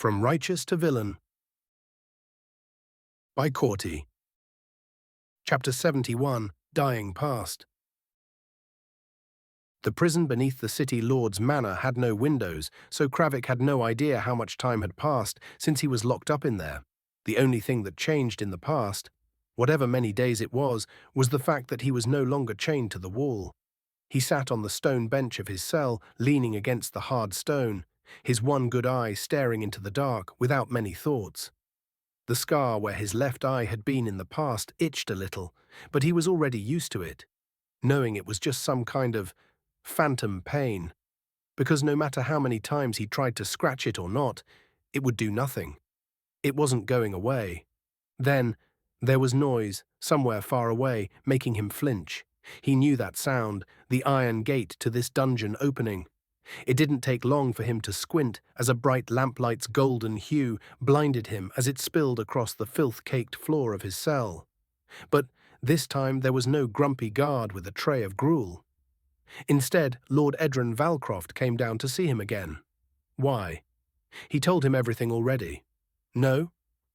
From Righteous to Villain by Corti. Chapter 71, Dying Past. The prison beneath the city lord's manor had no windows, so Kravik had no idea how much time had passed since he was locked up in there. The only thing that changed in the past, whatever many days it was the fact that he was no longer chained to the wall. He sat on the stone bench of his cell, leaning against the hard stone, his one good eye staring into the dark without many thoughts. The scar where his left eye had been in the past itched a little, but he was already used to it, knowing it was just some kind of phantom pain, because no matter how many times he tried to scratch it or not, it would do nothing. It wasn't going away. Then, there was noise, somewhere far away, making him flinch. He knew that sound, the iron gate to this dungeon opening. It didn't take long for him to squint as a bright lamplight's golden hue blinded him as it spilled across the filth-caked floor of his cell. But this time there was no grumpy guard with a tray of gruel. Instead, Lord Edrin Valcroft came down to see him again. Why? He told him everything already. No?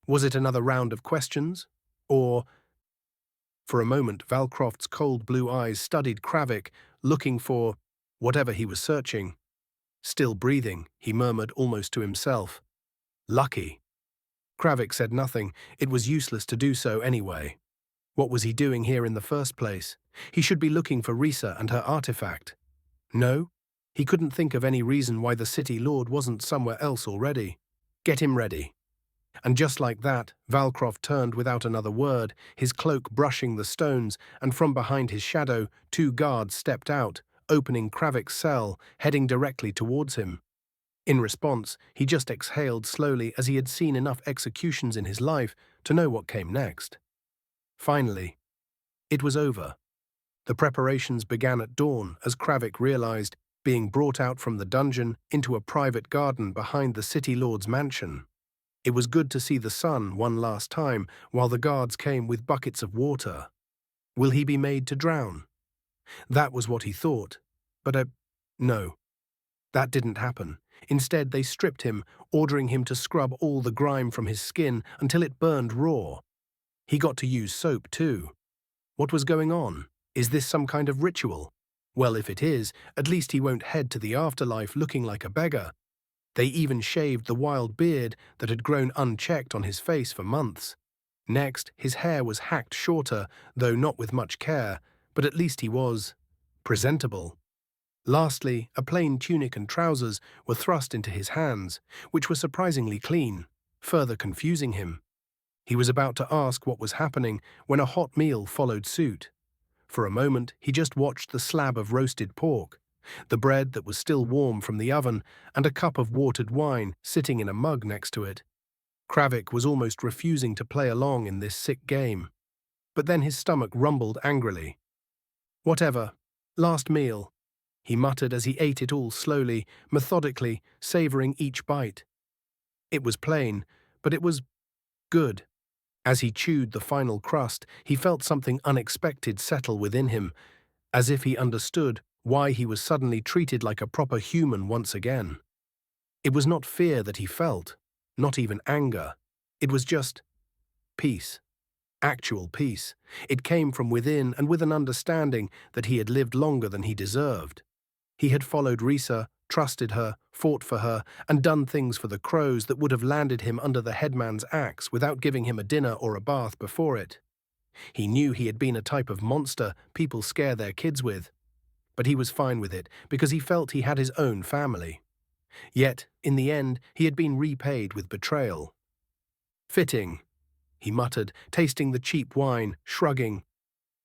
Was it another round of questions? Or... For a moment, Valcroft's cold blue eyes studied Kravik, looking for whatever he was searching. Still breathing, he murmured almost to himself. Lucky. Kravik said nothing. It was useless to do so anyway. What was he doing here in the first place? He should be looking for Risa and her artifact. No? He couldn't think of any reason why the city lord wasn't somewhere else already. Get him ready. And just like that, Valcroft turned without another word, his cloak brushing the stones, and from behind his shadow, 2 guards stepped out, opening Kravik's cell, heading directly towards him. In response, he just exhaled slowly as he had seen enough executions in his life to know what came next. Finally, it was over. The preparations began at dawn as Kravik realized, being brought out from the dungeon into a private garden behind the city lord's mansion. It was good to see the sun one last time while the guards came with buckets of water. Will he be made to drown? That was what he thought, but no. That didn't happen. Instead, they stripped him, ordering him to scrub all the grime from his skin until it burned raw. He got to use soap too. What was going on? Is this some kind of ritual? Well, if it is, at least he won't head to the afterlife looking like a beggar. They even shaved the wild beard that had grown unchecked on his face for months. Next, his hair was hacked shorter, though not with much care, but at least he was presentable. Lastly, a plain tunic and trousers were thrust into his hands, which were surprisingly clean, further confusing him. He was about to ask what was happening when a hot meal followed suit. For a moment, he just watched the slab of roasted pork, the bread that was still warm from the oven, and a cup of watered wine sitting in a mug next to it. Kravik was almost refusing to play along in this sick game. But then his stomach rumbled angrily. Whatever. Last meal, he muttered as he ate it all slowly, methodically, savoring each bite. It was plain, but it was good. As he chewed the final crust, he felt something unexpected settle within him, as if he understood why he was suddenly treated like a proper human once again. It was not fear that he felt, not even anger. It was just peace. Actual peace. It came from within and with an understanding that he had lived longer than he deserved. He had followed Risa, trusted her, fought for her, and done things for the crows that would have landed him under the headman's axe without giving him a dinner or a bath before it. He knew he had been a type of monster people scare their kids with, but he was fine with it because he felt he had his own family. Yet, in the end, he had been repaid with betrayal. Fitting, he muttered, tasting the cheap wine, shrugging.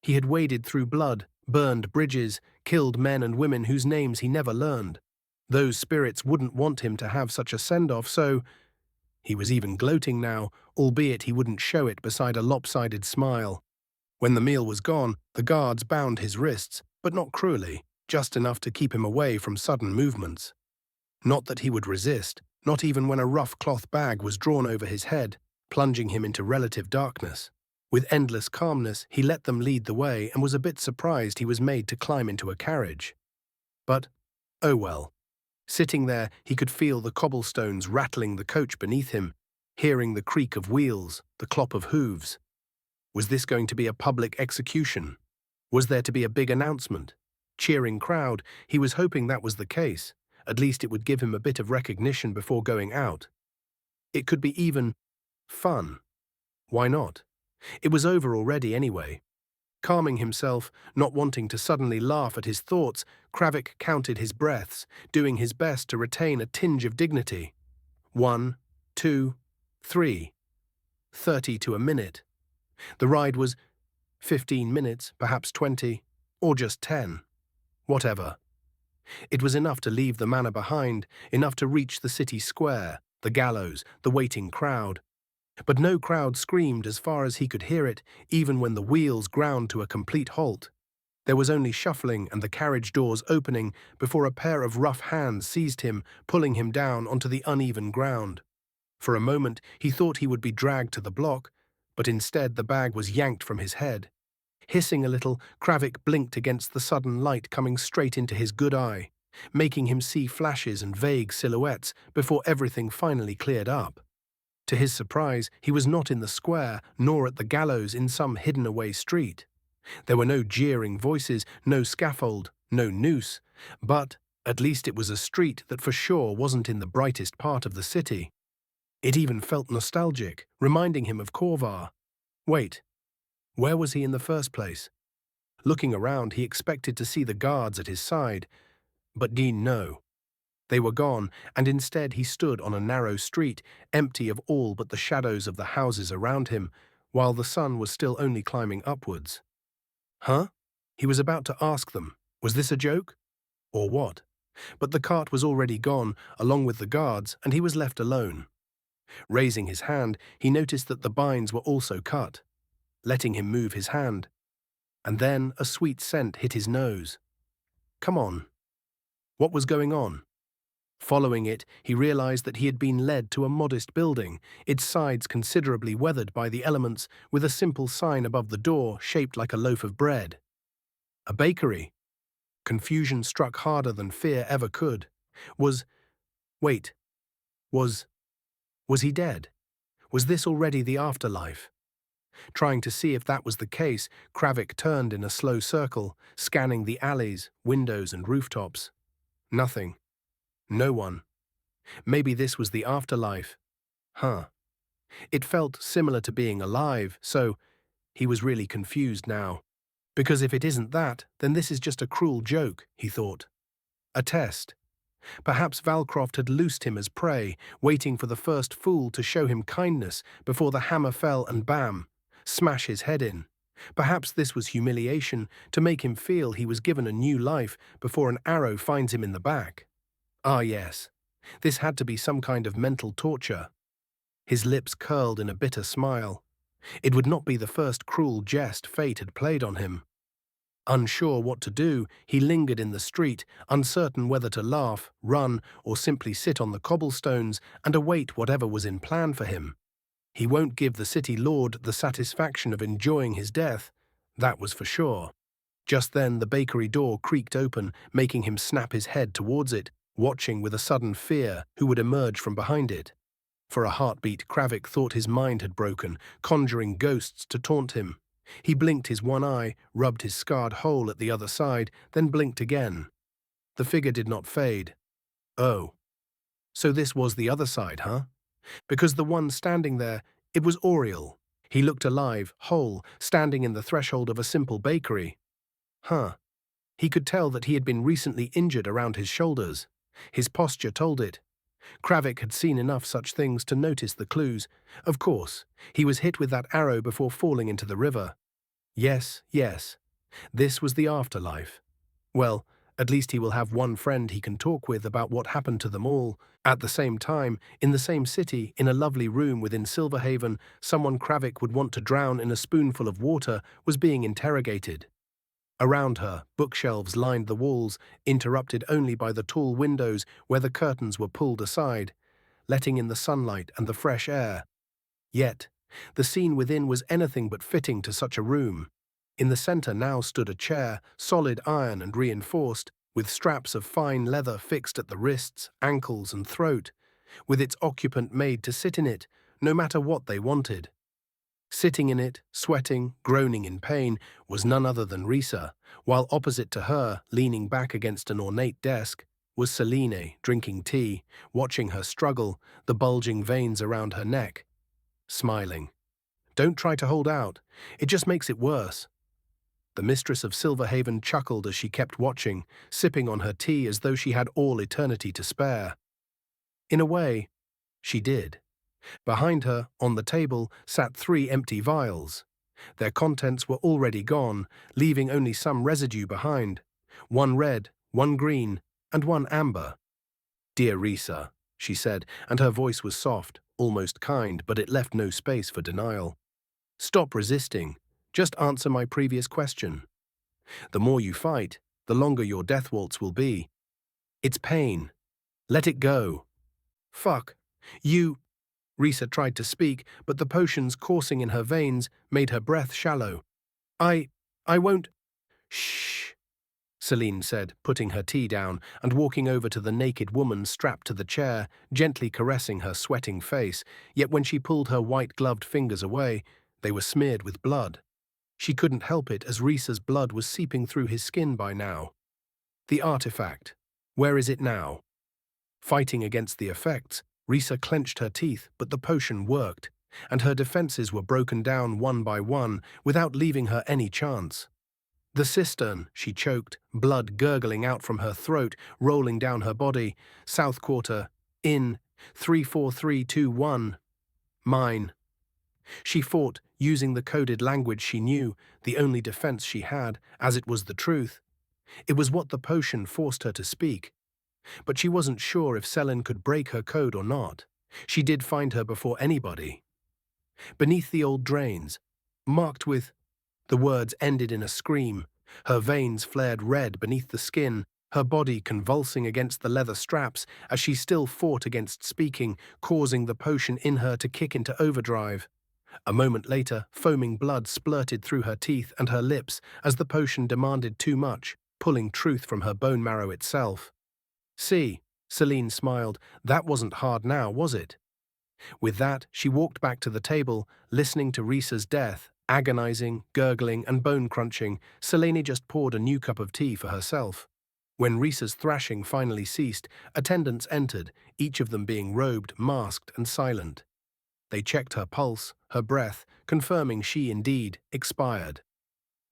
He had waded through blood, burned bridges, killed men and women whose names he never learned. Those spirits wouldn't want him to have such a send-off, so he was even gloating now, albeit he wouldn't show it beside a lopsided smile. When the meal was gone, the guards bound his wrists, but not cruelly, just enough to keep him away from sudden movements. Not that he would resist, not even when a rough cloth bag was drawn over his head, plunging him into relative darkness. With endless calmness, he let them lead the way and was a bit surprised he was made to climb into a carriage. But, oh well. Sitting there, he could feel the cobblestones rattling the coach beneath him, hearing the creak of wheels, the clop of hooves. Was this going to be a public execution? Was there to be a big announcement? Cheering crowd, he was hoping that was the case. At least it would give him a bit of recognition before going out. It could be even fun. Why not? It was over already anyway. Calming himself, not wanting to suddenly laugh at his thoughts, Kravik counted his breaths, doing his best to retain a tinge of dignity. 1, 2, 3. 30 to a minute. The ride was 15 minutes, perhaps 20, or just 10. Whatever. It was enough to leave the manor behind, enough to reach the city square, the gallows, the waiting crowd. But no crowd screamed as far as he could hear it, even when the wheels ground to a complete halt. There was only shuffling and the carriage doors opening before a pair of rough hands seized him, pulling him down onto the uneven ground. For a moment, he thought he would be dragged to the block, but instead the bag was yanked from his head. Hissing a little, Kravik blinked against the sudden light coming straight into his good eye, making him see flashes and vague silhouettes before everything finally cleared up. To his surprise, he was not in the square, nor at the gallows in some hidden-away street. There were no jeering voices, no scaffold, no noose, but at least it was a street that for sure wasn't in the brightest part of the city. It even felt nostalgic, reminding him of Corvar. Wait, where was he in the first place? Looking around, he expected to see the guards at his side, but no. They were gone, and instead he stood on a narrow street, empty of all but the shadows of the houses around him, while the sun was still only climbing upwards. Huh? He was about to ask them, was this a joke? Or what? But the cart was already gone, along with the guards, and he was left alone. Raising his hand, he noticed that the binds were also cut, letting him move his hand. And then a sweet scent hit his nose. Come on. What was going on? Following it, he realized that he had been led to a modest building, its sides considerably weathered by the elements, with a simple sign above the door shaped like a loaf of bread. A bakery. Confusion struck harder than fear ever could. Was he dead? Was this already the afterlife? Trying to see if that was the case, Kravik turned in a slow circle, scanning the alleys, windows and rooftops. Nothing. No one. Maybe this was the afterlife. Huh. It felt similar to being alive, so he was really confused now. Because if it isn't that, then this is just a cruel joke, he thought. A test. Perhaps Valcroft had loosed him as prey, waiting for the first fool to show him kindness before the hammer fell and bam, smash his head in. Perhaps this was humiliation, to make him feel he was given a new life before an arrow finds him in the back. Ah yes, this had to be some kind of mental torture. His lips curled in a bitter smile. It would not be the first cruel jest fate had played on him. Unsure what to do, he lingered in the street, uncertain whether to laugh, run, or simply sit on the cobblestones and await whatever was in plan for him. He won't give the city lord the satisfaction of enjoying his death, that was for sure. Just then the bakery door creaked open, making him snap his head towards it, watching with a sudden fear who would emerge from behind it. For a heartbeat, Kravik thought his mind had broken, conjuring ghosts to taunt him. He blinked his one eye, rubbed his scarred hole at the other side, then blinked again. The figure did not fade. Oh. So this was the other side, huh? Because the one standing there, it was Auriel. He looked alive, whole, standing in the threshold of a simple bakery. Huh. He could tell that he had been recently injured around his shoulders. His posture told it. Kravik had seen enough such things to notice the clues. Of course, he was hit with that arrow before falling into the river. Yes. This was the afterlife. Well, at least he will have one friend he can talk with about what happened to them all. At the same time, in the same city, in a lovely room within Silverhaven, someone Kravik would want to drown in a spoonful of water was being interrogated. Around her, bookshelves lined the walls, interrupted only by the tall windows where the curtains were pulled aside, letting in the sunlight and the fresh air. Yet, the scene within was anything but fitting to such a room. In the center now stood a chair, solid iron and reinforced, with straps of fine leather fixed at the wrists, ankles, and throat, with its occupant made to sit in it, no matter what they wanted. Sitting in it, sweating, groaning in pain, was none other than Risa, while opposite to her, leaning back against an ornate desk, was Selene, drinking tea, watching her struggle, the bulging veins around her neck, smiling. "Don't try to hold out. It just makes it worse." The mistress of Silverhaven chuckled as she kept watching, sipping on her tea as though she had all eternity to spare. In a way, she did. Behind her, on the table, sat 3 empty vials. Their contents were already gone, leaving only some residue behind. 1 red, 1 green, and 1 amber. "Dear Risa," she said, and her voice was soft, almost kind, but it left no space for denial. "Stop resisting. Just answer my previous question. The more you fight, the longer your death waltz will be. It's pain. Let it go." "Fuck. You—" Risa tried to speak, but the potions coursing in her veins made her breath shallow. I won't—" "Shh," Selene said, putting her tea down and walking over to the naked woman strapped to the chair, gently caressing her sweating face, yet when she pulled her white-gloved fingers away, they were smeared with blood. She couldn't help it as Risa's blood was seeping through his skin by now. "The artifact. Where is it now?" Fighting against the effects, Risa clenched her teeth, but the potion worked, and her defenses were broken down one by one without leaving her any chance. "The cistern," she choked, blood gurgling out from her throat, rolling down her body. "South quarter. In. 34321. Mine." She fought, using the coded language she knew, the only defense she had, as it was the truth. It was what the potion forced her to speak. But she wasn't sure if Selene could break her code or not. She did find her before anybody. Beneath the old drains, marked with— The words ended in a scream. Her veins flared red beneath the skin, her body convulsing against the leather straps as she still fought against speaking, causing the potion in her to kick into overdrive. A moment later, foaming blood splurted through her teeth and her lips as the potion demanded too much, pulling truth from her bone marrow itself. "See," Selene smiled, "that wasn't hard now, was it?" With that, she walked back to the table, listening to Risa's death, agonizing, gurgling, and bone-crunching. Selene just poured a new cup of tea for herself. When Risa's thrashing finally ceased, attendants entered, each of them being robed, masked, and silent. They checked her pulse, her breath, confirming she indeed expired.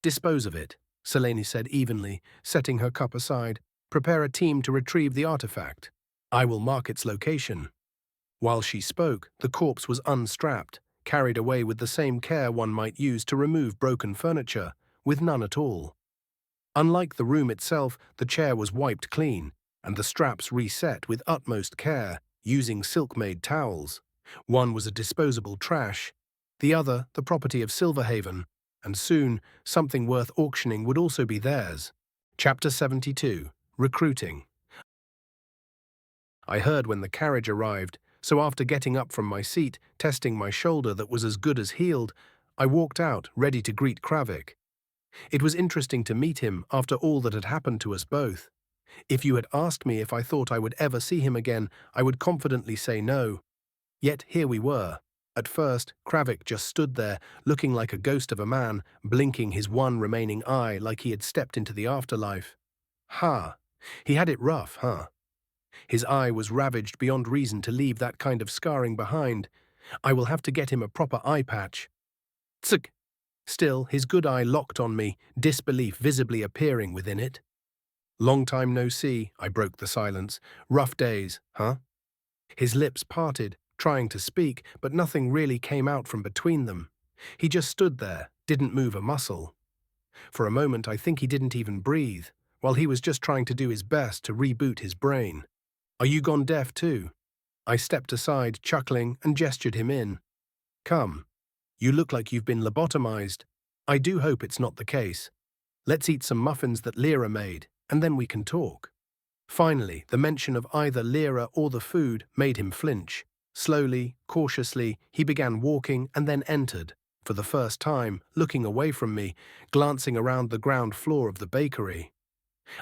"Dispose of it," Selene said evenly, setting her cup aside. "Prepare a team to retrieve the artifact. I will mark its location." While she spoke, the corpse was unstrapped, carried away with the same care one might use to remove broken furniture, with none at all. Unlike the room itself, the chair was wiped clean, and the straps reset with utmost care, using silk-made towels. One was a disposable trash, the other the property of Silverhaven, and soon something worth auctioning would also be theirs. Chapter 72. Recruiting. I heard when the carriage arrived, so after getting up from my seat, testing my shoulder that was as good as healed, I walked out, ready to greet Kravik. It was interesting to meet him after all that had happened to us both. If you had asked me if I thought I would ever see him again, I would confidently say no. Yet here we were. At first, Kravik just stood there, looking like a ghost of a man, blinking his one remaining eye like he had stepped into the afterlife. Ha! He had it rough, huh? His eye was ravaged beyond reason to leave that kind of scarring behind. I will have to get him a proper eye patch. Tsk! Still, his good eye locked on me, disbelief visibly appearing within it. "Long time no see," I broke the silence. "Rough days, huh?" His lips parted, trying to speak, but nothing really came out from between them. He just stood there, didn't move a muscle. For a moment I think he didn't even breathe, while he was just trying to do his best to reboot his brain. "Are you gone deaf too?" I stepped aside, chuckling, and gestured him in. "Come. You look like you've been lobotomized. I do hope it's not the case. Let's eat some muffins that Lyra made, and then we can talk." Finally, the mention of either Lyra or the food made him flinch. Slowly, cautiously, he began walking and then entered, for the first time, looking away from me, glancing around the ground floor of the bakery.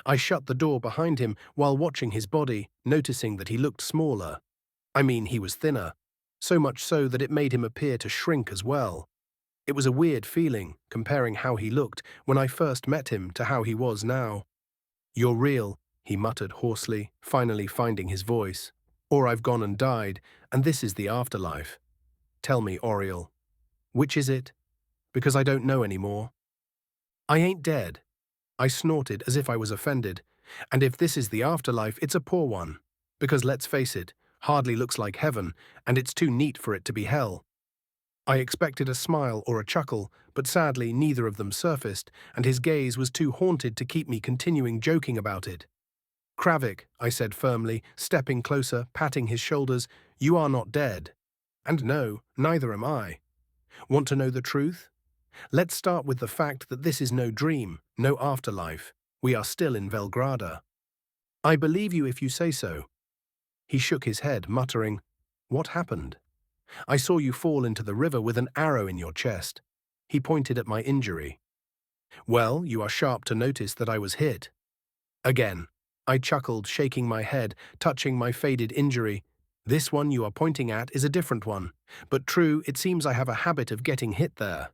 I shut the door behind him while watching his body, noticing that he looked smaller. I mean, he was thinner, so much so that it made him appear to shrink as well. It was a weird feeling, comparing how he looked when I first met him to how he was now. "You're real," he muttered hoarsely, finally finding his voice. "Or I've gone and died, and this is the afterlife. Tell me, Auriel, which is it? Because I don't know anymore." "I ain't dead," I snorted as if I was offended. "And if this is the afterlife, it's a poor one. Because let's face it, hardly looks like heaven, and it's too neat for it to be hell." I expected a smile or a chuckle, but sadly neither of them surfaced, and his gaze was too haunted to keep me continuing joking about it. "Kravik," I said firmly, stepping closer, patting his shoulders, "you are not dead. And no, neither am I. Want to know the truth? Let's start with the fact that this is no dream, no afterlife. We are still in Velgrada." "I believe you if you say so." He shook his head, muttering, "What happened?" "I saw you fall into the river with an arrow in your chest." He pointed at my injury. "Well, you are sharp to notice that I was hit." Again, I chuckled, shaking my head, touching my faded injury. "This one you are pointing at is a different one. But true, it seems I have a habit of getting hit there.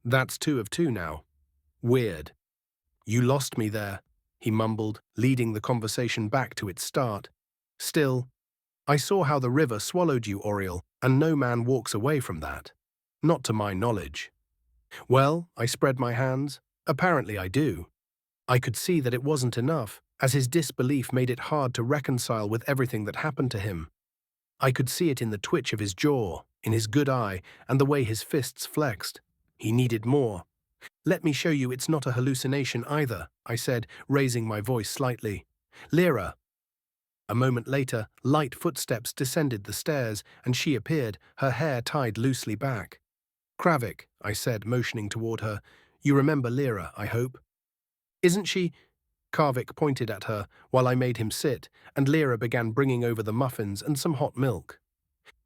That's 2 of 2 now. Weird." "You lost me there," he mumbled, leading the conversation back to its start. "Still, I saw how the river swallowed you, Auriel, and no man walks away from that. Not to my knowledge." "Well," I spread my hands, "apparently I do." I could see that it wasn't enough, as his disbelief made it hard to reconcile with everything that happened to him. I could see it in the twitch of his jaw, in his good eye, and the way his fists flexed. He needed more. "Let me show you it's not a hallucination either," I said, raising my voice slightly. "Lyra." A moment later, light footsteps descended the stairs, and she appeared, her hair tied loosely back. "Kravik," I said, motioning toward her. "You remember Lyra, I hope." "Isn't she—" Kravik pointed at her, while I made him sit, and Lyra began bringing over the muffins and some hot milk.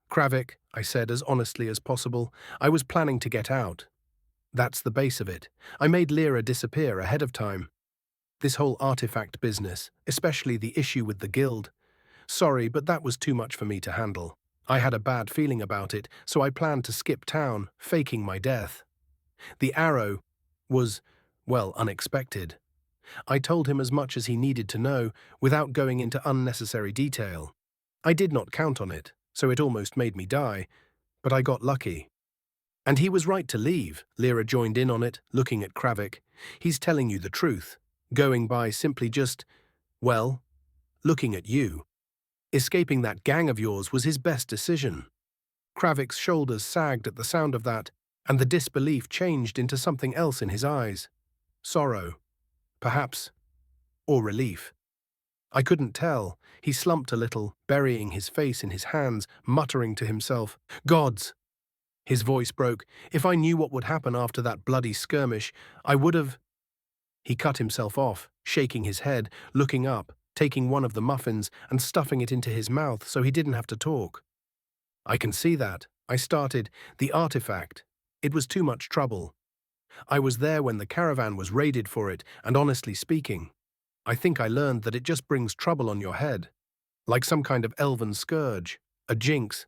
"Kravik," I said as honestly as possible, "I was planning to get out. That's the base of it. I made Lyra disappear ahead of time. This whole artifact business, especially the issue with the guild. Sorry, but that was too much for me to handle. I had a bad feeling about it, so I planned to skip town, faking my death. The arrow was, well, unexpected. I told him as much as he needed to know, without going into unnecessary detail. I did not count on it, so it almost made me die, but I got lucky." "And he was right to leave," Lyra joined in on it, looking at Kravik. "He's telling you the truth, going by simply just, well, looking at you. Escaping that gang of yours was his best decision." Kravik's shoulders sagged at the sound of that, and the disbelief changed into something else in his eyes. Sorrow, perhaps, or relief. I couldn't tell. He slumped a little, burying his face in his hands, muttering to himself, "Gods!" His voice broke. "If I knew what would happen after that bloody skirmish, I would have—" He cut himself off, shaking his head, looking up, taking one of the muffins and stuffing it into his mouth so he didn't have to talk. "I can see that," I started. "The artifact. It was too much trouble. I was there when the caravan was raided for it, and honestly speaking, I think I learned that it just brings trouble on your head. Like some kind of elven scourge, a jinx."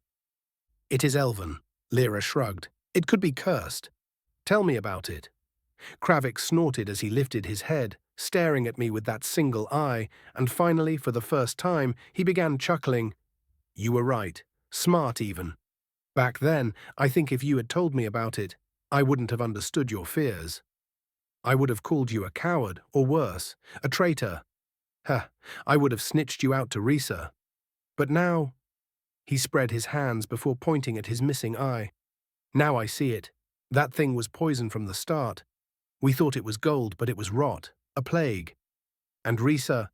"It is elven," Lyra shrugged. "It could be cursed. Tell me about it." Kravik snorted as he lifted his head, staring at me with that single eye, and finally, for the first time, he began chuckling. "You were right. Smart, even. Back then, I think if you had told me about it, I wouldn't have understood your fears. I would have called you a coward, or worse, a traitor. Ha, I would have snitched you out to Risa. But now—" He spread his hands before pointing at his missing eye. "Now I see it. That thing was poison from the start. We thought it was gold, but it was rot, a plague. And Risa—"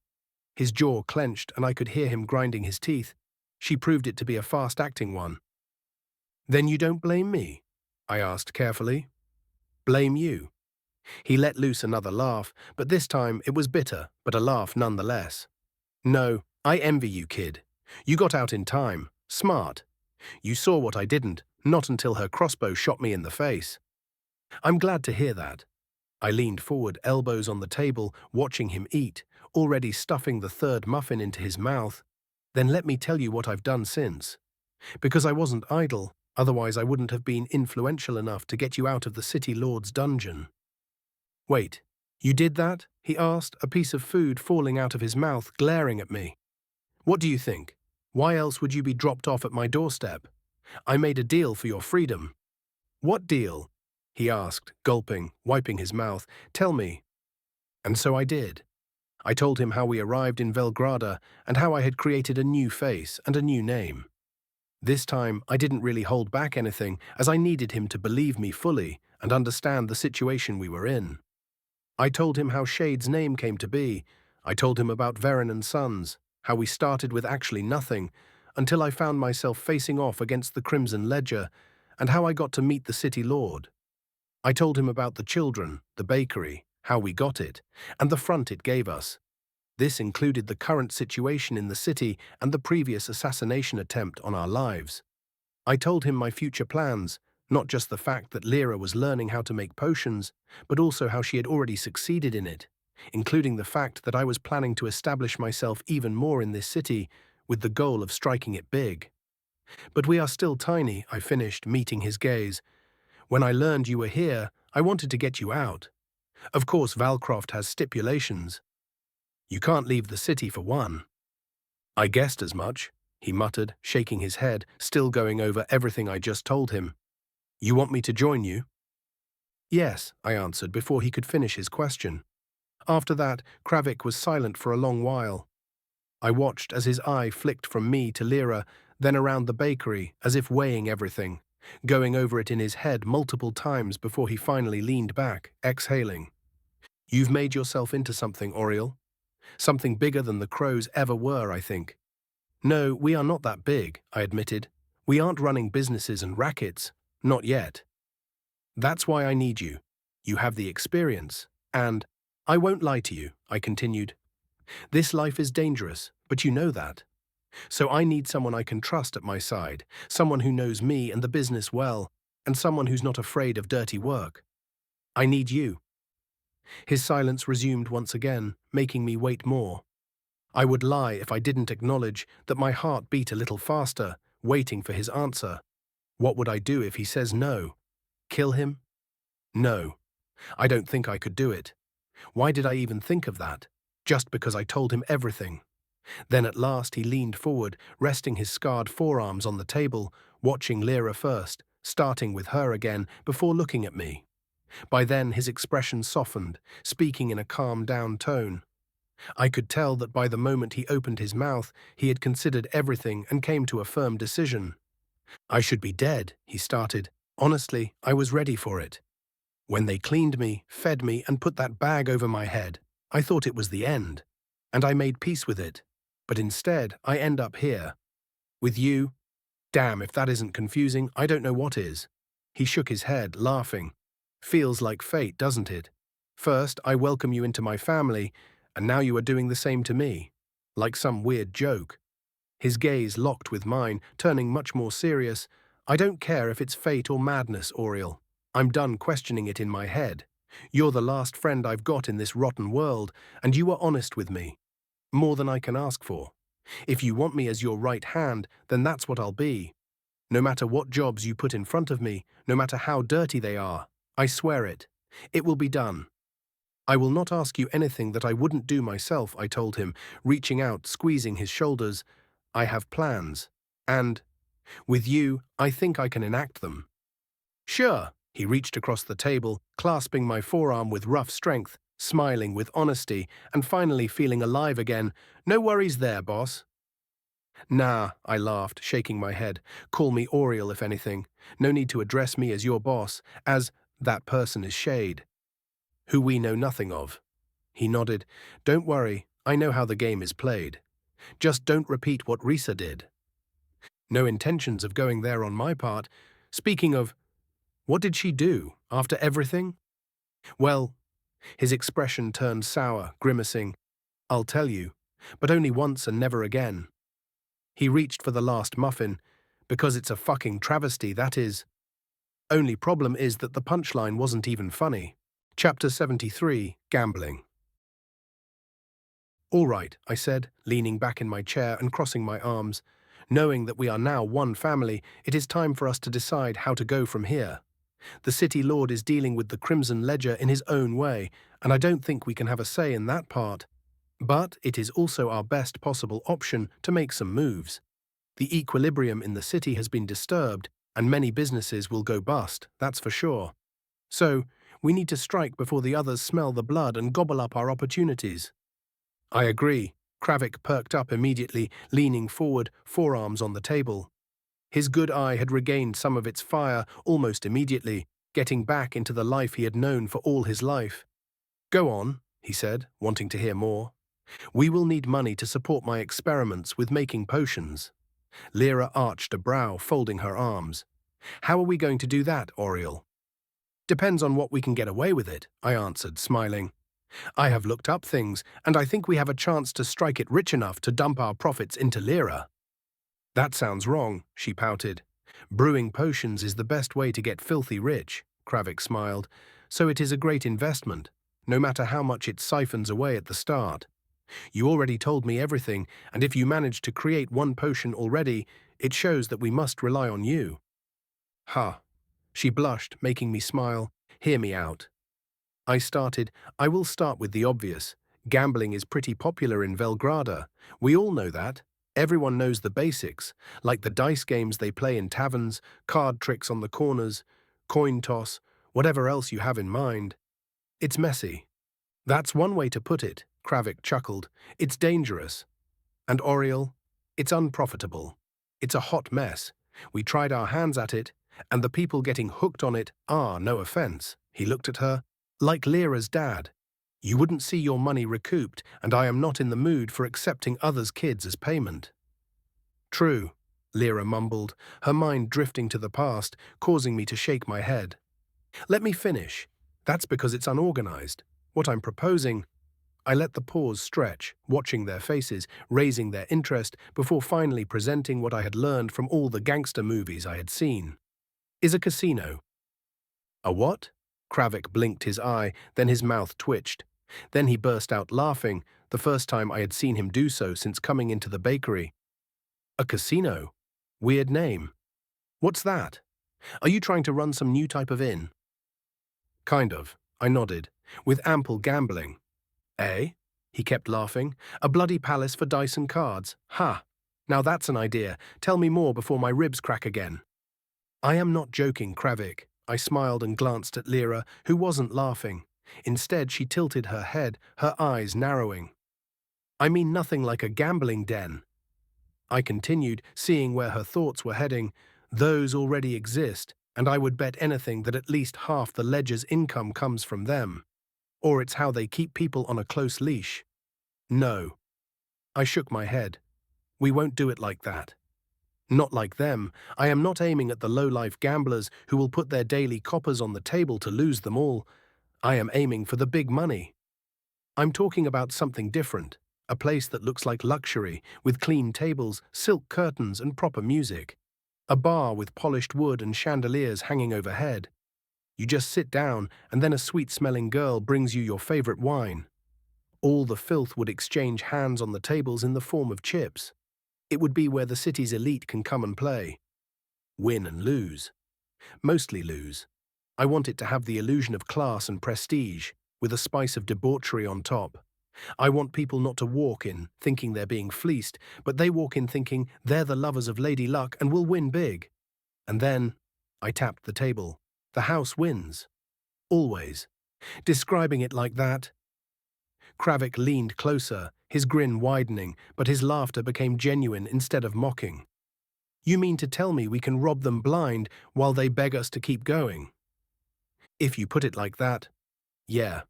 His jaw clenched, and I could hear him grinding his teeth. "She proved it to be a fast-acting one." "Then you don't blame me?" I asked carefully. "Blame you?" He let loose another laugh, but this time it was bitter, but a laugh nonetheless. "No, I envy you, kid. You got out in time. Smart. You saw what I didn't, not until her crossbow shot me in the face." "I'm glad to hear that." I leaned forward, elbows on the table, watching him eat, already stuffing the third muffin into his mouth. Then let me tell you what I've done since. Because I wasn't idle, otherwise I wouldn't have been influential enough to get you out of the City Lord's dungeon. Wait, you did that? He asked, a piece of food falling out of his mouth, glaring at me. What do you think? Why else would you be dropped off at my doorstep? I made a deal for your freedom. What deal? He asked, gulping, wiping his mouth. Tell me. And so I did. I told him how we arrived in Velgrada and how I had created a new face and a new name. This time, I didn't really hold back anything, as I needed him to believe me fully and understand the situation we were in. I told him how Shade's name came to be. I told him about Varen and Sons, how we started with actually nothing, until I found myself facing off against the Crimson Ledger, and how I got to meet the City Lord. I told him about the children, the bakery, how we got it, and the front it gave us. This included the current situation in the city and the previous assassination attempt on our lives. I told him my future plans, not just the fact that Lyra was learning how to make potions, but also how she had already succeeded in it, including the fact that I was planning to establish myself even more in this city with the goal of striking it big. But we are still tiny, I finished, meeting his gaze. When I learned you were here, I wanted to get you out. Of course, Valcroft has stipulations. You can't leave the city for one. I guessed as much, he muttered, shaking his head, still going over everything I just told him. You want me to join you? Yes, I answered before he could finish his question. After that, Kravik was silent for a long while. I watched as his eye flicked from me to Lyra, then around the bakery, as if weighing everything, going over it in his head multiple times before he finally leaned back, exhaling. You've made yourself into something, Auriel. Something bigger than the crows ever were, I think. No, we are not that big, I admitted. We aren't running businesses and rackets. Not yet. That's why I need you. You have the experience. And I won't lie to you, I continued. This life is dangerous, but you know that. So I need someone I can trust at my side, someone who knows me and the business well, and someone who's not afraid of dirty work. I need you. His silence resumed once again, making me wait more. I would lie if I didn't acknowledge that my heart beat a little faster, waiting for his answer. What would I do if he says no? Kill him? No. I don't think I could do it. Why did I even think of that? Just because I told him everything. Then at last he leaned forward, resting his scarred forearms on the table, watching Lyra first, starting with her again before looking at me. By then his expression softened, speaking in a calm-down tone. I could tell that by the moment he opened his mouth, he had considered everything and came to a firm decision. I should be dead, he started. Honestly, I was ready for it. When they cleaned me, fed me, and put that bag over my head, I thought it was the end. And I made peace with it. But instead, I end up here. With you? Damn, if that isn't confusing, I don't know what is. He shook his head, laughing. Feels like fate, doesn't it? First, I welcome you into my family, and now you are doing the same to me. Like some weird joke. His gaze locked with mine, turning much more serious. I don't care if it's fate or madness, Auriel. I'm done questioning it in my head. You're the last friend I've got in this rotten world, and you were honest with me. More than I can ask for. If you want me as your right hand, then that's what I'll be. No matter what jobs you put in front of me, no matter how dirty they are, I swear it. It will be done. I will not ask you anything that I wouldn't do myself, I told him, reaching out, squeezing his shoulders. I have plans. And, with you, I think I can enact them. Sure, he reached across the table, clasping my forearm with rough strength, smiling with honesty, and finally feeling alive again. No worries there, boss. Nah, I laughed, shaking my head. Call me Auriel if anything. No need to address me as your boss, as that person is Shade, who we know nothing of. He nodded. Don't worry, I know how the game is played. Just don't repeat what Risa did. No intentions of going there on my part. Speaking of, what did she do, after everything? Well, his expression turned sour, grimacing. I'll tell you, but only once and never again. He reached for the last muffin, because it's a fucking travesty, that is. Only problem is that the punchline wasn't even funny. Chapter 73, Gambling. All right, I said, leaning back in my chair and crossing my arms. Knowing that we are now one family, it is time for us to decide how to go from here. The city lord is dealing with the Crimson Ledger in his own way, and I don't think we can have a say in that part. But it is also our best possible option to make some moves. The equilibrium in the city has been disturbed, and many businesses will go bust, that's for sure. So, we need to strike before the others smell the blood and gobble up our opportunities. I agree. Kravik perked up immediately, leaning forward, forearms on the table. His good eye had regained some of its fire almost immediately, getting back into the life he had known for all his life. Go on, he said, wanting to hear more. We will need money to support my experiments with making potions. Lyra arched a brow, folding her arms. How are we going to do that, Auriel? Depends on what we can get away with it, I answered, smiling. I have looked up things, and I think we have a chance to strike it rich enough to dump our profits into Lyra. That sounds wrong, she pouted. Brewing potions is the best way to get filthy rich, Kravik smiled, so it is a great investment, no matter how much it siphons away at the start. You already told me everything, and if you manage to create one potion already, it shows that we must rely on you. Ha! She blushed, making me smile. Hear me out. I will start with the obvious. Gambling is pretty popular in Velgrada. We all know that. Everyone knows the basics, like the dice games they play in taverns, card tricks on the corners, coin toss, whatever else you have in mind. It's messy. That's one way to put it, Kravik chuckled. It's dangerous. And Auriel, it's unprofitable. It's a hot mess. We tried our hands at it, and the people getting hooked on it are, no offense, he looked at her, like Lyra's dad. You wouldn't see your money recouped, and I am not in the mood for accepting others' kids as payment. True, Lyra mumbled, her mind drifting to the past, causing me to shake my head. Let me finish. That's because it's unorganized. What I'm proposing... I let the pause stretch, watching their faces, raising their interest, before finally presenting what I had learned from all the gangster movies I had seen. Is a casino. A what? Kravik blinked his eye, then his mouth twitched. Then he burst out laughing, the first time I had seen him do so since coming into the bakery. A casino? Weird name. What's that? Are you trying to run some new type of inn? Kind of, I nodded, with ample gambling. Eh? He kept laughing. A bloody palace for dice and cards. Ha! Now that's an idea. Tell me more before my ribs crack again. I am not joking, Kravik. I smiled and glanced at Lyra, who wasn't laughing. Instead, she tilted her head, her eyes narrowing. I mean nothing like a gambling den. I continued, seeing where her thoughts were heading. Those already exist, and I would bet anything that at least half the ledger's income comes from them. Or it's how they keep people on a close leash. No. I shook my head. We won't do it like that. Not like them. I am not aiming at the low-life gamblers who will put their daily coppers on the table to lose them all. I am aiming for the big money. I'm talking about something different. A place that looks like luxury, with clean tables, silk curtains, and proper music. A bar with polished wood and chandeliers hanging overhead. You just sit down, and then a sweet-smelling girl brings you your favorite wine. All the filth would exchange hands on the tables in the form of chips. It would be where the city's elite can come and play. Win and lose. Mostly lose. I want it to have the illusion of class and prestige, with a spice of debauchery on top. I want people not to walk in thinking they're being fleeced, but they walk in thinking they're the lovers of Lady Luck and will win big. And then, I tapped the table. The house wins. Always. Describing it like that. Kravik leaned closer, his grin widening, but his laughter became genuine instead of mocking. You mean to tell me we can rob them blind while they beg us to keep going? If you put it like that. Yeah.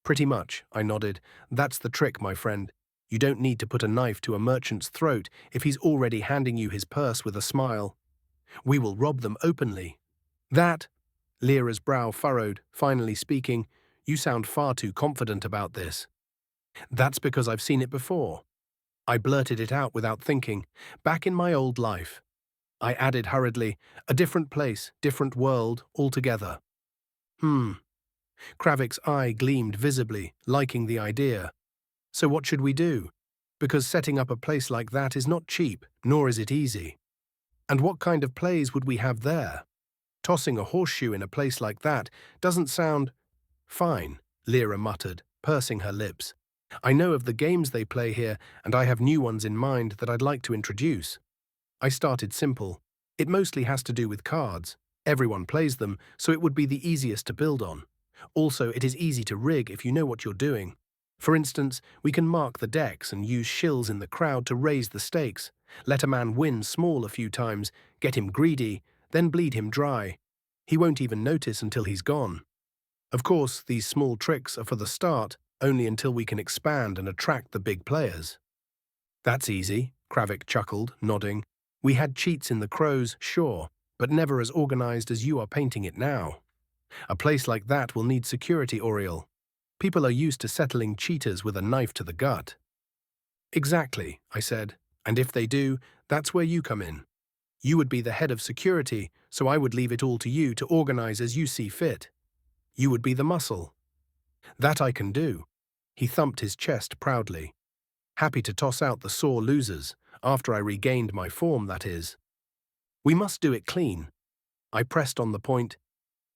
Pretty much, I nodded. That's the trick, my friend. You don't need to put a knife to a merchant's throat if he's already handing you his purse with a smile. We will rob them openly. That... Lyra's brow furrowed, finally speaking, you sound far too confident about this. That's because I've seen it before. I blurted it out without thinking. Back in my old life. I added hurriedly, a different place, different world, altogether. Kravik's eye gleamed visibly, liking the idea. So what should we do? Because setting up a place like that is not cheap, nor is it easy. And what kind of plays would we have there? Tossing a horseshoe in a place like that doesn't sound… Fine, Lyra muttered, pursing her lips. I know of the games they play here, and I have new ones in mind that I'd like to introduce. I started simple. It mostly has to do with cards. Everyone plays them, so it would be the easiest to build on. Also, it is easy to rig if you know what you're doing. For instance, we can mark the decks and use shills in the crowd to raise the stakes. Let a man win small a few times, get him greedy, then bleed him dry. He won't even notice until he's gone. Of course, these small tricks are for the start, only until we can expand and attract the big players. That's easy, Kravik chuckled, nodding. We had cheats in the Crows, sure, but never as organized as you are painting it now. A place like that will need security, Auriel. People are used to settling cheaters with a knife to the gut. Exactly, I said, and if they do, that's where you come in. You would be the head of security, so I would leave it all to you to organize as you see fit. You would be the muscle. That I can do. He thumped his chest proudly. Happy to toss out the sore losers, after I regained my form, that is. We must do it clean. I pressed on the point.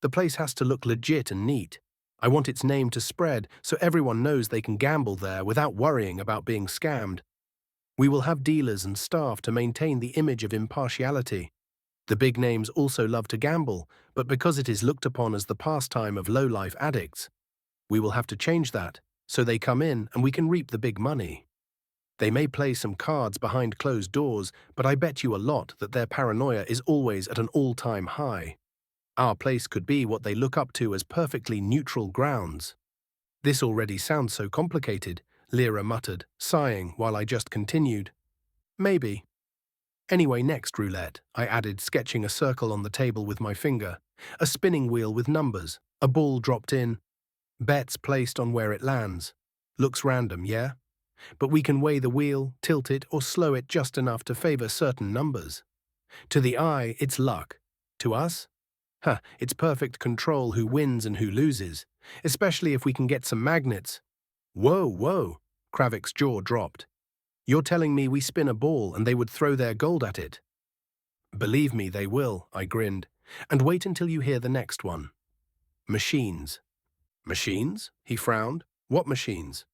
The place has to look legit and neat. I want its name to spread so everyone knows they can gamble there without worrying about being scammed. We will have dealers and staff to maintain the image of impartiality. The big names also love to gamble, but because it is looked upon as the pastime of low-life addicts, we will have to change that, so they come in and we can reap the big money. They may play some cards behind closed doors, but I bet you a lot that their paranoia is always at an all-time high. Our place could be what they look up to as perfectly neutral grounds. This already sounds so complicated, Lyra muttered, sighing while I just continued. Maybe. Anyway, next roulette, I added, sketching a circle on the table with my finger. A spinning wheel with numbers, a ball dropped in, bets placed on where it lands. Looks random, yeah? But we can weigh the wheel, tilt it, or slow it just enough to favor certain numbers. To the eye, it's luck. To us? It's perfect control who wins and who loses, especially if we can get some magnets. Whoa, Kravik's jaw dropped. You're telling me we spin a ball and they would throw their gold at it? Believe me, they will, I grinned. And wait until you hear the next one. Machines. Machines? He frowned. What machines?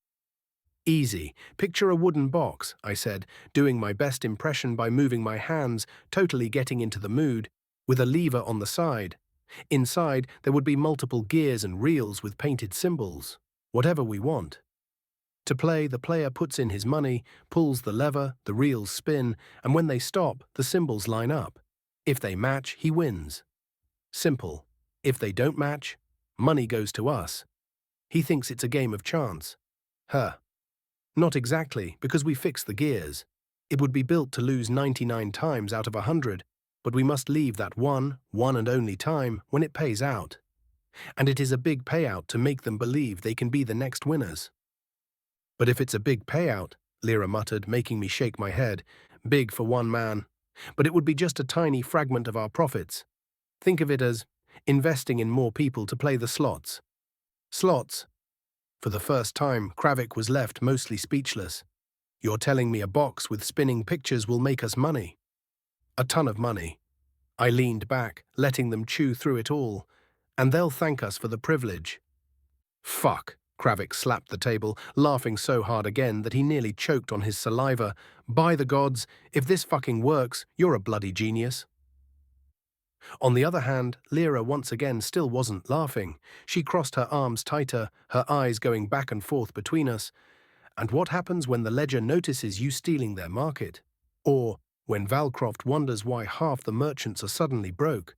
Easy. Picture a wooden box, I said, doing my best impression by moving my hands, totally getting into the mood, with a lever on the side. Inside, there would be multiple gears and reels with painted symbols. Whatever we want. To play, the player puts in his money, pulls the lever, the reels spin, and when they stop, the symbols line up. If they match, he wins. Simple. If they don't match, money goes to us. He thinks it's a game of chance. Not exactly, because we fix the gears. It would be built to lose 99 times out of 100, but we must leave that one and only time when it pays out. And it is a big payout to make them believe they can be the next winners. But if it's a big payout, Lyra muttered, making me shake my head, big for one man, but it would be just a tiny fragment of our profits. Think of it as investing in more people to play the slots. Slots? For the first time, Kravik was left mostly speechless. You're telling me a box with spinning pictures will make us money? A ton of money. I leaned back, letting them chew through it all, and they'll thank us for the privilege. Fuck, Kravik slapped the table, laughing so hard again that he nearly choked on his saliva. By the gods, if this fucking works, you're a bloody genius. On the other hand, Lyra once again still wasn't laughing. She crossed her arms tighter, her eyes going back and forth between us. And what happens when the ledger notices you stealing their market? Or when Valcroft wonders why half the merchants are suddenly broke?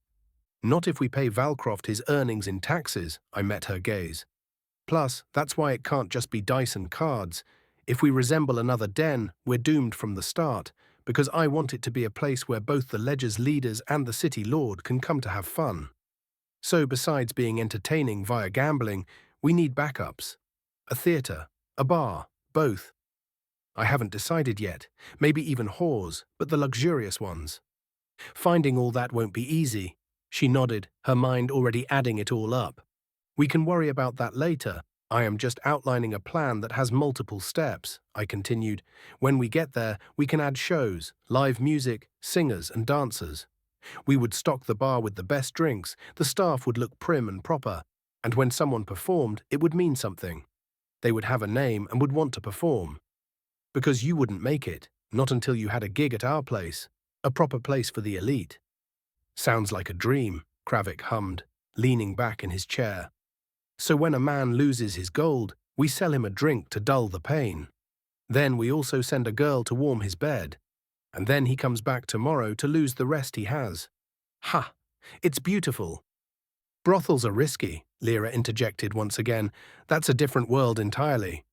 Not if we pay Valcroft his earnings in taxes, I met her gaze. Plus, that's why it can't just be dice and cards. If we resemble another den, we're doomed from the start, because I want it to be a place where both the ledger's leaders and the city lord can come to have fun. So besides being entertaining via gambling, we need backups. A theatre, a bar, both. I haven't decided yet, maybe even whores, but the luxurious ones. Finding all that won't be easy. She nodded, her mind already adding it all up. We can worry about that later, I am just outlining a plan that has multiple steps, I continued. When we get there, we can add shows, live music, singers and dancers. We would stock the bar with the best drinks, the staff would look prim and proper, and when someone performed, it would mean something. They would have a name and would want to perform. Because you wouldn't make it, not until you had a gig at our place, a proper place for the elite. Sounds like a dream, Kravik hummed, leaning back in his chair. So when a man loses his gold, we sell him a drink to dull the pain. Then we also send a girl to warm his bed. And then he comes back tomorrow to lose the rest he has. Ha! It's beautiful. Brothels are risky, Lyra interjected once again. That's a different world entirely.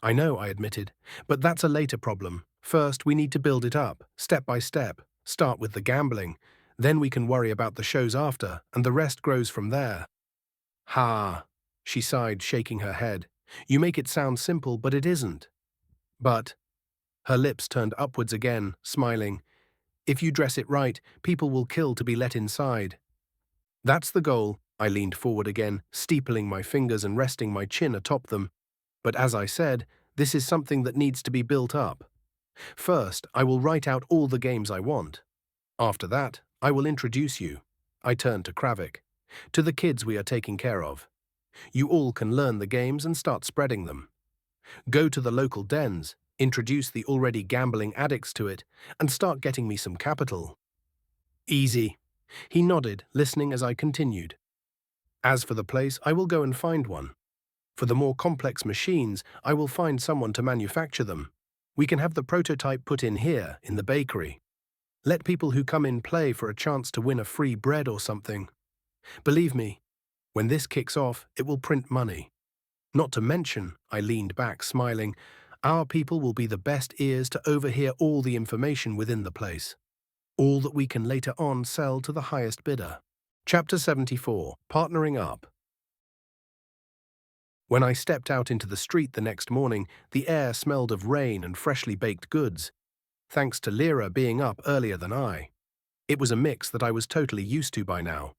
I know, I admitted, but that's a later problem. First, we need to build it up, step by step. Start with the gambling. Then we can worry about the shows after, and the rest grows from there. Ha! She sighed, shaking her head. You make it sound simple, but it isn't. But, her lips turned upwards again, smiling, if you dress it right, people will kill to be let inside. That's the goal. I leaned forward again, steepling my fingers and resting my chin atop them. But as I said, this is something that needs to be built up. First, I will write out all the games I want. After that, I will introduce you. I turned to Kravik. To the kids we are taking care of. You all can learn the games and start spreading them. Go to the local dens, introduce the already gambling addicts to it, and start getting me some capital. Easy. He nodded, listening as I continued. As for the place, I will go and find one. For the more complex machines, I will find someone to manufacture them. We can have the prototype put in here, in the bakery. Let people who come in play for a chance to win a free bread or something. Believe me, when this kicks off, it will print money. Not to mention, I leaned back, smiling, our people will be the best ears to overhear all the information within the place. All that we can later on sell to the highest bidder. Chapter 74. Partnering Up. When I stepped out into the street the next morning, the air smelled of rain and freshly baked goods, thanks to Lyra being up earlier than I. It was a mix that I was totally used to by now.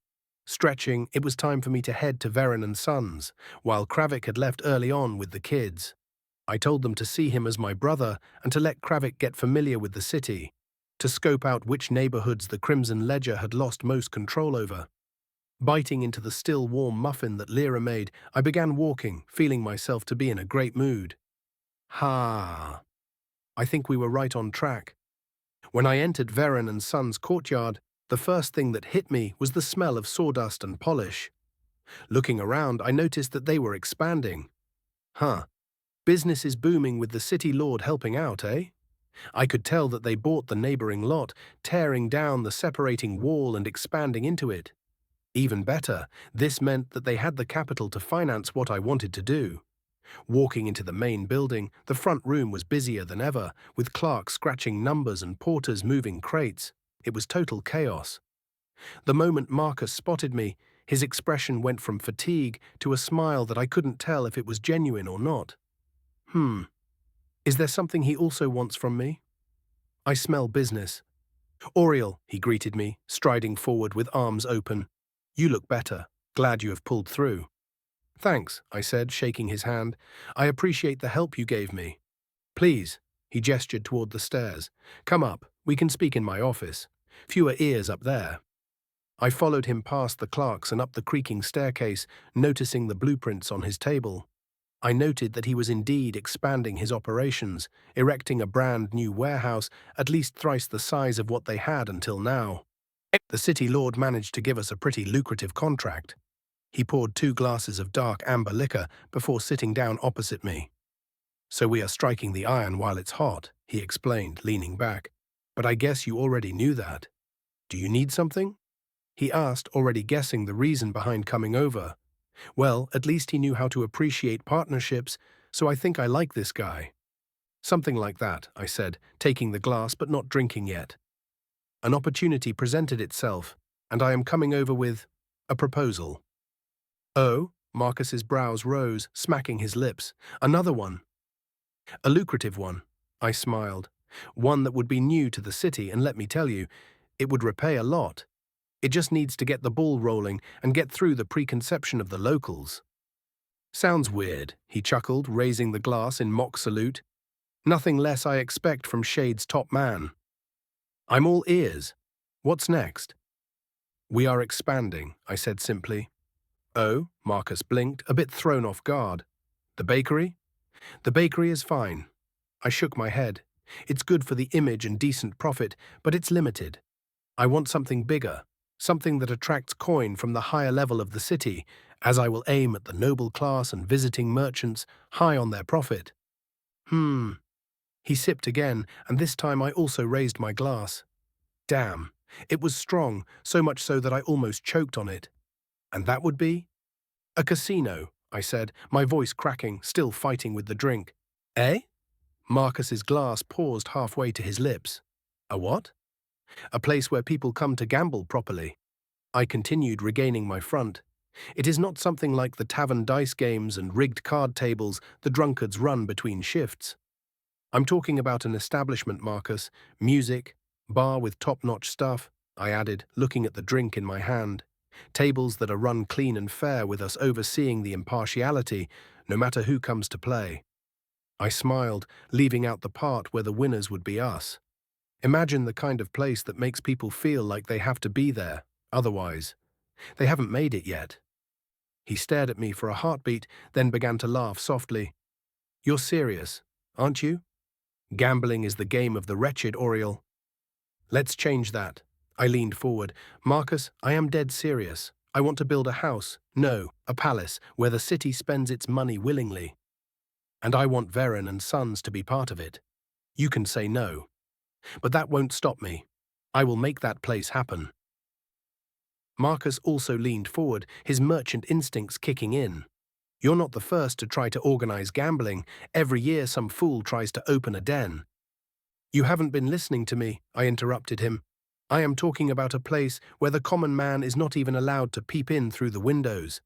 Stretching, it was time for me to head to Veron and Sons, while Kravik had left early on with the kids. I told them to see him as my brother and to let Kravik get familiar with the city, to scope out which neighborhoods the Crimson Ledger had lost most control over. Biting into the still warm muffin that Lyra made, I began walking, feeling myself to be in a great mood. Ha! I think we were right on track. When I entered Veron and Sons' courtyard, the first thing that hit me was the smell of sawdust and polish. Looking around, I noticed that they were expanding. Business is booming with the city lord helping out, eh? I could tell that they bought the neighboring lot, tearing down the separating wall and expanding into it. Even better, this meant that they had the capital to finance what I wanted to do. Walking into the main building, the front room was busier than ever, with clerks scratching numbers and porters moving crates. It was total chaos. The moment Marcus spotted me, his expression went from fatigue to a smile that I couldn't tell if it was genuine or not. Is there something he also wants from me? I smell business. Auriel, he greeted me, striding forward with arms open. You look better. Glad you have pulled through. Thanks, I said, shaking his hand. I appreciate the help you gave me. Please, he gestured toward the stairs. Come up, we can speak in my office. Fewer ears up there. I followed him past the clerks and up the creaking staircase, noticing the blueprints on his table. I noted that he was indeed expanding his operations, erecting a brand new warehouse at least thrice the size of what they had until now. The city lord managed to give us a pretty lucrative contract. He poured 2 glasses of dark amber liquor before sitting down opposite me. So we are striking the iron while it's hot, he explained, leaning back. But I guess you already knew that. Do you need something? He asked, already guessing the reason behind coming over. Well, at least he knew how to appreciate partnerships, so I think I like this guy. Something like that, I said, taking the glass but not drinking yet. An opportunity presented itself, and I am coming over with a proposal. Oh, Marcus's brows rose, smacking his lips. Another one. A lucrative one, I smiled. One that would be new to the city, and let me tell you, it would repay a lot. It just needs to get the ball rolling and get through the preconception of the locals. Sounds weird, he chuckled, raising the glass in mock salute. Nothing less I expect from Shade's top man. I'm all ears. What's next? We are expanding, I said simply. Oh, Marcus blinked, a bit thrown off guard. The bakery? The bakery is fine. I shook my head. It's good for the image and decent profit, but it's limited. I want something bigger, something that attracts coin from the higher level of the city, as I will aim at the noble class and visiting merchants high on their profit. He sipped again, and this time I also raised my glass. Damn, it was strong, so much so that I almost choked on it. And that would be? A casino, I said, my voice cracking, still fighting with the drink. Eh? Marcus's glass paused halfway to his lips. A what? A place where people come to gamble properly. I continued, regaining my front. It is not something like the tavern dice games and rigged card tables the drunkards run between shifts. I'm talking about an establishment, Marcus. Music, bar with top-notch stuff, I added, looking at the drink in my hand. Tables that are run clean and fair with us overseeing the impartiality, no matter who comes to play. I smiled, leaving out the part where the winners would be us. Imagine the kind of place that makes people feel like they have to be there, otherwise. They haven't made it yet. He stared at me for a heartbeat, then began to laugh softly. You're serious, aren't you? Gambling is the game of the wretched, Auriel. Let's change that. I leaned forward. Marcus, I am dead serious. I want to build a house, no, a palace, where the city spends its money willingly. And I want Veren and Sons to be part of it. You can say no. But that won't stop me. I will make that place happen. Marcus also leaned forward, his merchant instincts kicking in. You're not the first to try to organize gambling. Every year some fool tries to open a den. You haven't been listening to me, I interrupted him. I am talking about a place where the common man is not even allowed to peep in through the windows.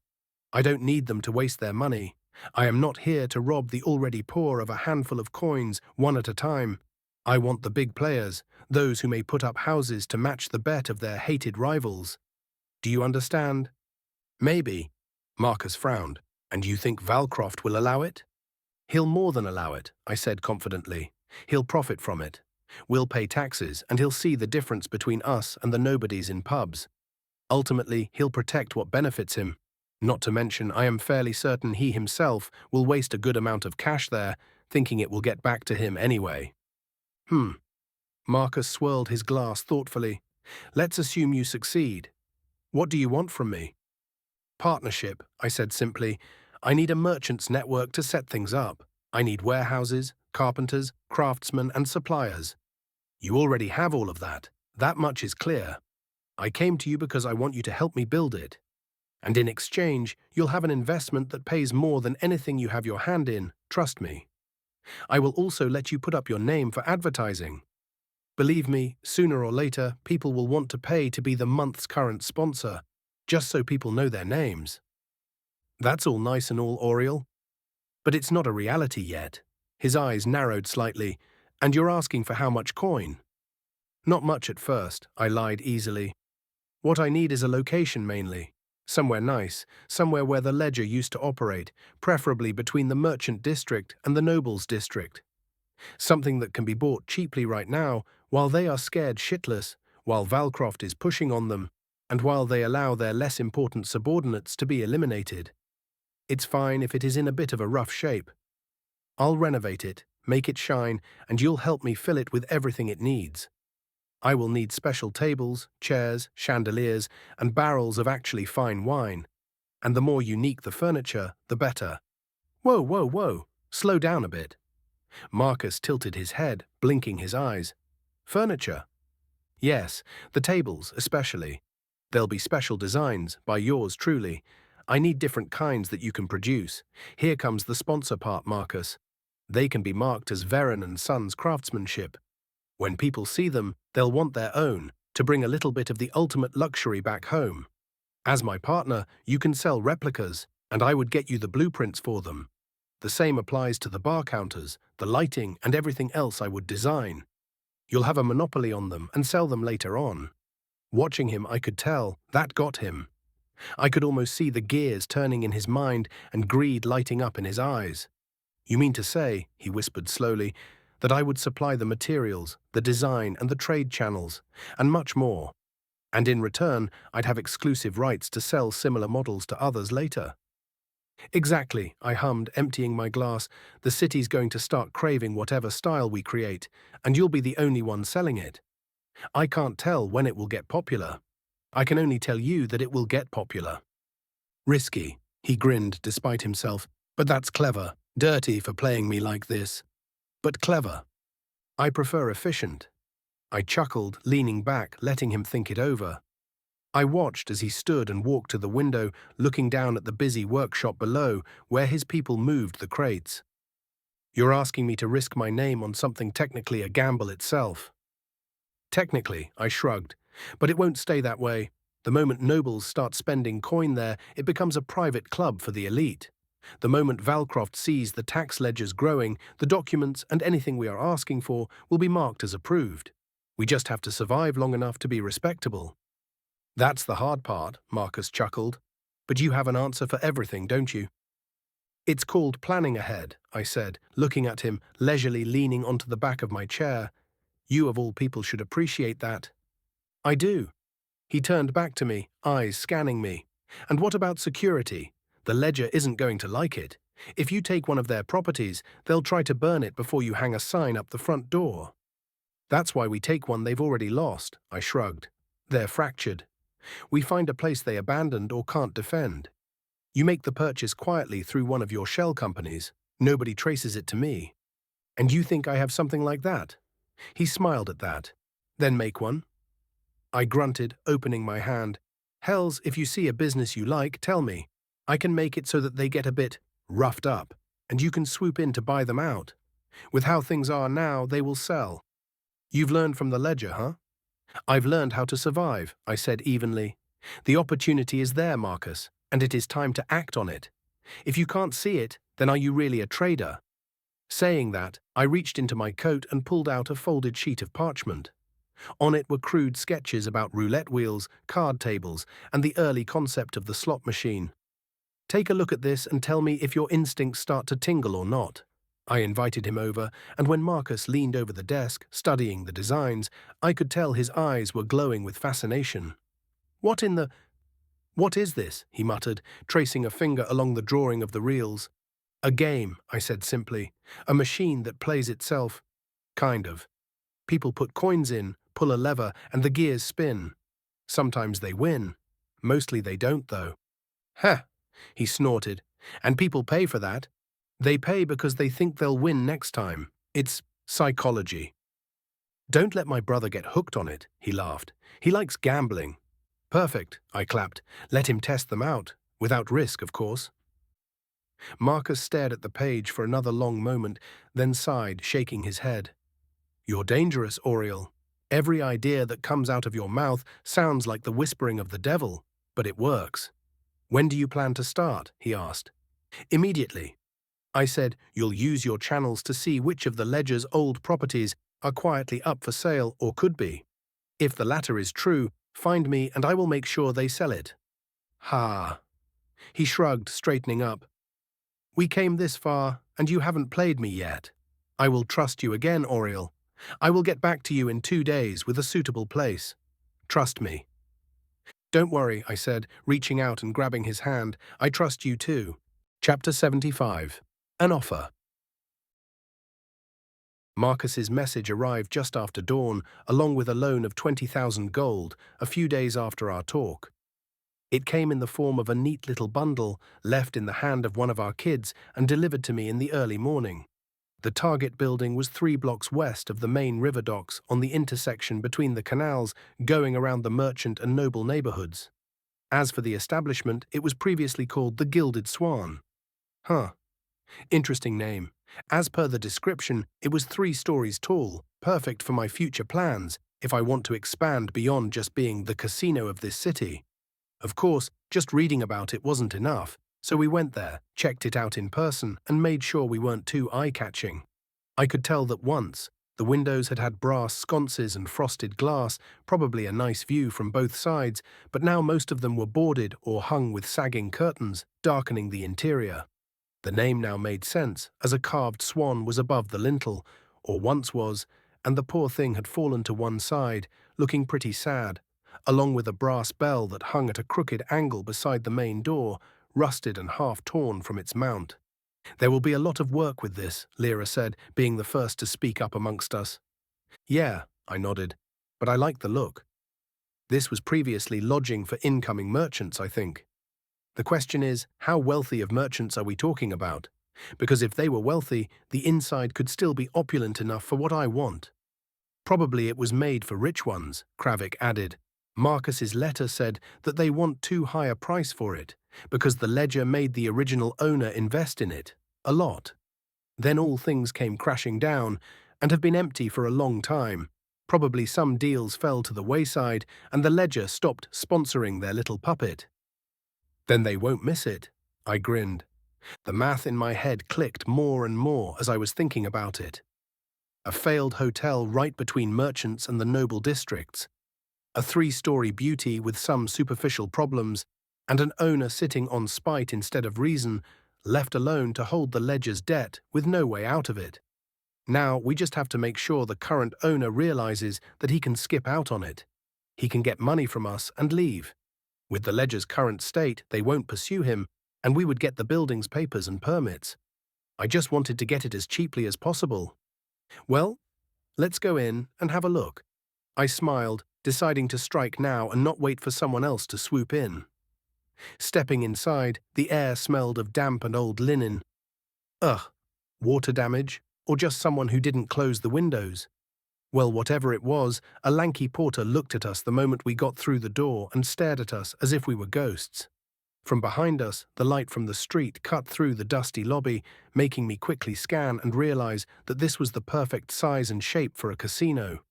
I don't need them to waste their money. I am not here to rob the already poor of a handful of coins, one at a time. I want the big players, those who may put up houses to match the bet of their hated rivals. Do you understand? Maybe. Marcus frowned. And you think Valcroft will allow it? He'll more than allow it, I said confidently. He'll profit from it. We'll pay taxes, and he'll see the difference between us and the nobodies in pubs. Ultimately, he'll protect what benefits him. Not to mention, I am fairly certain he himself will waste a good amount of cash there, thinking it will get back to him anyway. Marcus swirled his glass thoughtfully. Let's assume you succeed. What do you want from me? Partnership, I said simply. I need a merchant's network to set things up. I need warehouses, carpenters, craftsmen, and suppliers. You already have all of that. That much is clear. I came to you because I want you to help me build it. And in exchange, you'll have an investment that pays more than anything you have your hand in, trust me. I will also let you put up your name for advertising. Believe me, sooner or later, people will want to pay to be the month's current sponsor, just so people know their names. That's all nice and all, Auriel. But it's not a reality yet. His eyes narrowed slightly. And you're asking for how much coin? Not much at first, I lied easily. What I need is a location mainly. Somewhere nice, somewhere where the ledger used to operate, preferably between the merchant district and the nobles district. Something that can be bought cheaply right now, while they are scared shitless, while Valcroft is pushing on them, and while they allow their less important subordinates to be eliminated. It's fine if it is in a bit of a rough shape. I'll renovate it, make it shine, and you'll help me fill it with everything it needs. I will need special tables, chairs, chandeliers, and barrels of actually fine wine. And the more unique the furniture, the better. Whoa, whoa, whoa, slow down a bit. Marcus tilted his head, blinking his eyes. Furniture? Yes, the tables especially. There'll be special designs, by yours truly. I need different kinds that you can produce. Here comes the sponsor part, Marcus. They can be marked as Veren and Sons craftsmanship. When people see them, they'll want their own, to bring a little bit of the ultimate luxury back home. As my partner, you can sell replicas, and I would get you the blueprints for them. The same applies to the bar counters, the lighting, and everything else I would design. You'll have a monopoly on them and sell them later on. Watching him, I could tell that got him. I could almost see the gears turning in his mind and greed lighting up in his eyes. You mean to say, he whispered slowly, that I would supply the materials, the design and the trade channels, and much more. And in return, I'd have exclusive rights to sell similar models to others later. Exactly, I hummed, emptying my glass. The city's going to start craving whatever style we create, and you'll be the only one selling it. I can't tell when it will get popular. I can only tell you that it will get popular. Risky, he grinned despite himself, but that's clever, dirty for playing me like this. But clever. I prefer efficient. I chuckled, leaning back, letting him think it over. I watched as he stood and walked to the window, looking down at the busy workshop below, where his people moved the crates. You're asking me to risk my name on something technically a gamble itself. Technically, I shrugged, but it won't stay that way. The moment nobles start spending coin there, it becomes a private club for the elite. The moment Valcroft sees the tax ledgers growing, the documents and anything we are asking for will be marked as approved. We just have to survive long enough to be respectable. That's the hard part, Marcus chuckled. But you have an answer for everything, don't you? It's called planning ahead, I said, looking at him, leisurely leaning onto the back of my chair. You of all people should appreciate that. I do. He turned back to me, eyes scanning me. And what about security? The ledger isn't going to like it. If you take one of their properties, they'll try to burn it before you hang a sign up the front door. That's why we take one they've already lost, I shrugged. They're fractured. We find a place they abandoned or can't defend. You make the purchase quietly through one of your shell companies. Nobody traces it to me. And you think I have something like that? He smiled at that. Then make one. I grunted, opening my hand. Hells, if you see a business you like, tell me. I can make it so that they get a bit roughed up, and you can swoop in to buy them out. With how things are now, they will sell. You've learned from the ledger, huh? I've learned how to survive, I said evenly. The opportunity is there, Marcus, and it is time to act on it. If you can't see it, then are you really a trader? Saying that, I reached into my coat and pulled out a folded sheet of parchment. On it were crude sketches about roulette wheels, card tables, and the early concept of the slot machine. Take a look at this and tell me if your instincts start to tingle or not. I invited him over, and when Marcus leaned over the desk, studying the designs, I could tell his eyes were glowing with fascination. What is this? He muttered, tracing a finger along the drawing of the reels. A game, I said simply. A machine that plays itself. Kind of. People put coins in, pull a lever, and the gears spin. Sometimes they win. Mostly they don't, though. Ha! He snorted. And people pay for that. They pay because they think they'll win next time. It's psychology. Don't let my brother get hooked on it, he laughed. He likes gambling. Perfect, I clapped. Let him test them out. Without risk, of course. Marcus stared at the page for another long moment, then sighed, shaking his head. You're dangerous, Auriel. Every idea that comes out of your mouth sounds like the whispering of the devil, but it works. When do you plan to start? He asked. Immediately. I said, you'll use your channels to see which of the ledger's old properties are quietly up for sale or could be. If the latter is true, find me and I will make sure they sell it. Ha! He shrugged, straightening up. We came this far, and you haven't played me yet. I will trust you again, Auriel. I will get back to you in 2 days with a suitable place. Trust me. Don't worry, I said, reaching out and grabbing his hand. I trust you too. Chapter 75. An offer. Marcus's message arrived just after dawn, along with a loan of 20,000 gold, a few days after our talk. It came in the form of a neat little bundle, left in the hand of one of our kids and delivered to me in the early morning. The target building was 3 blocks west of the main river docks on the intersection between the canals going around the merchant and noble neighborhoods. As for the establishment, it was previously called the Gilded Swan. Interesting name. As per the description, it was 3 stories tall, perfect for my future plans if I want to expand beyond just being the casino of this city. Of course, just reading about it wasn't enough, so we went there, checked it out in person, and made sure we weren't too eye-catching. I could tell that once, The windows had had brass sconces and frosted glass, probably a nice view from both sides, but now most of them were boarded or hung with sagging curtains, darkening the interior. The name now made sense, as a carved swan was above the lintel, or once was, and the poor thing had fallen to one side, looking pretty sad, along with a brass bell that hung at a crooked angle beside the main door, rusted and half torn from its mount. "There will be a lot of work with this," Lyra said, being the first to speak up amongst us. "Yeah," I nodded, "but I like the look. This was previously lodging for incoming merchants, I think. The question is, how wealthy of merchants are we talking about? Because if they were wealthy, the inside could still be opulent enough for what I want." "Probably it was made for rich ones," Kravik added. "Marcus's letter said that they want too high a price for it, because the ledger made the original owner invest in it. A lot. Then all things came crashing down, and have been empty for a long time. Probably some deals fell to the wayside, and the ledger stopped sponsoring their little puppet." "Then they won't miss it," I grinned. The math in my head clicked more and more as I was thinking about it. A failed hotel right between merchants and the noble districts, a 3-story beauty with some superficial problems, and an owner sitting on spite instead of reason, left alone to hold the ledger's debt with no way out of it. Now we just have to make sure the current owner realizes that he can skip out on it. He can get money from us and leave. With the ledger's current state, they won't pursue him, and we would get the building's papers and permits. I just wanted to get it as cheaply as possible. "Well, let's go in and have a look." I smiled, deciding to strike now and not wait for someone else to swoop in. Stepping inside, the air smelled of damp and old linen. Ugh, water damage, or just someone who didn't close the windows? Well, whatever it was, a lanky porter looked at us the moment we got through the door and stared at us as if we were ghosts. From behind us, the light from the street cut through the dusty lobby, making me quickly scan and realize that this was the perfect size and shape for a casino.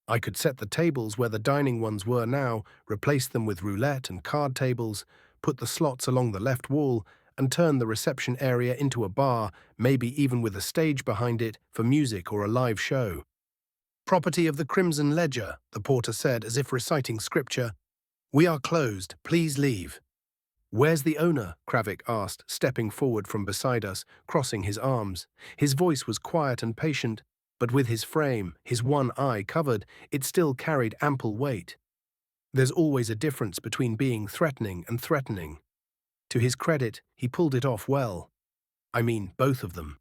I could set the tables where the dining ones were now, replace them with roulette and card tables, put the slots along the left wall, and turn the reception area into a bar, maybe even with a stage behind it for music or a live show. "Property of the Crimson Ledger," the porter said as if reciting scripture. "We are closed. Please leave." "Where's the owner?" Kravik asked, stepping forward from beside us, crossing his arms. His voice was quiet and patient, but with his frame, his one eye covered, it still carried ample weight. There's always a difference between being threatening and threatening. To his credit, he pulled it off well. I mean, both of them.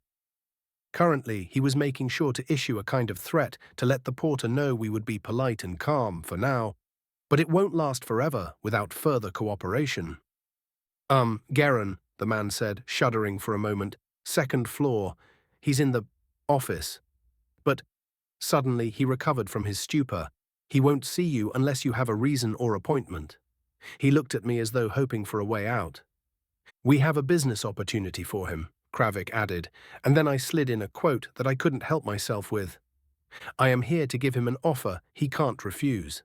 Currently, he was making sure to issue a kind of threat to let the porter know we would be polite and calm for now, but it won't last forever without further cooperation. Garen," the man said, shuddering for a moment. "Second floor. He's in the office." But suddenly he recovered from his stupor. "He won't see you unless you have a reason or appointment." He looked at me as though hoping for a way out. "We have a business opportunity for him," Kravik added, and then I slid in a quote that I couldn't help myself with. "I am here to give him an offer he can't refuse."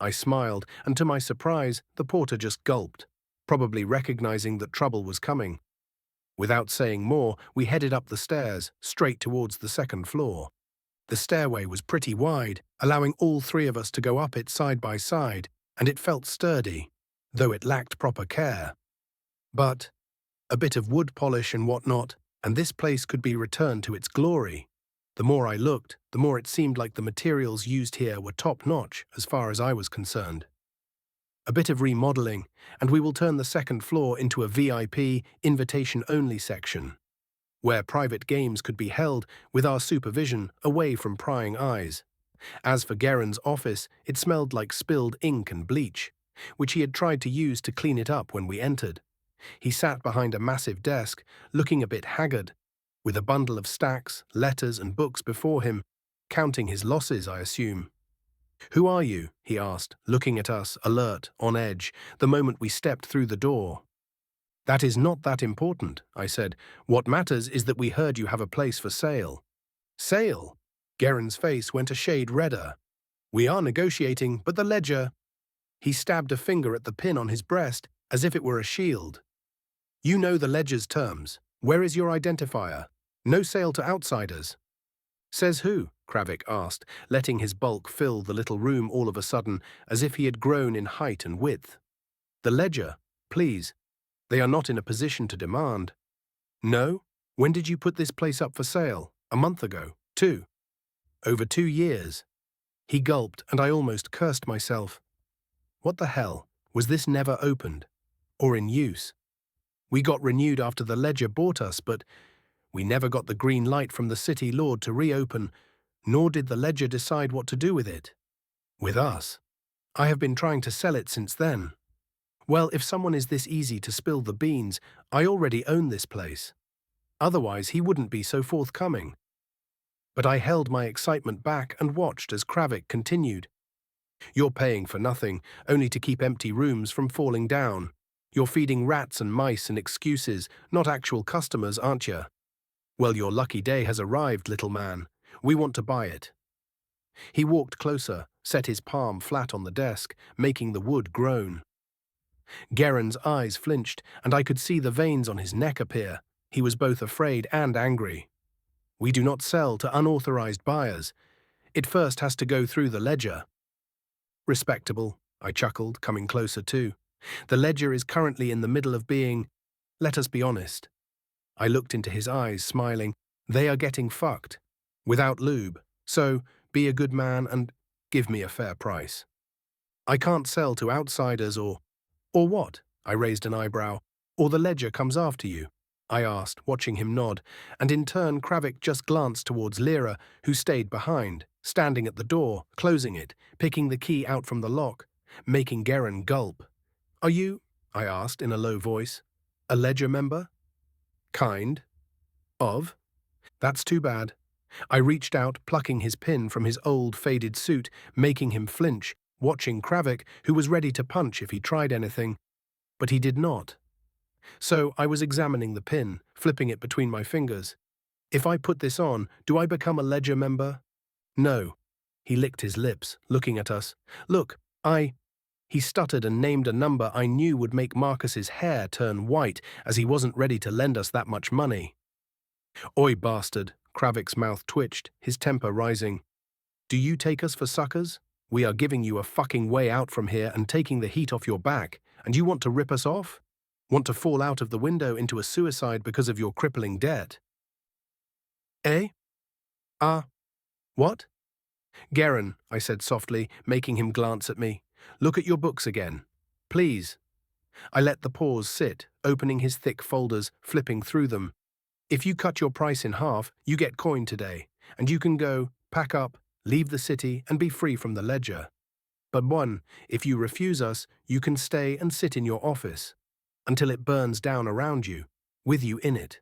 I smiled, and to my surprise, the porter just gulped, probably recognizing that trouble was coming. Without saying more, we headed up the stairs, straight towards the second floor. The stairway was pretty wide, allowing all 3 of us to go up it side by side, and it felt sturdy, though it lacked proper care. But a bit of wood polish and whatnot, and this place could be returned to its glory. The more I looked, the more it seemed like the materials used here were top-notch as far as I was concerned. A bit of remodeling, and we will turn the second floor into a VIP, invitation-only section, where private games could be held with our supervision away from prying eyes. As for Garen's office, it smelled like spilled ink and bleach, which he had tried to use to clean it up when we entered. He sat behind a massive desk, looking a bit haggard, with a bundle of stacks, letters and books before him, counting his losses, I assume. "Who are you?" he asked, looking at us, alert, on edge, the moment we stepped through the door. "That is not that important," I said. "What matters is that we heard you have a place for sale." "Sale?" Garen's face went a shade redder. "We are negotiating, but the ledger—" He stabbed a finger at the pin on his breast, as if it were a shield. "You know the ledger's terms. Where is your identifier? No sale to outsiders." Says who? Kravik asked, letting his bulk fill the little room all of a sudden, as if he had grown in height and width. The ledger, please. They are not in a position to demand. No? When did you put this place up for sale? A month ago? 2. Over 2 years. He gulped, and I almost cursed myself. What the hell? Was this never opened? Or in use? We got renewed after the ledger bought us, but we never got the green light from the city lord to reopen, nor did the ledger decide what to do with it. With us. I have been trying to sell it since then. Well, if someone is this easy to spill the beans, I already own this place. Otherwise, he wouldn't be so forthcoming. But I held my excitement back and watched as Kravik continued. You're paying for nothing, only to keep empty rooms from falling down. You're feeding rats and mice and excuses, not actual customers, aren't you? Well, your lucky day has arrived, little man. We want to buy it. He walked closer, set his palm flat on the desk, making the wood groan. Garen's eyes flinched, and I could see the veins on his neck appear. He was both afraid and angry. We do not sell to unauthorized buyers. It first has to go through the ledger. Respectable, I chuckled, coming closer too. The ledger is currently in the middle of being, let us be honest. I looked into his eyes, smiling. They are getting fucked. Without lube. So, be a good man and give me a fair price. I can't sell to outsiders or what? I raised an eyebrow. Or the ledger comes after you, I asked, watching him nod, and in turn Kravik just glanced towards Lyra, who stayed behind, standing at the door, closing it, picking the key out from the lock, making Garen gulp. Are you, I asked in a low voice, a ledger member? Kind. Of? That's too bad. I reached out, plucking his pin from his old, faded suit, making him flinch, watching Kravik, who was ready to punch if he tried anything. But he did not. So I was examining the pin, flipping it between my fingers. If I put this on, do I become a ledger member? No. He licked his lips, looking at us. Look, He stuttered and named a number I knew would make Marcus's hair turn white, as he wasn't ready to lend us that much money. Oi, bastard, Kravik's mouth twitched, his temper rising. Do you take us for suckers? We are giving you a fucking way out from here and taking the heat off your back, and you want to rip us off? Want to fall out of the window into a suicide because of your crippling debt? Eh? What? Garen, I said softly, making him glance at me. Look at your books again. Please. I let the pause sit, opening his thick folders, flipping through them. If you cut your price in half, you get coin today, and you can go, pack up, leave the city, and be free from the ledger. But if you refuse us, you can stay and sit in your office, until it burns down around you, with you in it.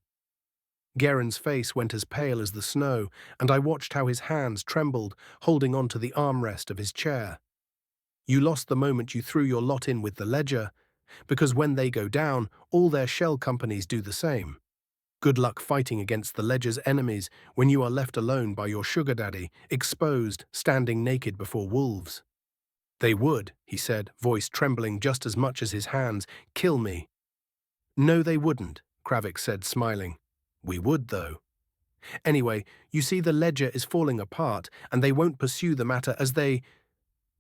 Garen's face went as pale as the snow, and I watched how his hands trembled, holding on to the armrest of his chair. You lost the moment you threw your lot in with the ledger, because when they go down, all their shell companies do the same. Good luck fighting against the ledger's enemies when you are left alone by your sugar daddy, exposed, standing naked before wolves. They would, he said, voice trembling just as much as his hands, kill me. No, they wouldn't, Kravik said, smiling. We would, though. Anyway, you see the ledger is falling apart, and they won't pursue the matter as they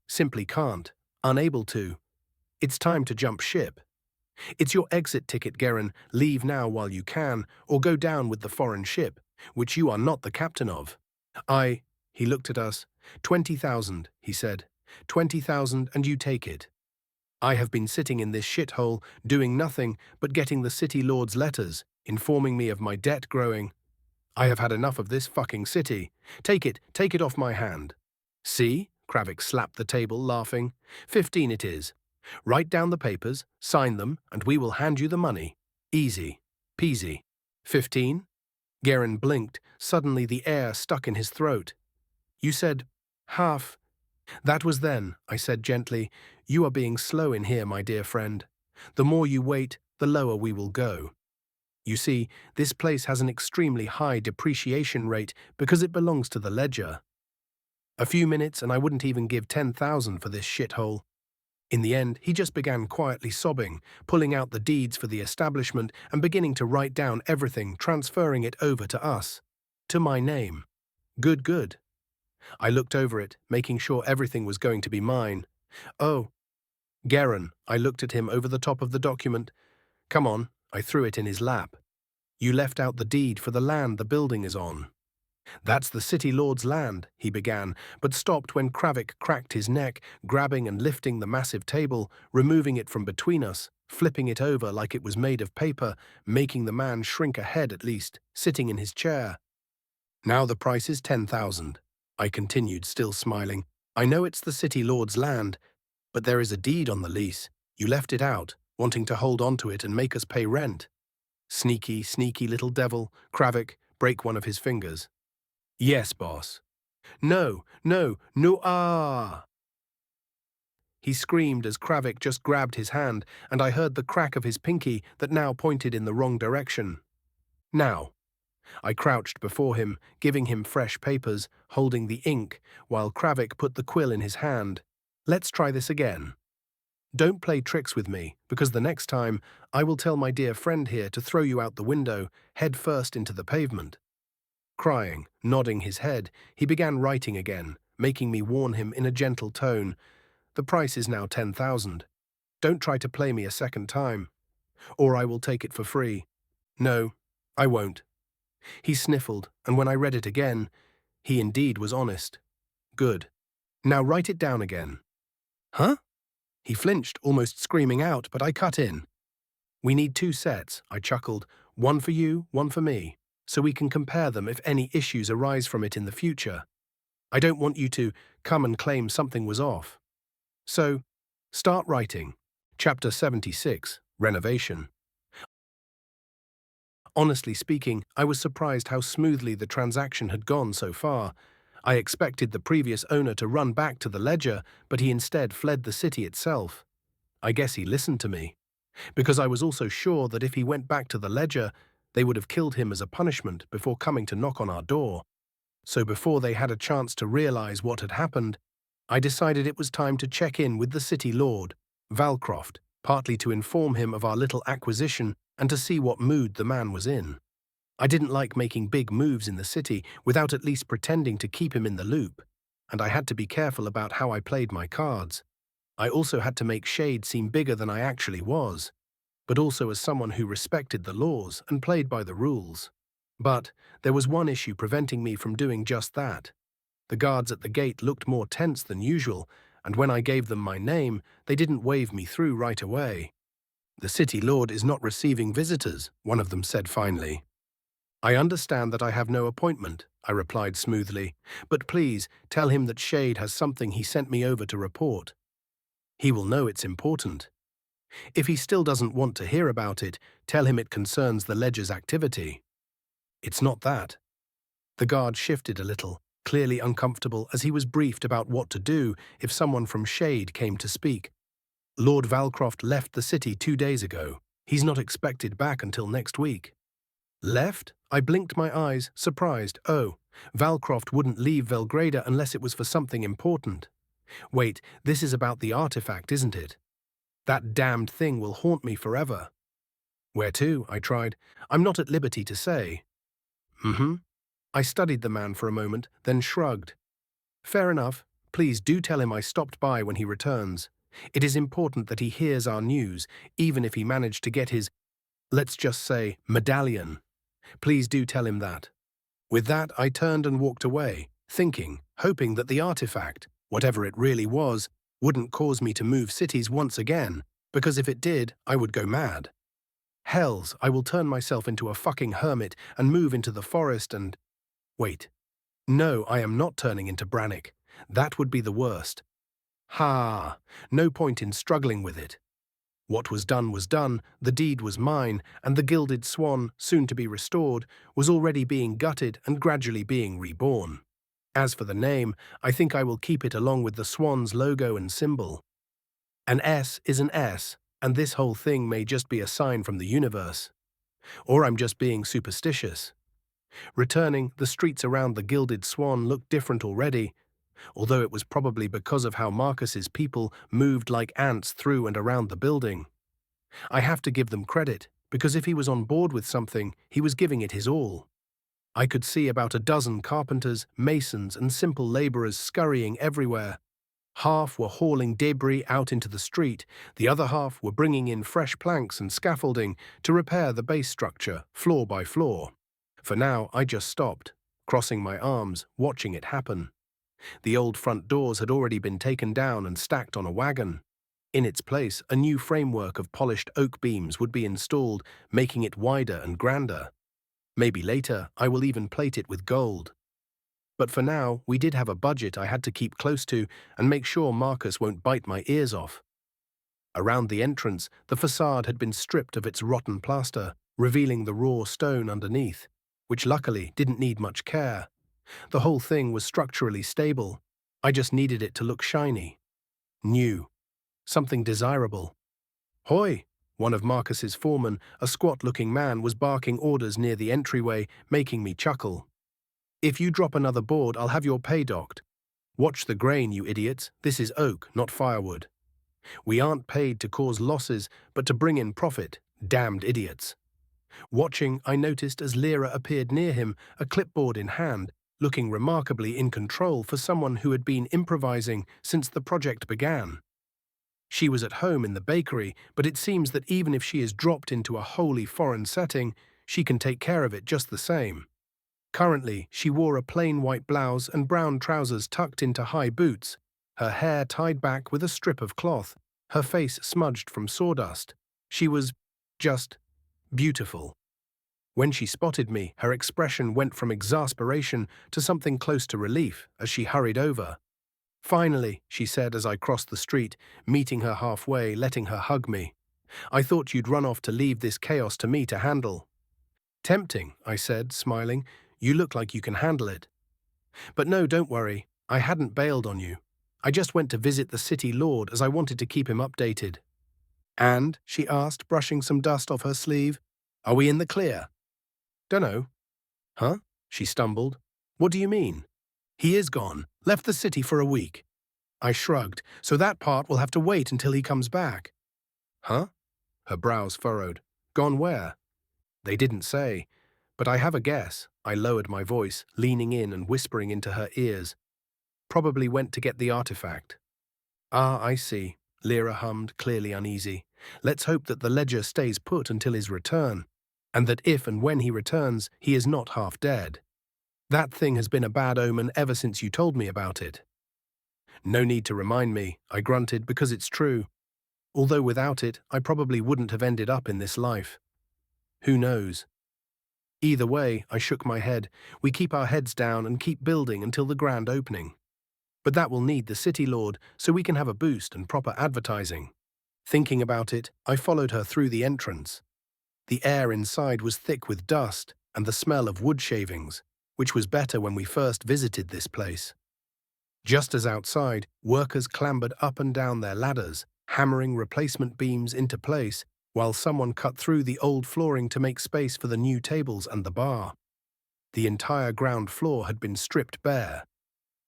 simply can't, unable to. It's time to jump ship. It's your exit ticket, Garen. Leave now while you can, or go down with the foreign ship, which you are not the captain of. He looked at us. 20,000, he said. 20,000 and you take it. I have been sitting in this shithole, doing nothing but getting the city lord's letters, informing me of my debt growing. I have had enough of this fucking city. Take it off my hand. See? Kravik slapped the table, laughing. 15 it is. Write down the papers, sign them, and we will hand you the money. Easy. Peasy. 15? Garen blinked, suddenly the air stuck in his throat. You said, half. That was then, I said gently. You are being slow in here, my dear friend. The more you wait, the lower we will go. You see, this place has an extremely high depreciation rate because it belongs to the ledger. A few minutes and I wouldn't even give 10,000 for this shithole. In the end, he just began quietly sobbing, pulling out the deeds for the establishment and beginning to write down everything, transferring it over to us. To my name. Good, good. I looked over it, making sure everything was going to be mine. Oh, Garen, I looked at him over the top of the document. Come on, I threw it in his lap. You left out the deed for the land the building is on. That's the city lord's land, he began, but stopped when Kravik cracked his neck, grabbing and lifting the massive table, removing it from between us, flipping it over like it was made of paper, making the man shrink a head at least, sitting in his chair. Now the price is 10,000. I continued, still smiling. I know it's the city lord's land, but there is a deed on the lease. You left it out, wanting to hold on to it and make us pay rent. Sneaky, sneaky little devil, Kravik, break one of his fingers. Yes, boss. No, no, no, ah! He screamed as Kravik just grabbed his hand, and I heard the crack of his pinky that now pointed in the wrong direction. Now. I crouched before him, giving him fresh papers, holding the ink, while Kravik put the quill in his hand. Let's try this again. Don't play tricks with me, because the next time, I will tell my dear friend here to throw you out the window, head first into the pavement. Crying, nodding his head, he began writing again, making me warn him in a gentle tone. The price is now 10,000. Don't try to play me a second time, or I will take it for free. No, I won't. He sniffled, and when I read it again, he indeed was honest. Good. Now write it down again. Huh? He flinched, almost screaming out, but I cut in. We need 2 sets, I chuckled, one for you, one for me, so we can compare them if any issues arise from it in the future. I don't want you to come and claim something was off. So, start writing. Chapter 76, Renovation. Honestly speaking, I was surprised how smoothly the transaction had gone so far. I expected the previous owner to run back to the ledger, but he instead fled the city itself. I guess he listened to me, because I was also sure that if he went back to the ledger, they would have killed him as a punishment before coming to knock on our door. So before they had a chance to realize what had happened, I decided it was time to check in with the city lord, Valcroft, partly to inform him of our little acquisition and to see what mood the man was in. I didn't like making big moves in the city without at least pretending to keep him in the loop, and I had to be careful about how I played my cards. I also had to make Shade seem bigger than I actually was, but also as someone who respected the laws and played by the rules. But there was one issue preventing me from doing just that. The guards at the gate looked more tense than usual, and when I gave them my name, they didn't wave me through right away. The city lord is not receiving visitors, one of them said finally. I understand that I have no appointment, I replied smoothly, but please tell him that Shade has something he sent me over to report. He will know it's important. If he still doesn't want to hear about it, tell him it concerns the ledger's activity. It's not that. The guard shifted a little, clearly uncomfortable as he was briefed about what to do if someone from Shade came to speak. Lord Valcroft left the city 2 days ago. He's not expected back until next week. Left? I blinked my eyes, surprised. Oh, Valcroft wouldn't leave Velgrada unless it was for something important. Wait, this is about the artifact, isn't it? That damned thing will haunt me forever. Where to? I tried. I'm not at liberty to say. I studied the man for a moment, then shrugged. Fair enough. Please do tell him I stopped by when he returns. It is important that he hears our news, even if he managed to get his, let's just say, medallion. Please do tell him that. With that, I turned and walked away, thinking, hoping that the artifact, whatever it really was, wouldn't cause me to move cities once again, because if it did, I would go mad. Hells, I will turn myself into a fucking hermit and move into the forest and… Wait. No, I am not turning into Brannick. That would be the worst. Ha! No point in struggling with it. What was done, the deed was mine, and the gilded swan, soon to be restored, was already being gutted and gradually being reborn. As for the name, I think I will keep it along with the swan's logo and symbol. An S is an S, and this whole thing may just be a sign from the universe. Or I'm just being superstitious. Returning, the streets around the gilded swan looked different already, although it was probably because of how Marcus's people moved like ants through and around the building. I have to give them credit, because if he was on board with something, he was giving it his all. I could see about a dozen carpenters, masons, and simple laborers scurrying everywhere. Half were hauling debris out into the street, the other half were bringing in fresh planks and scaffolding to repair the base structure, floor by floor. For now, I just stopped, crossing my arms, watching it happen. The old front doors had already been taken down and stacked on a wagon. In its place, a new framework of polished oak beams would be installed, making it wider and grander. Maybe later, I will even plate it with gold. But for now, we did have a budget I had to keep close to and make sure Marcus won't bite my ears off. Around the entrance, the facade had been stripped of its rotten plaster, revealing the raw stone underneath, which luckily didn't need much care. The whole thing was structurally stable. I just needed it to look shiny. New. Something desirable. "Hoi!" One of Marcus's foremen, a squat-looking man, was barking orders near the entryway, making me chuckle. "If you drop another board, I'll have your pay docked. Watch the grain, you idiots. This is oak, not firewood. We aren't paid to cause losses, but to bring in profit. Damned idiots." Watching, I noticed as Lyra appeared near him, a clipboard in hand, looking remarkably in control for someone who had been improvising since the project began. She was at home in the bakery, but it seems that even if she is dropped into a wholly foreign setting, she can take care of it just the same. Currently, she wore a plain white blouse and brown trousers tucked into high boots, her hair tied back with a strip of cloth, her face smudged from sawdust. She was just beautiful. When she spotted me, her expression went from exasperation to something close to relief as she hurried over. "Finally," she said as I crossed the street, meeting her halfway, letting her hug me. "I thought you'd run off to leave this chaos to me to handle." "Tempting," I said, smiling. "You look like you can handle it." "But no, don't worry. I hadn't bailed on you. I just went to visit the city lord as I wanted to keep him updated." "And?" she asked, brushing some dust off her sleeve. "Are we in the clear?" "Dunno." "Huh?" she stumbled. "What do you mean?" "He is gone. Left the city for a week." I shrugged. "So that part will have to wait until he comes back." "Huh?" Her brows furrowed. "Gone where?" "They didn't say. But I have a guess." I lowered my voice, leaning in and whispering into her ears. "Probably went to get the artifact." "Ah, I see," Lyra hummed, clearly uneasy. "Let's hope that the ledger stays put until his return, and that if and when he returns, he is not half dead. That thing has been a bad omen ever since you told me about it." "No need to remind me," I grunted, "because it's true. Although without it, I probably wouldn't have ended up in this life. Who knows?" Either way, I shook my head. We keep our heads down and keep building until the grand opening. But that will need the city lord, so we can have a boost and proper advertising. Thinking about it, I followed her through the entrance. The air inside was thick with dust and the smell of wood shavings, which was better when we first visited this place. Just as outside, workers clambered up and down their ladders, hammering replacement beams into place, while someone cut through the old flooring to make space for the new tables and the bar. The entire ground floor had been stripped bare.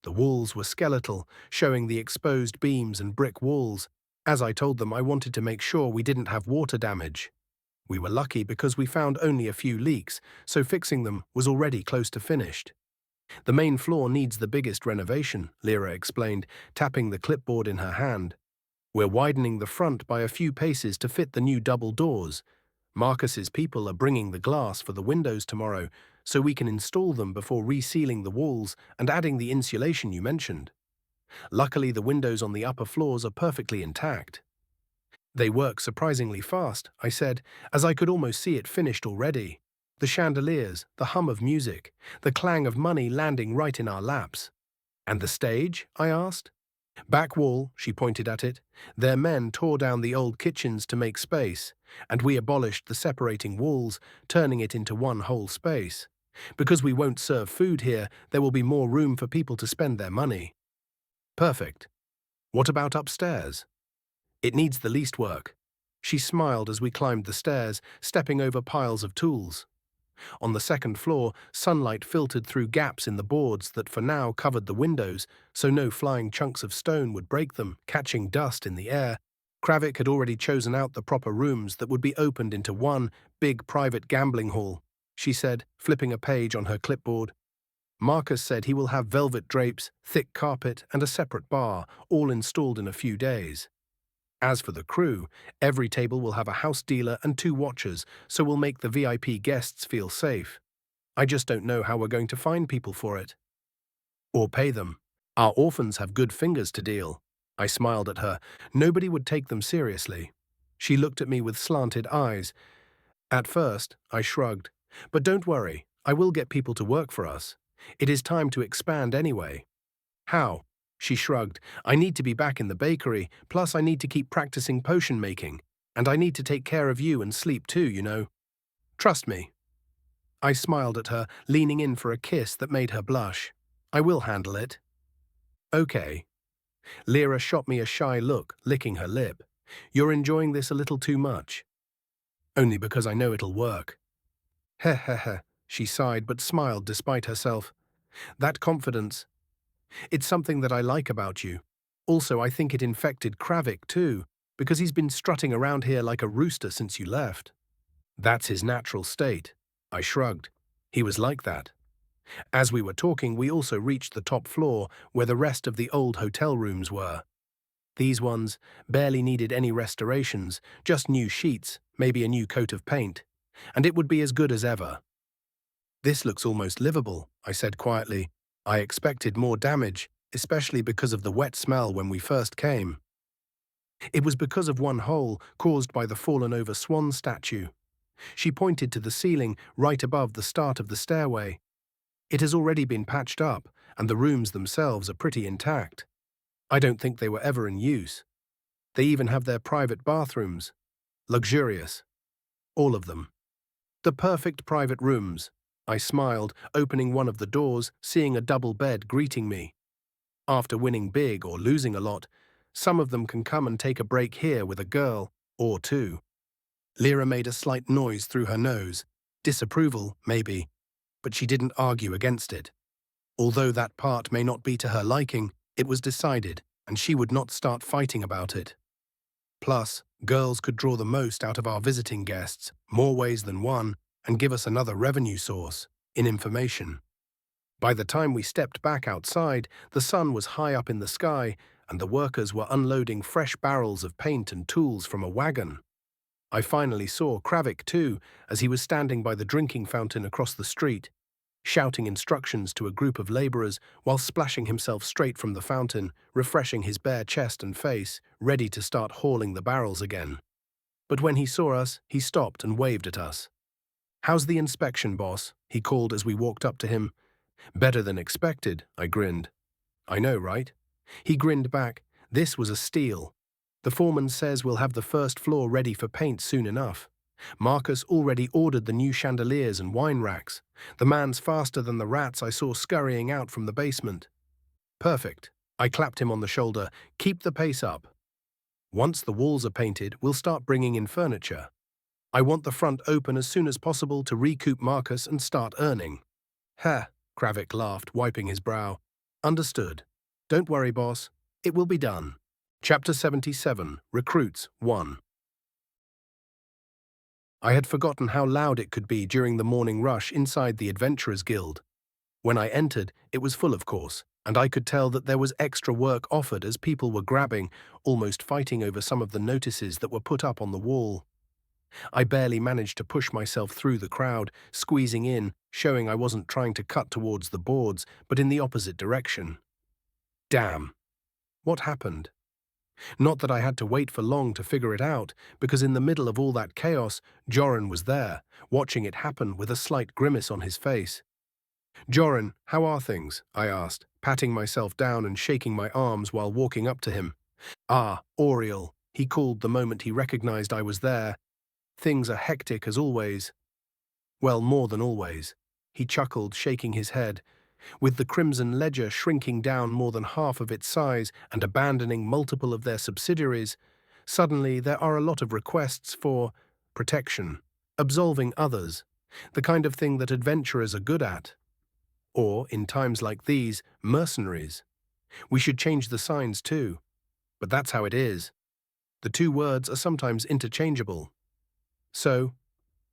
The walls were skeletal, showing the exposed beams and brick walls. As I told them, I wanted to make sure we didn't have water damage. We were lucky because we found only a few leaks, so fixing them was already close to finished. "The main floor needs the biggest renovation," Lyra explained, tapping the clipboard in her hand. "We're widening the front by a few paces to fit the new double doors. Marcus's people are bringing the glass for the windows tomorrow, so we can install them before resealing the walls and adding the insulation you mentioned. Luckily, the windows on the upper floors are perfectly intact." "They work surprisingly fast," I said, as I could almost see it finished already. The chandeliers, the hum of music, the clang of money landing right in our laps. "And the stage?" I asked. "Back wall," she pointed at it. "Their men tore down the old kitchens to make space, and we abolished the separating walls, turning it into one whole space. Because we won't serve food here, there will be more room for people to spend their money." "Perfect. What about upstairs?" "It needs the least work." She smiled as we climbed the stairs, stepping over piles of tools. On the second floor, sunlight filtered through gaps in the boards that for now covered the windows, so no flying chunks of stone would break them, catching dust in the air. Kravik had already chosen out the proper rooms that would be opened into one big private gambling hall. she said, flipping a page on her clipboard. Marcus said he will have velvet drapes, thick carpet, and a separate bar, all installed in a few days. As for the crew, every table will have a house dealer and 2 watchers, so we'll make the VIP guests feel safe. I just don't know how we're going to find people for it. Or pay them. Our orphans have good fingers to deal. I smiled at her. Nobody would take them seriously. She looked at me with slanted eyes. At first, I shrugged. But don't worry, I will get people to work for us. It is time to expand anyway. How? She shrugged. I need to be back in the bakery, plus I need to keep practicing potion making. And I need to take care of you and sleep too, you know. Trust me. I smiled at her, leaning in for a kiss that made her blush. I will handle it. Okay. Lyra shot me a shy look, licking her lip. You're enjoying this a little too much. Only because I know it'll work. Heh heh heh, she sighed but smiled despite herself. That confidence. It's something that I like about you. Also, I think it infected Kravik too, because he's been strutting around here like a rooster since you left. That's his natural state. I shrugged. He was like that. As we were talking, we also reached the top floor, where the rest of the old hotel rooms were. These ones barely needed any restorations, just new sheets, maybe a new coat of paint, and it would be as good as ever. This looks almost livable, I said quietly. I expected more damage, especially because of the wet smell when we first came. It was because of one hole caused by the fallen-over swan statue. She pointed to the ceiling right above the start of the stairway. It has already been patched up, and the rooms themselves are pretty intact. I don't think they were ever in use. They even have their private bathrooms. Luxurious. All of them. The perfect private rooms. I smiled, opening one of the doors, seeing a double bed greeting me. After winning big or losing a lot, some of them can come and take a break here with a girl, or 2. Lyra made a slight noise through her nose. Disapproval, maybe, but she didn't argue against it. Although that part may not be to her liking, it was decided, and she would not start fighting about it. Plus, girls could draw the most out of our visiting guests, more ways than one, and give us another revenue source, in information. By the time we stepped back outside, the sun was high up in the sky, and the workers were unloading fresh barrels of paint and tools from a wagon. I finally saw Kravik too, as he was standing by the drinking fountain across the street, shouting instructions to a group of laborers while splashing himself straight from the fountain, refreshing his bare chest and face, ready to start hauling the barrels again. But when he saw us, he stopped and waved at us. "How's the inspection, boss?" he called as we walked up to him. "Better than expected," I grinned. "I know, right?" He grinned back. This was a steal. The foreman says we'll have the first floor ready for paint soon enough. Marcus already ordered the new chandeliers and wine racks. The man's faster than the rats I saw scurrying out from the basement. Perfect. I clapped him on the shoulder. Keep the pace up. Once the walls are painted, we'll start bringing in furniture. I want the front open as soon as possible to recoup Marcus and start earning. Ha, Kravik laughed, wiping his brow. Understood. Don't worry, boss. It will be done. Chapter 77, Recruits 1. I had forgotten how loud it could be during the morning rush inside the Adventurers Guild. When I entered, it was full, of course, and I could tell that there was extra work offered as people were grabbing, almost fighting over some of the notices that were put up on the wall. I barely managed to push myself through the crowd, squeezing in, showing I wasn't trying to cut towards the boards, but in the opposite direction. Damn. What happened? Not that I had to wait for long to figure it out, because in the middle of all that chaos, Joran was there, watching it happen with a slight grimace on his face. "Joran, how are things?" I asked, patting myself down and shaking my arms while walking up to him. "Ah, Auriel," he called the moment he recognized I was there. "Things are hectic as always." "Well, more than always," he chuckled, shaking his head. With the Crimson Ledger shrinking down more than half of its size and abandoning multiple of their subsidiaries, suddenly there are a lot of requests for protection, absolving others, the kind of thing that adventurers are good at. Or, in times like these, mercenaries. We should change the signs too. But that's how it is. The 2 words are sometimes interchangeable. So,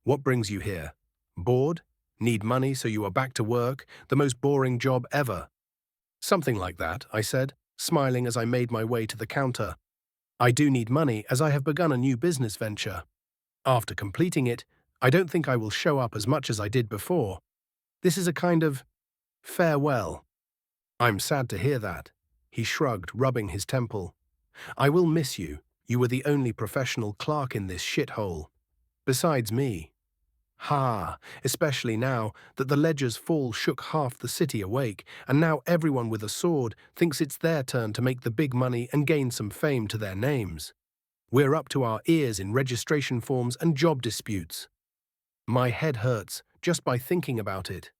what brings you here? Bored? Need money so you are back to work, the most boring job ever. Something like that, I said, smiling as I made my way to the counter. I do need money as I have begun a new business venture. After completing it, I don't think I will show up as much as I did before. This is a kind of farewell. I'm sad to hear that. He shrugged, rubbing his temple. I will miss you. You were the only professional clerk in this shithole. Besides me. Ha! Especially now that the ledger's fall shook half the city awake, and now everyone with a sword thinks it's their turn to make the big money and gain some fame to their names. We're up to our ears in registration forms and job disputes. My head hurts just by thinking about it.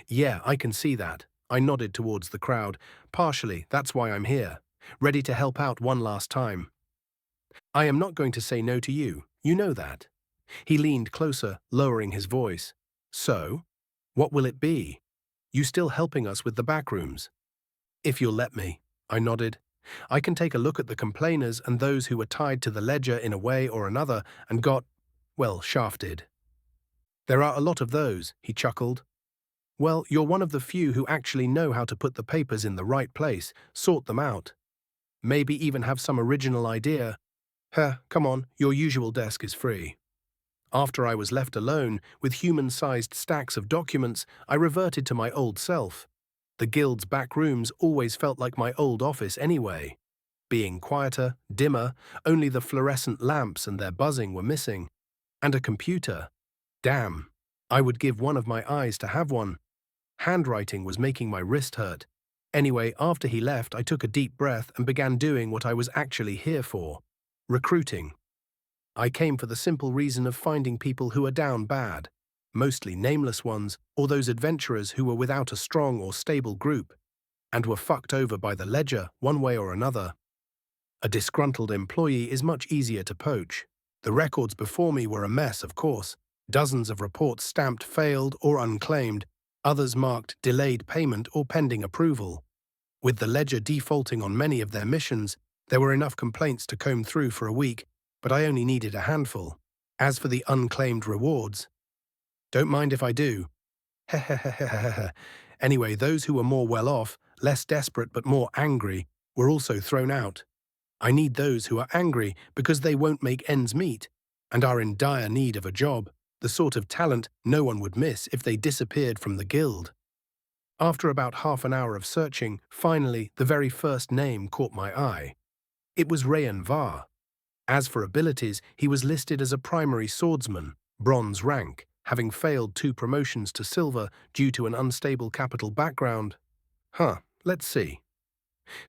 Yeah, I can see that. I nodded towards the crowd. Partially, that's why I'm here. Ready to help out one last time. I am not going to say no to you. You know that. He leaned closer, lowering his voice. So, what will it be? You still helping us with the backrooms? If you'll let me, I nodded. I can take a look at the complainers and those who were tied to the ledger in a way or another and got, well, shafted. There are a lot of those, he chuckled. Well, you're one of the few who actually know how to put the papers in the right place, sort them out. Maybe even have some original idea. Come on, your usual desk is free. After I was left alone with human-sized stacks of documents, I reverted to my old self. The guild's back rooms always felt like my old office anyway. Being quieter, dimmer, only the fluorescent lamps and their buzzing were missing. And a computer. Damn, I would give one of my eyes to have one. Handwriting was making my wrist hurt. Anyway, after he left, I took a deep breath and began doing what I was actually here for. Recruiting. I came for the simple reason of finding people who are down bad, mostly nameless ones, or those adventurers who were without a strong or stable group, and were fucked over by the ledger one way or another. A disgruntled employee is much easier to poach. The records before me were a mess, of course. Dozens of reports stamped failed or unclaimed, others marked delayed payment or pending approval. With the ledger defaulting on many of their missions, there were enough complaints to comb through for a week, but I only needed a handful. As for the unclaimed rewards, don't mind if I do. Anyway, those who were more well-off, less desperate but more angry, were also thrown out. I need those who are angry because they won't make ends meet, and are in dire need of a job, the sort of talent no one would miss if they disappeared from the guild. After about half an hour of searching, finally, the very first name caught my eye. It was Reincarnation. As for abilities, he was listed as a primary swordsman, bronze rank, having failed 2 promotions to silver due to an unstable capital background. Let's see.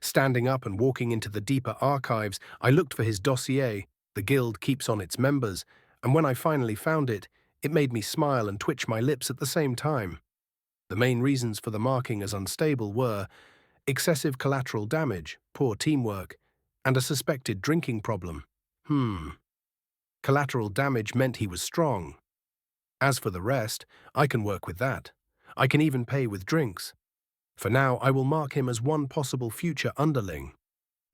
Standing up and walking into the deeper archives, I looked for his dossier. The guild keeps on its members, and when I finally found it, it made me smile and twitch my lips at the same time. The main reasons for the marking as unstable were excessive collateral damage, poor teamwork, and a suspected drinking problem. Collateral damage meant he was strong. As for the rest, I can work with that. I can even pay with drinks. For now, I will mark him as one possible future underling.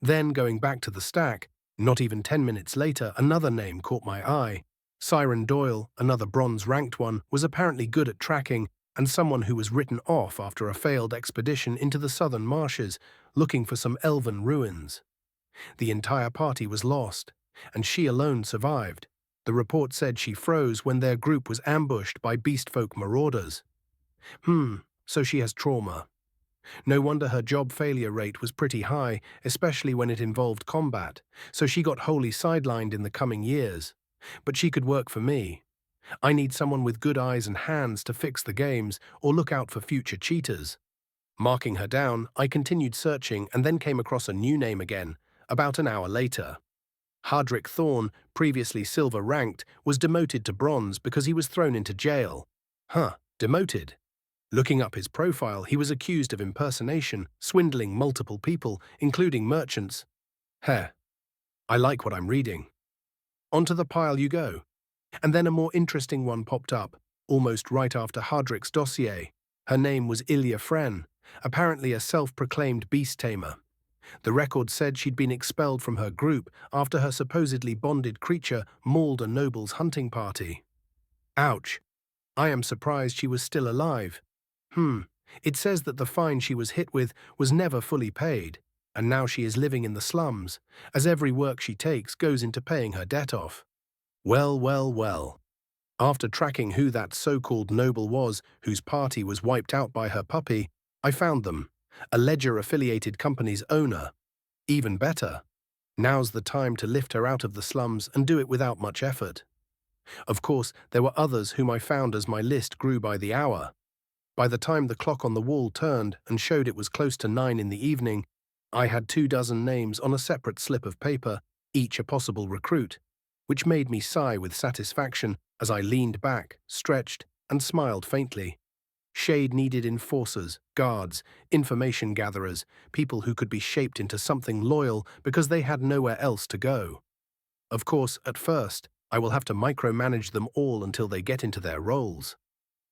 Then, going back to the stack, not even 10 minutes later, another name caught my eye. Siren Doyle, another bronze-ranked one, was apparently good at tracking and someone who was written off after a failed expedition into the southern marshes, looking for some elven ruins. The entire party was lost, and she alone survived. The report said she froze when their group was ambushed by beastfolk marauders. So she has trauma. No wonder her job failure rate was pretty high, especially when it involved combat, so she got wholly sidelined in the coming years. But she could work for me. I need someone with good eyes and hands to fix the games or look out for future cheaters. Marking her down, I continued searching and then came across a new name again, about an hour later. Hardrick Thorne, previously silver-ranked, was demoted to bronze because he was thrown into jail. Demoted. Looking up his profile, he was accused of impersonation, swindling multiple people, including merchants. I like what I'm reading. Onto the pile you go. And then a more interesting one popped up, almost right after Hardrick's dossier. Her name was Ilya Fren, apparently a self-proclaimed beast tamer. The record said she'd been expelled from her group after her supposedly bonded creature mauled a noble's hunting party. Ouch. I am surprised she was still alive. Hmm, it says that the fine she was hit with was never fully paid, and now she is living in the slums, as every work she takes goes into paying her debt off. Well, well, well. After tracking who that so-called noble was whose party was wiped out by her puppy, I found them, a Ledger-affiliated company's owner. Even better. Now's the time to lift her out of the slums and do it without much effort. Of course, there were others whom I found as my list grew by the hour. By the time the clock on the wall turned and showed it was close to 9 in the evening, I had 24 names on a separate slip of paper, each a possible recruit, which made me sigh with satisfaction as I leaned back, stretched, and smiled faintly. Shade needed enforcers, guards, information gatherers, people who could be shaped into something loyal because they had nowhere else to go. Of course, at first, I will have to micromanage them all until they get into their roles.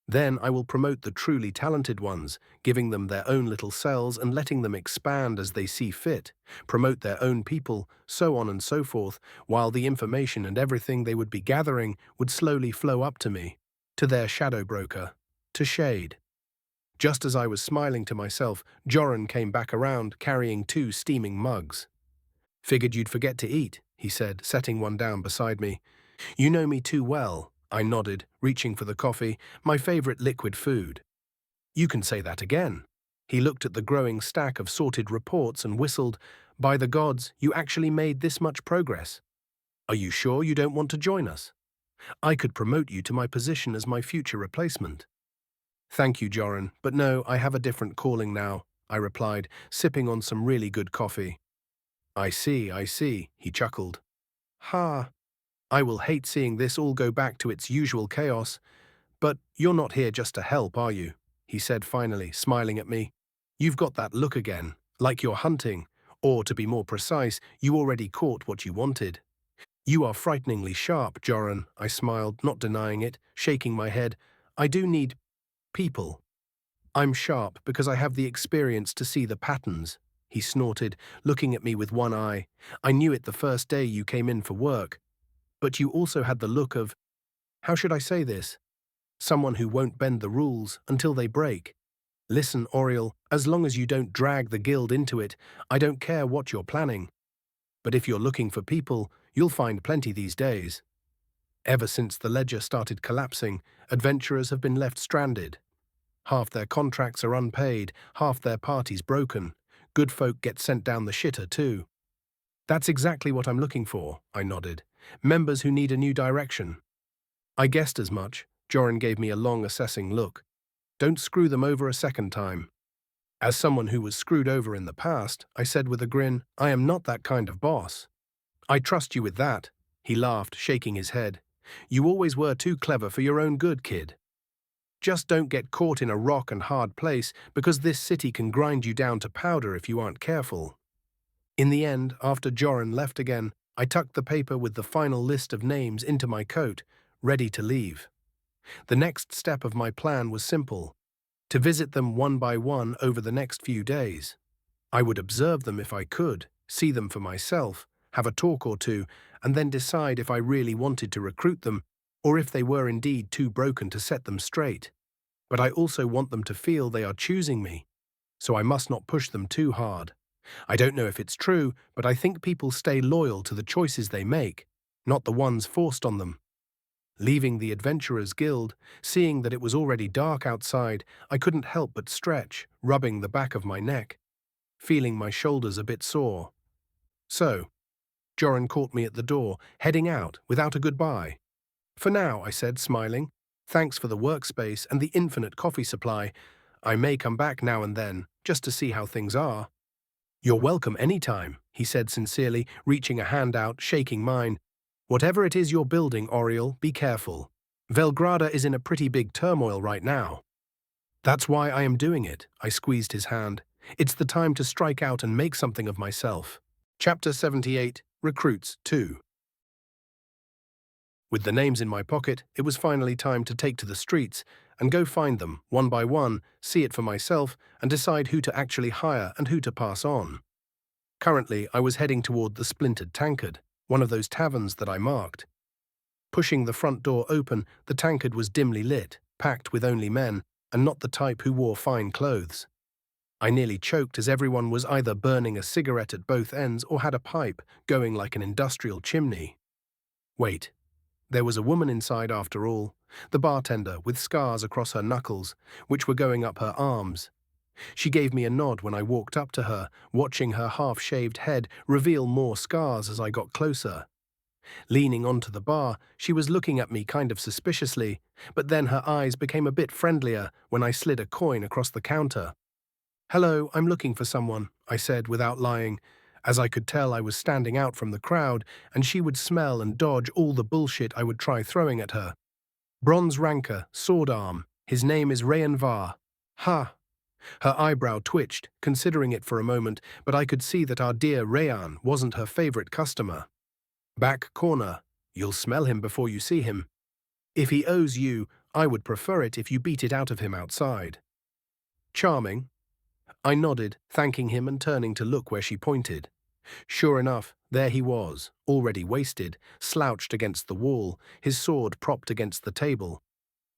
Then I will promote the truly talented ones, giving them their own little cells and letting them expand as they see fit, promote their own people, so on and so forth, while the information and everything they would be gathering would slowly flow up to me, to their shadow broker, to Shade. Just as I was smiling to myself, Joran came back around, carrying 2 steaming mugs. "Figured you'd forget to eat," he said, setting one down beside me. "You know me too well," I nodded, reaching for the coffee, my favorite liquid food. "You can say that again." He looked at the growing stack of sorted reports and whistled, "By the gods, you actually made this much progress. Are you sure you don't want to join us? I could promote you to my position as my future replacement." "Thank you, Joran, but no, I have a different calling now," I replied, sipping on some really good coffee. I see, he chuckled. "Ha, I will hate seeing this all go back to its usual chaos. But you're not here just to help, are you?" he said finally, smiling at me. "You've got that look again, like you're hunting, or to be more precise, you already caught what you wanted." "You are frighteningly sharp, Joran," I smiled, not denying it, shaking my head. "I do need people." "I'm sharp because I have the experience to see the patterns," he snorted, looking at me with one eye. "I knew it the first day you came in for work. But you also had the look of, how should I say this? Someone who won't bend the rules until they break. Listen, Auriel, as long as you don't drag the guild into it, I don't care what you're planning. But if you're looking for people, you'll find plenty these days. Ever since the ledger started collapsing, adventurers have been left stranded. Half their contracts are unpaid, half their parties broken. Good folk get sent down the shitter too." "That's exactly what I'm looking for," I nodded. "Members who need a new direction." "I guessed as much." Joran gave me a long, assessing look. "Don't screw them over a second time." As someone who was screwed over in the past, I said with a grin, "I am not that kind of boss." "I trust you with that." He laughed, shaking his head. "You always were too clever for your own good, kid. Just don't get caught in a rock and hard place, because this city can grind you down to powder if you aren't careful." In the end, after Joran left again, I tucked the paper with the final list of names into my coat, ready to leave. The next step of my plan was simple: to visit them one by one over the next few days. I would observe them if I could, see them for myself, have a talk or two, and then decide if I really wanted to recruit them or if they were indeed too broken to set them straight. But I also want them to feel they are choosing me, so I must not push them too hard. I don't know if it's true, but I think people stay loyal to the choices they make, not the ones forced on them. Leaving the Adventurers Guild, seeing that it was already dark outside, I couldn't help but stretch, rubbing the back of my neck, feeling my shoulders a bit sore. "So," Joran caught me at the door, heading out without a goodbye. "For now," I said, smiling. "Thanks for the workspace and the infinite coffee supply. I may come back now and then, just to see how things are." "You're welcome anytime," he said sincerely, reaching a hand out, shaking mine. "Whatever it is you're building, Auriel, be careful. Velgrada is in a pretty big turmoil right now." "That's why I am doing it," I squeezed his hand. "It's the time to strike out and make something of myself." Chapter 78, Recruits 2. With the names in my pocket, it was finally time to take to the streets and go find them, one by one, see it for myself, and decide who to actually hire and who to pass on. Currently, I was heading toward the Splintered Tankard, one of those taverns that I marked. Pushing the front door open, the tankard was dimly lit, packed with only men, and not the type who wore fine clothes. I nearly choked as everyone was either burning a cigarette at both ends or had a pipe going like an industrial chimney. Wait, there was a woman inside after all, the bartender with scars across her knuckles, which were going up her arms. She gave me a nod when I walked up to her, watching her half-shaved head reveal more scars as I got closer. Leaning onto the bar, she was looking at me kind of suspiciously, but then her eyes became a bit friendlier when I slid a coin across the counter. "Hello, I'm looking for someone," I said without lying, as I could tell I was standing out from the crowd and she would smell and dodge all the bullshit I would try throwing at her. "Bronze ranker, sword arm. His name is Rayanvar." "Ha." Her eyebrow twitched, considering it for a moment, but I could see that our dear Rayan wasn't her favorite customer. "Back corner. You'll smell him before you see him. If he owes you, I would prefer it if you beat it out of him outside." "Charming." I nodded, thanking him and turning to look where she pointed. Sure enough, there he was, already wasted, slouched against the wall, his sword propped against the table.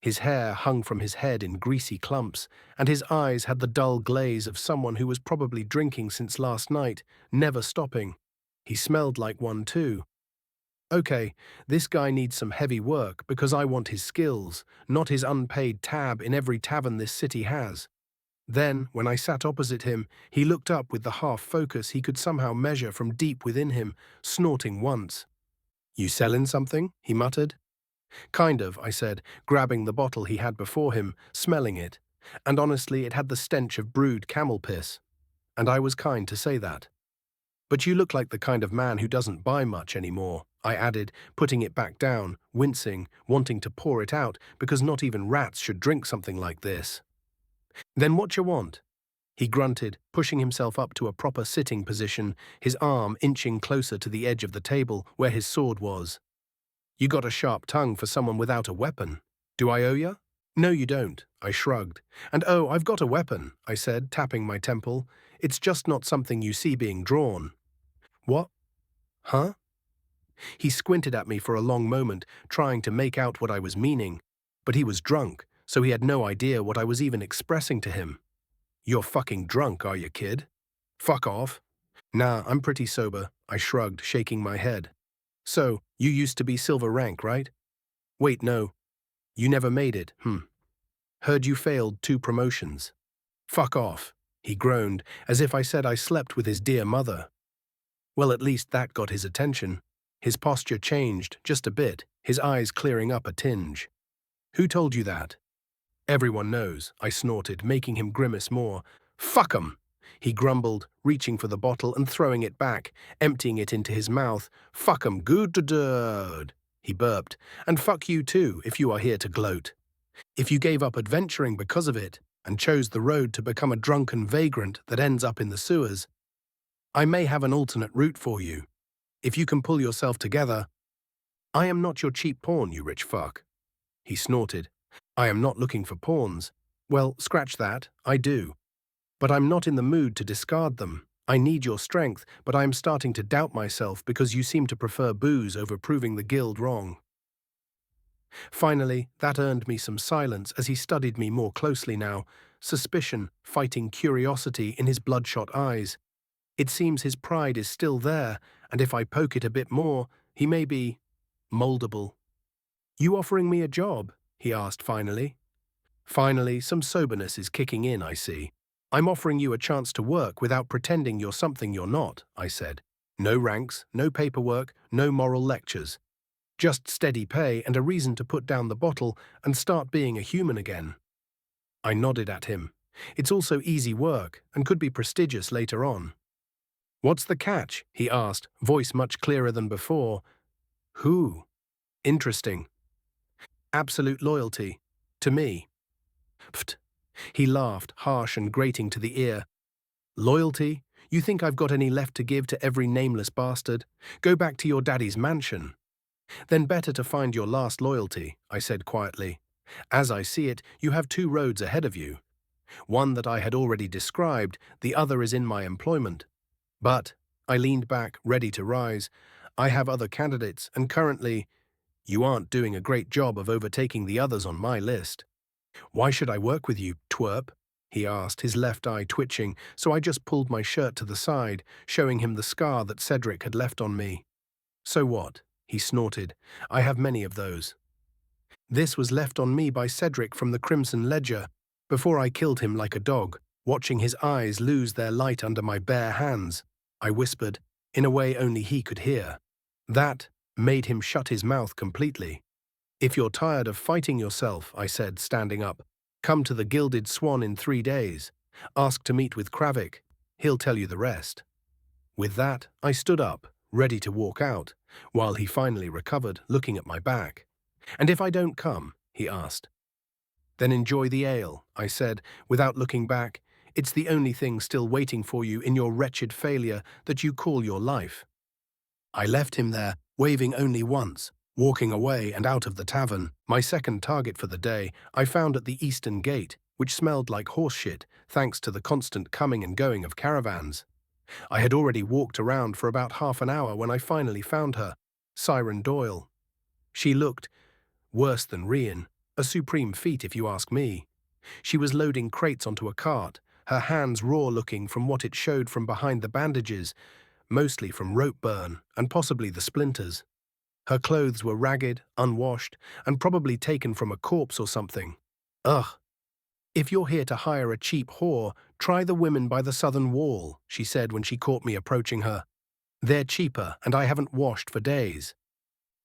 His hair hung from his head in greasy clumps, and his eyes had the dull glaze of someone who was probably drinking since last night, never stopping. He smelled like one too. Okay, this guy needs some heavy work because I want his skills, not his unpaid tab in every tavern this city has. Then, when I sat opposite him, he looked up with the half-focus he could somehow measure from deep within him, snorting once. "You sellin' something?" he muttered. "Kind of," I said, grabbing the bottle he had before him, smelling it. And honestly, it had the stench of brewed camel piss. And I was kind to say that. "But you look like the kind of man who doesn't buy much anymore," I added, putting it back down, wincing, wanting to pour it out, because not even rats should drink something like this. "Then what you want?" He grunted, pushing himself up to a proper sitting position, his arm inching closer to the edge of the table where his sword was. "You got a sharp tongue for someone without a weapon. Do I owe ya?" "No, you don't," I shrugged. "And oh, I've got a weapon," I said, tapping my temple. "It's just not something you see being drawn." "What? Huh?" He squinted at me for a long moment, trying to make out what I was meaning. But he was drunk, so he had no idea what I was even expressing to him. "You're fucking drunk, are you, kid? Fuck off." "Nah, I'm pretty sober," I shrugged, shaking my head. "So, you used to be silver rank, right?" "Wait, no. You never made it, Heard you failed 2 promotions." "Fuck off," he groaned, as if I said I slept with his dear mother. Well, at least that got his attention. His posture changed, just a bit, his eyes clearing up a tinge. "Who told you that?" "Everyone knows," I snorted, making him grimace more. "Fuck 'em!" he grumbled, reaching for the bottle and throwing it back, emptying it into his mouth. "Fuck 'em good, he burped. "And fuck you too, if you are here to gloat. If you gave up adventuring because of it, and chose the road to become a drunken vagrant that ends up in the sewers, I may have an alternate route for you. If you can pull yourself together." "I am not your cheap pawn, you rich fuck." He snorted. "I am not looking for pawns. Well, scratch that, I do. But I'm not in the mood to discard them. I need your strength, but I am starting to doubt myself because you seem to prefer booze over proving the guild wrong." Finally, that earned me some silence as he studied me more closely now, suspicion fighting curiosity in his bloodshot eyes. It seems his pride is still there, and if I poke it a bit more, he may be moldable. "You offering me a job?" he asked finally. Finally, some soberness is kicking in, I see. "I'm offering you a chance to work without pretending you're something you're not," I said. "No ranks, no paperwork, no moral lectures. Just steady pay and a reason to put down the bottle and start being a human again." I nodded at him. It's also easy work and could be prestigious later on. "What's the catch?" he asked, voice much clearer than before. "Who?" "Interesting." "Absolute loyalty. To me." "Pfft." He laughed, harsh and grating to the ear. "Loyalty? You think I've got any left to give to every nameless bastard? Go back to your daddy's mansion." "Then better to find your last loyalty," I said quietly. "As I see it, you have 2 roads ahead of you. One that I had already described, the other is in my employment. But," I leaned back, ready to rise, "I have other candidates, and currently, you aren't doing a great job of overtaking the others on my list." Why should I work with you, twerp? He asked, his left eye twitching, so I just pulled my shirt to the side, showing him the scar that Cedric had left on me. So what? He snorted. I have many of those. This was left on me by Cedric from the Crimson Ledger, before I killed him like a dog, watching his eyes lose their light under my bare hands. I whispered, in a way only he could hear. That made him shut his mouth completely. If you're tired of fighting yourself, I said, standing up, come to the Gilded Swan in 3 days. Ask to meet with Kravik. He'll tell you the rest. With that, I stood up, ready to walk out, while he finally recovered, looking at my back. And if I don't come? He asked. Then enjoy the ale, I said, without looking back. It's the only thing still waiting for you in your wretched failure that you call your life. I left him there, waving only once, walking away and out of the tavern. My second target for the day I found at the eastern gate, which smelled like horse shit, thanks to the constant coming and going of caravans. I had already walked around for about half an hour when I finally found her, Siren Doyle. She looked worse than Rian, a supreme feat if you ask me. She was loading crates onto a cart, her hands raw-looking from what it showed from behind the bandages, mostly from rope burn and possibly the splinters. Her clothes were ragged, unwashed, and probably taken from a corpse or something. Ugh. If you're here to hire a cheap whore, try the women by the southern wall, she said when she caught me approaching her. They're cheaper, and I haven't washed for days.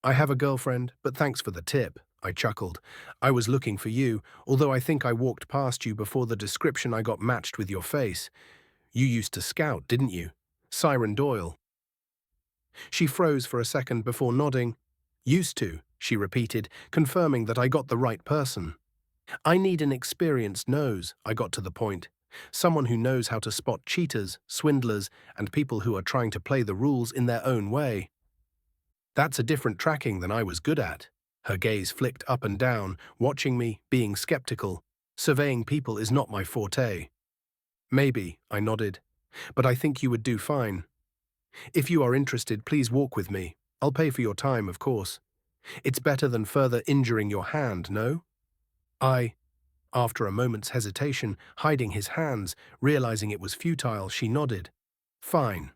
I have a girlfriend, but thanks for the tip, I chuckled. I was looking for you, although I think I walked past you before the description I got matched with your face. You used to scout, didn't you? Siren Doyle. She froze for a second before nodding. Used to, she repeated, confirming that I got the right person. I need an experienced nose, I got to the point. Someone who knows how to spot cheaters, swindlers, and people who are trying to play the rules in their own way. That's a different tracking than I was good at. Her gaze flicked up and down, watching me, being skeptical. Surveying people is not my forte. Maybe, I nodded, but I think you would do fine. If you are interested, please walk with me. I'll pay for your time, of course. It's better than further injuring your hand, no? After a moment's hesitation, hiding his hands, realizing it was futile, she nodded. Fine.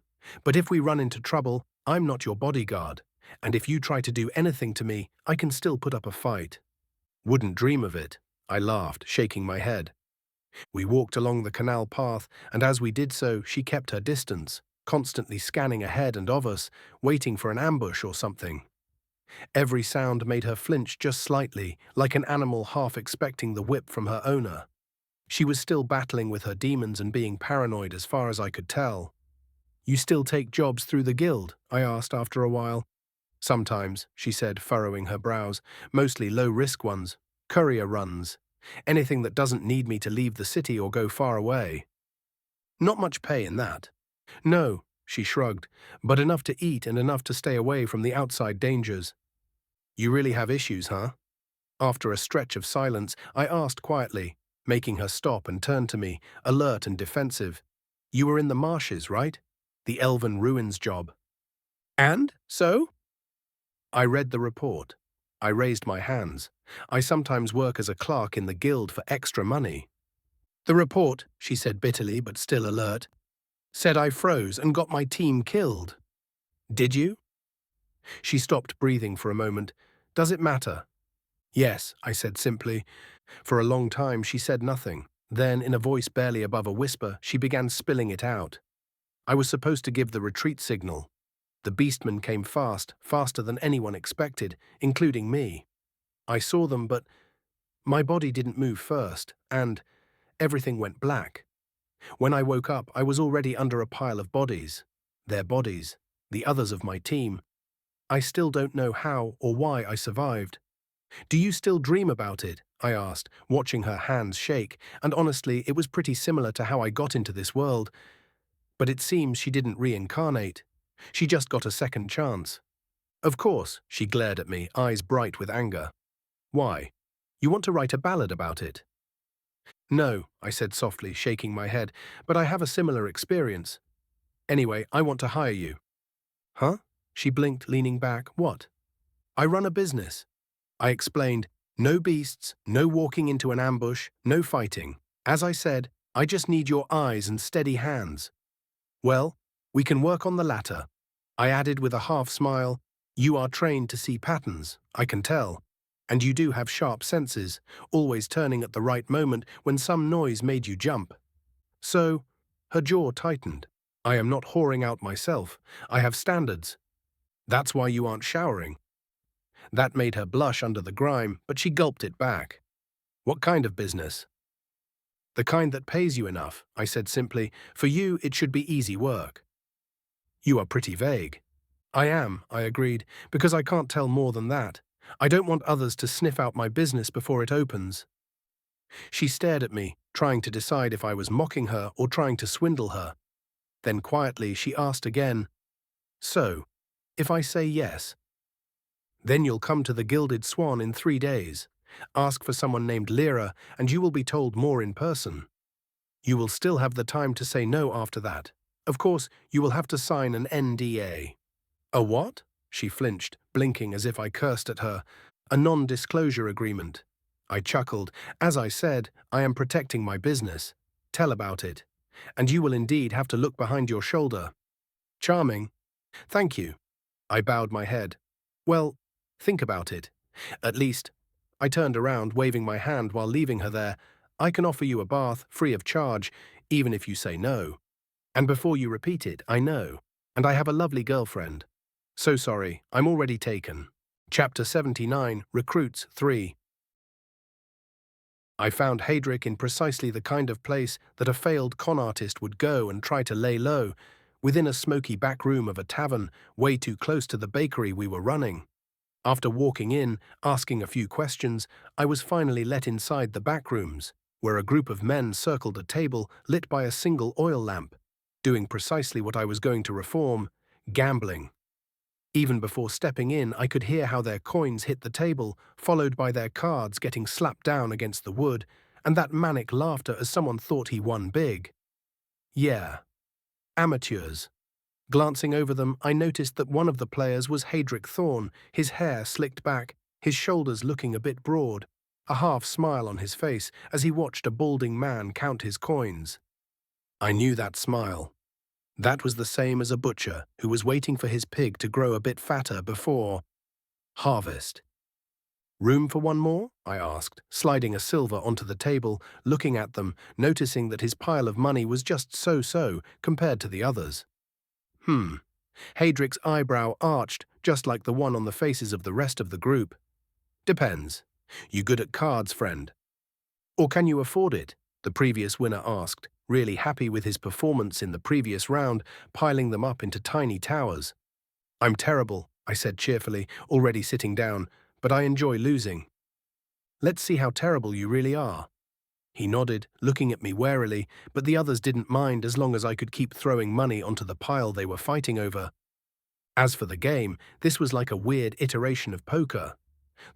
But if we run into trouble, I'm not your bodyguard. And if you try to do anything to me, I can still put up a fight. Wouldn't dream of it, I laughed, shaking my head. We walked along the canal path, and as we did so, she kept her distance, constantly scanning ahead and of us, waiting for an ambush or something. Every sound made her flinch just slightly, like an animal half expecting the whip from her owner. She was still battling with her demons and being paranoid as far as I could tell. You still take jobs through the guild? I asked after a while. Sometimes, she said, furrowing her brows, mostly low-risk ones, courier runs, anything that doesn't need me to leave the city or go far away. Not much pay in that. No, she shrugged, but enough to eat and enough to stay away from the outside dangers. You really have issues, huh? After a stretch of silence, I asked quietly, making her stop and turn to me, alert and defensive. You were in the marshes, right? The Elven Ruins job. And? So? I read the report. I raised my hands. I sometimes work as a clerk in the guild for extra money. The report, she said bitterly but still alert, said I froze and got my team killed. Did you? She stopped breathing for a moment. Does it matter? Yes, I said simply. For a long time she said nothing. Then, in a voice barely above a whisper, she began spilling it out. I was supposed to give the retreat signal. The beastmen came fast, faster than anyone expected, including me. I saw them, but my body didn't move first, and everything went black. When I woke up, I was already under a pile of bodies. Their bodies, the others of my team. I still don't know how or why I survived. Do you still dream about it? I asked, watching her hands shake, and honestly, it was pretty similar to how I got into this world. But it seems she didn't reincarnate. She just got a second chance. Of course, she glared at me, eyes bright with anger. Why? You want to write a ballad about it? No, I said softly, shaking my head, but I have a similar experience. Anyway, I want to hire you. Huh? She blinked, leaning back. What? I run a business. I explained, No beasts, no walking into an ambush, no fighting. As I said, I just need your eyes and steady hands. Well, we can work on the latter. I added with a half smile, you are trained to see patterns, I can tell. And you do have sharp senses, always turning at the right moment when some noise made you jump. So, her jaw tightened. I am not whoring out myself. I have standards. That's why you aren't showering. That made her blush under the grime, but she gulped it back. What kind of business? The kind that pays you enough, I said simply. For you, it should be easy work. You are pretty vague. I am, I agreed, because I can't tell more than that. I don't want others to sniff out my business before it opens. She stared at me, trying to decide if I was mocking her or trying to swindle her. Then quietly she asked again, so, if I say yes, then you'll come to the Gilded Swan in 3 days. Ask for someone named Lyra, and you will be told more in person. You will still have the time to say no after that. Of course, you will have to sign an NDA. A what? She flinched, blinking as if I cursed at her. A non-disclosure agreement. I chuckled. As I said, I am protecting my business. Tell about it. And you will indeed have to look behind your shoulder. Charming. Thank you. I bowed my head. Well, think about it. At least, I turned around, waving my hand while leaving her there. I can offer you a bath, free of charge, even if you say no. And before you repeat it, I know. And I have a lovely girlfriend. So sorry, I'm already taken. Chapter 79, Recruits 3. I found Hadric in precisely the kind of place that a failed con artist would go and try to lay low, within a smoky back room of a tavern, way too close to the bakery we were running. After walking in, asking a few questions, I was finally let inside the back rooms, where a group of men circled a table lit by a single oil lamp, doing precisely what I was going to reform, gambling. Even before stepping in, I could hear how their coins hit the table, followed by their cards getting slapped down against the wood, and that manic laughter as someone thought he won big. Yeah, amateurs. Glancing over them, I noticed that one of the players was Hadric Thorn, his hair slicked back, his shoulders looking a bit broad, a half smile on his face as he watched a balding man count his coins. I knew that smile. That was the same as a butcher who was waiting for his pig to grow a bit fatter before harvest. Room for one more? I asked, sliding a silver onto the table, looking at them, noticing that his pile of money was just so-so compared to the others. Hadric's eyebrow arched, just like the one on the faces of the rest of the group. Depends. You good at cards, friend? Or can you afford it? The previous winner asked, really happy with his performance in the previous round, piling them up into tiny towers. I'm terrible, I said cheerfully, already sitting down, but I enjoy losing. Let's see how terrible you really are. He nodded, looking at me warily, but the others didn't mind as long as I could keep throwing money onto the pile they were fighting over. As for the game, this was like a weird iteration of poker.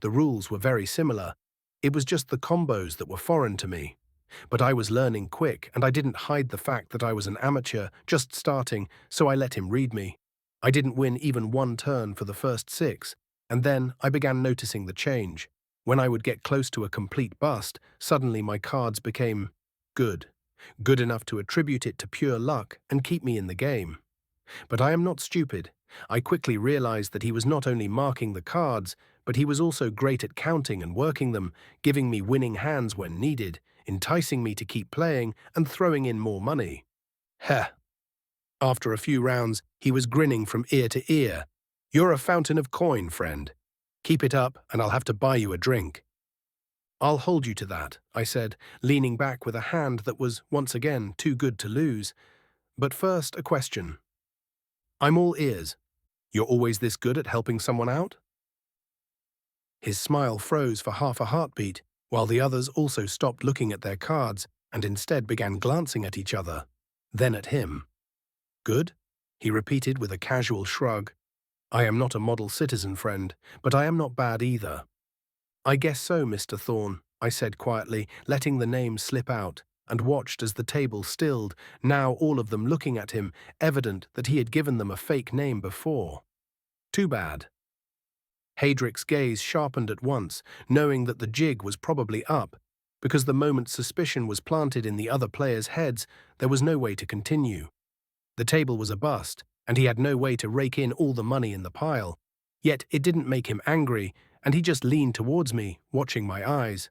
The rules were very similar. It was just the combos that were foreign to me. But I was learning quick, and I didn't hide the fact that I was an amateur, just starting, so I let him read me. I didn't win even one turn for the first 6, and then I began noticing the change. When I would get close to a complete bust, suddenly my cards became good. Good enough to attribute it to pure luck and keep me in the game. But I am not stupid. I quickly realized that he was not only marking the cards, but he was also great at counting and working them, giving me winning hands when needed, enticing me to keep playing and throwing in more money. Heh. After a few rounds, he was grinning from ear to ear. You're a fountain of coin, friend. Keep it up, and I'll have to buy you a drink. I'll hold you to that, I said, leaning back with a hand that was, once again, too good to lose. But first, a question. I'm all ears. You're always this good at helping someone out? His smile froze for half a heartbeat, while the others also stopped looking at their cards and instead began glancing at each other, then at him. Good? He repeated with a casual shrug. I am not a model citizen, friend, but I am not bad either. I guess so, Mr. Thorne, I said quietly, letting the name slip out, and watched as the table stilled, now all of them looking at him, evident that he had given them a fake name before. Too bad. Hadrick's gaze sharpened at once, knowing that the jig was probably up. Because the moment suspicion was planted in the other players' heads, there was no way to continue. The table was a bust, and he had no way to rake in all the money in the pile. Yet it didn't make him angry, and he just leaned towards me, watching my eyes.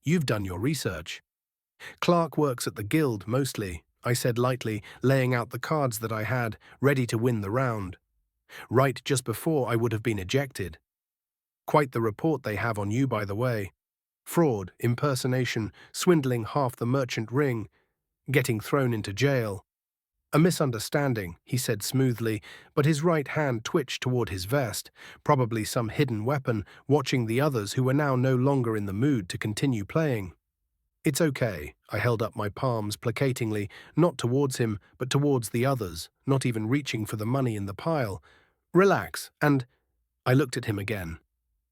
"You've done your research." "Clark works at the guild, mostly," I said lightly, laying out the cards that I had, ready to win the round. Right just before I would have been ejected. Quite the report they have on you, by the way. Fraud, impersonation, swindling half the merchant ring, getting thrown into jail. "A misunderstanding," he said smoothly, but his right hand twitched toward his vest, probably some hidden weapon, watching the others who were now no longer in the mood to continue playing. "It's okay," I held up my palms placatingly, not towards him, but towards the others, not even reaching for the money in the pile. "Relax, and—" I looked at him again.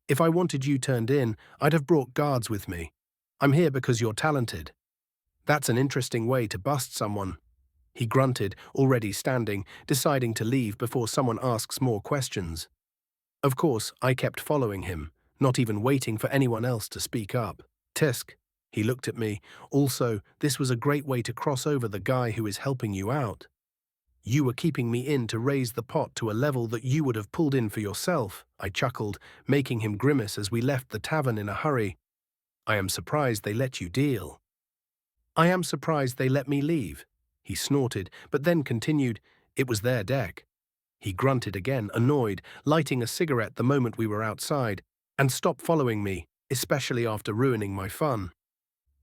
"If I wanted you turned in, I'd have brought guards with me. I'm here because you're talented." "That's an interesting way to bust someone." He grunted, already standing, deciding to leave before someone asks more questions. Of course, I kept following him, not even waiting for anyone else to speak up. "Tisk." He looked at me. "Also, this was a great way to cross over the guy who is helping you out. You were keeping me in to raise the pot to a level that you would have pulled in for yourself," I chuckled, making him grimace as we left the tavern in a hurry. "I am surprised they let you deal." "I am surprised they let me leave." He snorted, but then continued, "It was their deck." He grunted again, annoyed, lighting a cigarette the moment we were outside, "and stopped following me, especially after ruining my fun."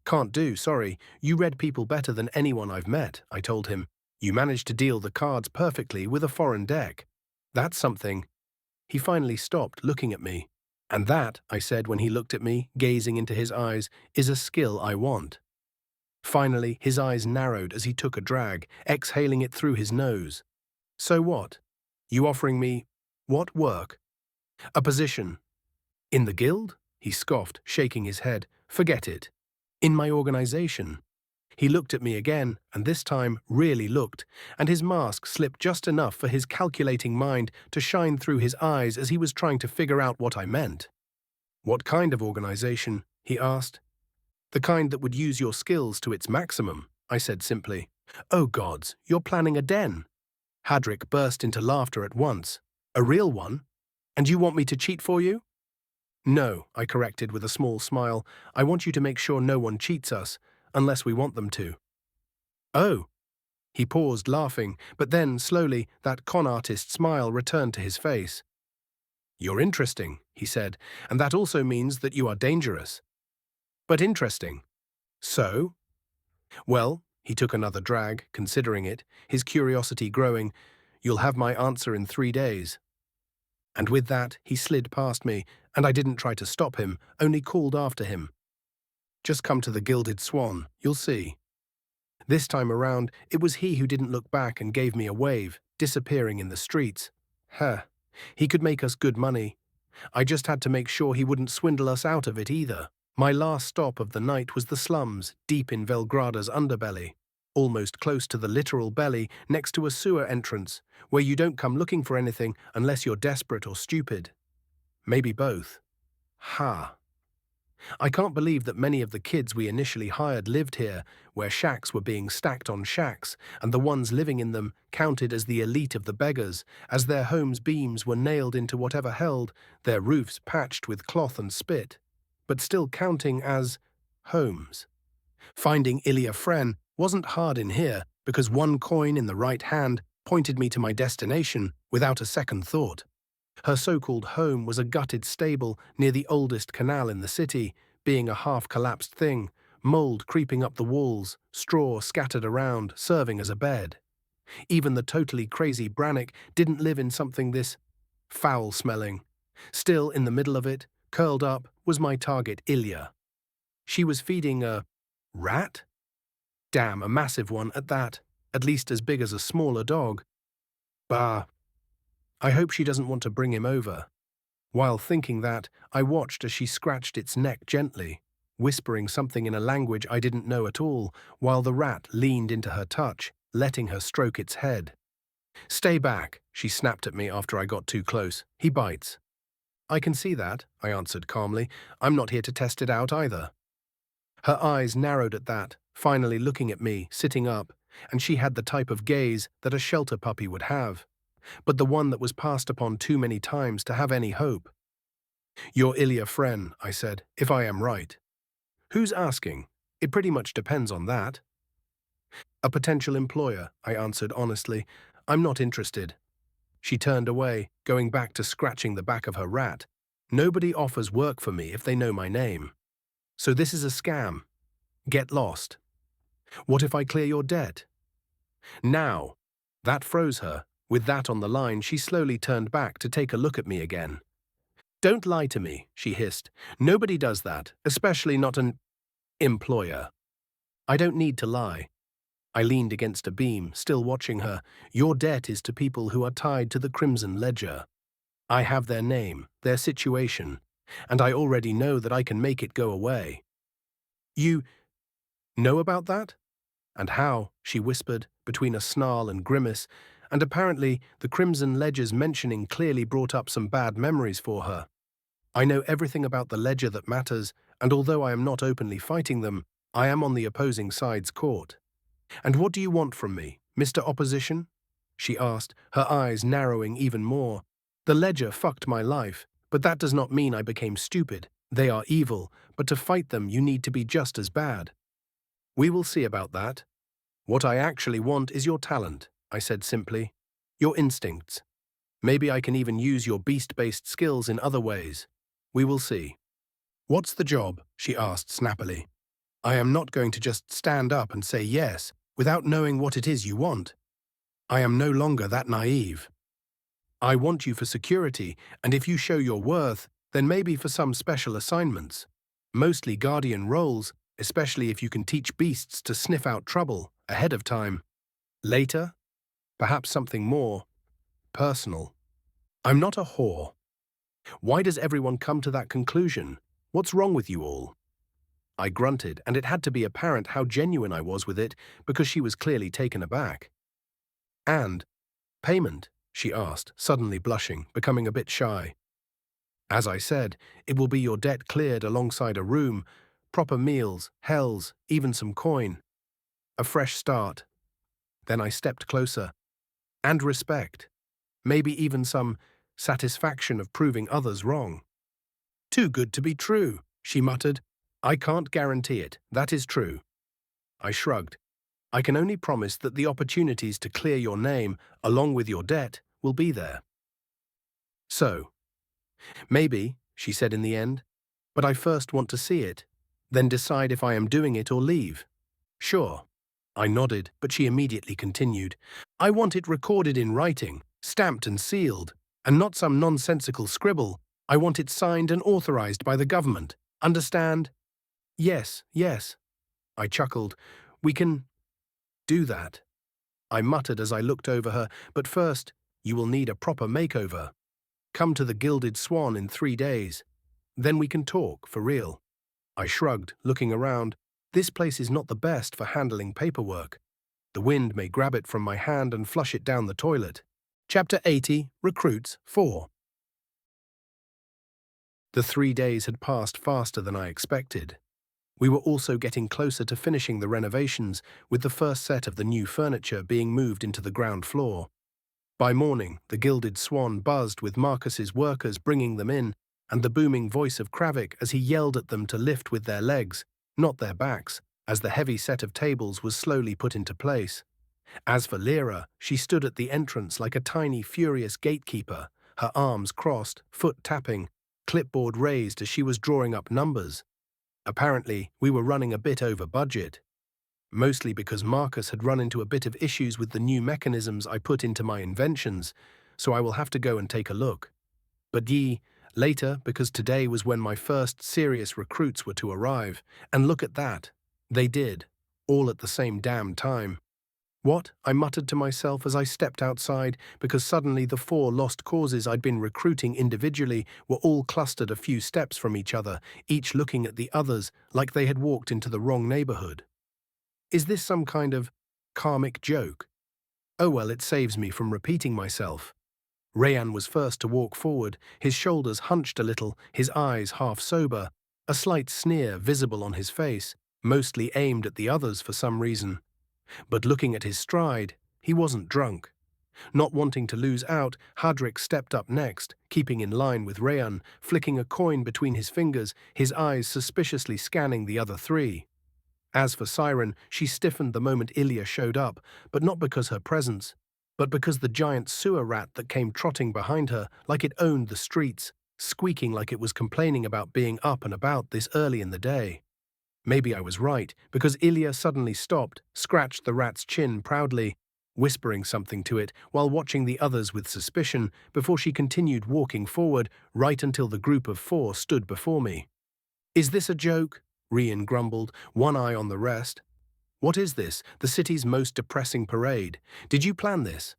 "Can't do, sorry. You read people better than anyone I've met," I told him. "You managed to deal the cards perfectly with a foreign deck. That's something." He finally stopped, looking at me. "And that," I said when he looked at me, gazing into his eyes, "is a skill I want." Finally, his eyes narrowed as he took a drag, exhaling it through his nose. "So what? You offering me— what work?" "A position." "In the guild?" He scoffed, shaking his head. "Forget it." "In my organization." He looked at me again, and this time really looked, and his mask slipped just enough for his calculating mind to shine through his eyes as he was trying to figure out what I meant. "What kind of organization?" he asked. "The kind that would use your skills to its maximum," I said simply. "Oh gods, you're planning a den." Hadrick burst into laughter at once. "A real one? And you want me to cheat for you?" "No," I corrected with a small smile. "I want you to make sure no one cheats us, unless we want them to." "Oh." He paused, laughing, but then, slowly, that con artist smile returned to his face. "You're interesting," he said, "and that also means that you are dangerous." "But interesting." "So?" "Well," he took another drag, considering it, his curiosity growing, "you'll have my answer in 3 days." And with that, he slid past me, and I didn't try to stop him, only called after him. "Just come to the Gilded Swan, you'll see." This time around, it was he who didn't look back and gave me a wave, disappearing in the streets. He could make us good money. I just had to make sure he wouldn't swindle us out of it either. My last stop of the night was the slums, deep in Velgrada's underbelly, almost close to the literal belly, next to a sewer entrance, where you don't come looking for anything unless you're desperate or stupid. Maybe both. I can't believe that many of the kids we initially hired lived here, where shacks were being stacked on shacks, and the ones living in them counted as the elite of the beggars, as their homes' beams were nailed into whatever held, their roofs patched with cloth and spit, but still counting as homes. Finding Ilya Fren wasn't hard in here, because one coin in the right hand pointed me to my destination without a second thought. Her so-called home was a gutted stable near the oldest canal in the city, being a half-collapsed thing, mold creeping up the walls, straw scattered around, serving as a bed. Even the totally crazy Brannick didn't live in something this foul-smelling. Still, in the middle of it, curled up, was my target, Ilya. She was feeding a rat? Damn, a massive one at that, at least as big as a smaller dog. Bah. I hope she doesn't want to bring him over. While thinking that, I watched as she scratched its neck gently, whispering something in a language I didn't know at all, while the rat leaned into her touch, letting her stroke its head. "Stay back," she snapped at me after I got too close. "He bites." I can see that, I answered calmly. I'm not here to test it out either. Her eyes narrowed at that, finally looking at me, sitting up, and she had the type of gaze that a shelter puppy would have, but the one that was passed upon too many times to have any hope. You're Ilya Fren, I said, if I am right. Who's asking? It pretty much depends on that. A potential employer, I answered honestly. I'm not interested. She turned away, going back to scratching the back of her rat. Nobody offers work for me if they know my name. So this is a scam. Get lost. What if I clear your debt? Now. That froze her. With that on the line, she slowly turned back to take a look at me again. Don't lie to me, she hissed. Nobody does that, especially not an employer. I don't need to lie. I leaned against a beam, still watching her. Your debt is to people who are tied to the Crimson Ledger. I have their name, their situation, and I already know that I can make it go away. You know about that? And how, she whispered, between a snarl and grimace, and apparently the Crimson Ledger's mentioning clearly brought up some bad memories for her. I know everything about the ledger that matters, and although I am not openly fighting them, I am on the opposing side's court. And what do you want from me, Mr. Opposition? She asked, her eyes narrowing even more. The ledger fucked my life, but that does not mean I became stupid. They are evil, but to fight them you need to be just as bad. We will see about that. What I actually want is your talent, I said simply. Your instincts. Maybe I can even use your beast-based skills in other ways. We will see. What's the job? She asked snappily. I am not going to just stand up and say yes without knowing what it is you want. I am no longer that naive. I want you for security, and if you show your worth, then maybe for some special assignments. Mostly guardian roles, especially if you can teach beasts to sniff out trouble ahead of time. Later, perhaps something more personal. I'm not a whore. Why does everyone come to that conclusion? What's wrong with you all? I grunted, and it had to be apparent how genuine I was with it because she was clearly taken aback. And payment? She asked, suddenly blushing, becoming a bit shy. As I said, it will be your debt cleared alongside a room, proper meals, hells, even some coin. A fresh start. Then I stepped closer. And respect. Maybe even some satisfaction of proving others wrong. Too good to be true, she muttered. I can't guarantee it, that is true. I shrugged. I can only promise that the opportunities to clear your name, along with your debt, will be there. So, maybe, she said in the end, but I first want to see it, then decide if I am doing it or leave. Sure. I nodded, but she immediately continued. I want it recorded in writing, stamped and sealed, and not some nonsensical scribble. I want it signed and authorized by the government. Understand? Yes, yes. I chuckled. We can do that. I muttered as I looked over her, but first, you will need a proper makeover. Come to the Gilded Swan in 3 days. Then we can talk, for real. I shrugged, looking around. This place is not the best for handling paperwork. The wind may grab it from my hand and flush it down the toilet. Chapter 80, Recruits 4. The 3 days had passed faster than I expected. We were also getting closer to finishing the renovations, with the first set of the new furniture being moved into the ground floor. By morning, the Gilded Swan buzzed with Marcus's workers bringing them in, and the booming voice of Kravik as he yelled at them to lift with their legs, not their backs, as the heavy set of tables was slowly put into place. As for Lyra, she stood at the entrance like a tiny, furious gatekeeper, her arms crossed, foot tapping, clipboard raised as she was drawing up numbers. Apparently, we were running a bit over budget. Mostly because Marcus had run into a bit of issues with the new mechanisms I put into my inventions, so I will have to go and take a look. But later, because today was when my first serious recruits were to arrive, and look at that. They did, all at the same damn time. What? I muttered to myself as I stepped outside, because suddenly the 4 lost causes I'd been recruiting individually were all clustered a few steps from each other, each looking at the others like they had walked into the wrong neighborhood. Is this some kind of karmic joke? Oh well, it saves me from repeating myself. Rayan was first to walk forward, his shoulders hunched a little, his eyes half sober, a slight sneer visible on his face, mostly aimed at the others for some reason. But looking at his stride, he wasn't drunk. Not wanting to lose out, Hadrik stepped up next, keeping in line with Rayan, flicking a coin between his fingers, his eyes suspiciously scanning the other three. As for Siren, she stiffened the moment Ilya showed up, but not because her presence, but because the giant sewer rat that came trotting behind her like it owned the streets, squeaking like it was complaining about being up and about this early in the day. Maybe I was right, because Ilya suddenly stopped, scratched the rat's chin proudly, whispering something to it while watching the others with suspicion before she continued walking forward right until the group of four stood before me. "Is this a joke?" Rian grumbled, one eye on the rest. "What is this, the city's most depressing parade? Did you plan this?"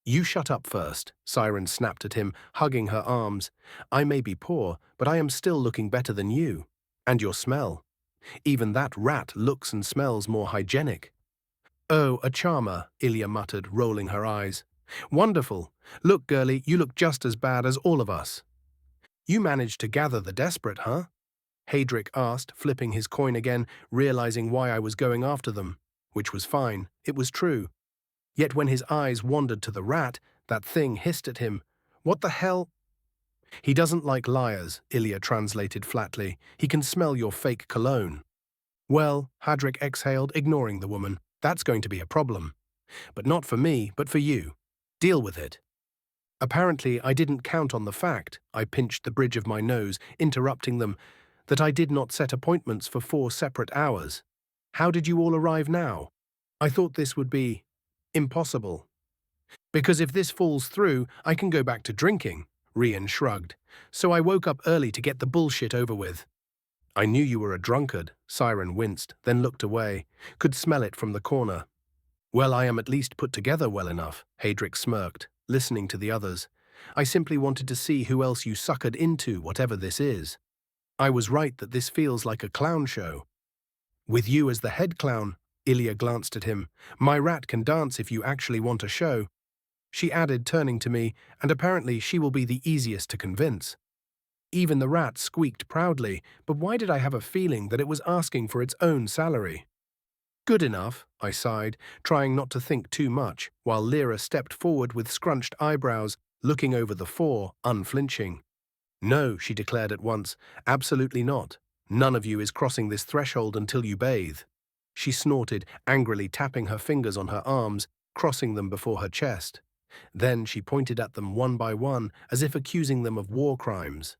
"You shut up first," Siren snapped at him, hugging her arms. "I may be poor, but I am still looking better than you. And your smell. Even that rat looks and smells more hygienic." "Oh, a charmer," Ilya muttered, rolling her eyes. "Wonderful. Look, girlie, you look just as bad as all of us." "You managed to gather the desperate, huh?" Hadric asked, flipping his coin again, realizing why I was going after them. Which was fine, it was true. Yet when his eyes wandered to the rat, that thing hissed at him. "What the hell?" "He doesn't like liars," Ilya translated flatly. "He can smell your fake cologne." "Well," Hadric exhaled, ignoring the woman, "that's going to be a problem. But not for me, but for you. Deal with it." Apparently, I didn't count on the fact, I pinched the bridge of my nose, interrupting them, that I did not set appointments for 4 separate hours. "How did you all arrive now?" "I thought this would be impossible." "Because if this falls through, I can go back to drinking," Rian shrugged. "So I woke up early to get the bullshit over with." "I knew you were a drunkard," Siren winced, then looked away, could smell it from the corner. "Well, I am at least put together well enough," Hadric smirked, listening to the others. "I simply wanted to see who else you suckered into whatever this is. I was right that this feels like a clown show." "With you as the head clown," Ilya glanced at him. "My rat can dance if you actually want a show." She added, turning to me, "And apparently she will be the easiest to convince." Even the rat squeaked proudly, but why did I have a feeling that it was asking for its own salary? "Good enough," I sighed, trying not to think too much, while Lyra stepped forward with scrunched eyebrows, looking over the four, unflinching. "No," she declared at once, "absolutely not. None of you is crossing this threshold until you bathe." She snorted, angrily tapping her fingers on her arms, crossing them before her chest. Then she pointed at them one by one, as if accusing them of war crimes.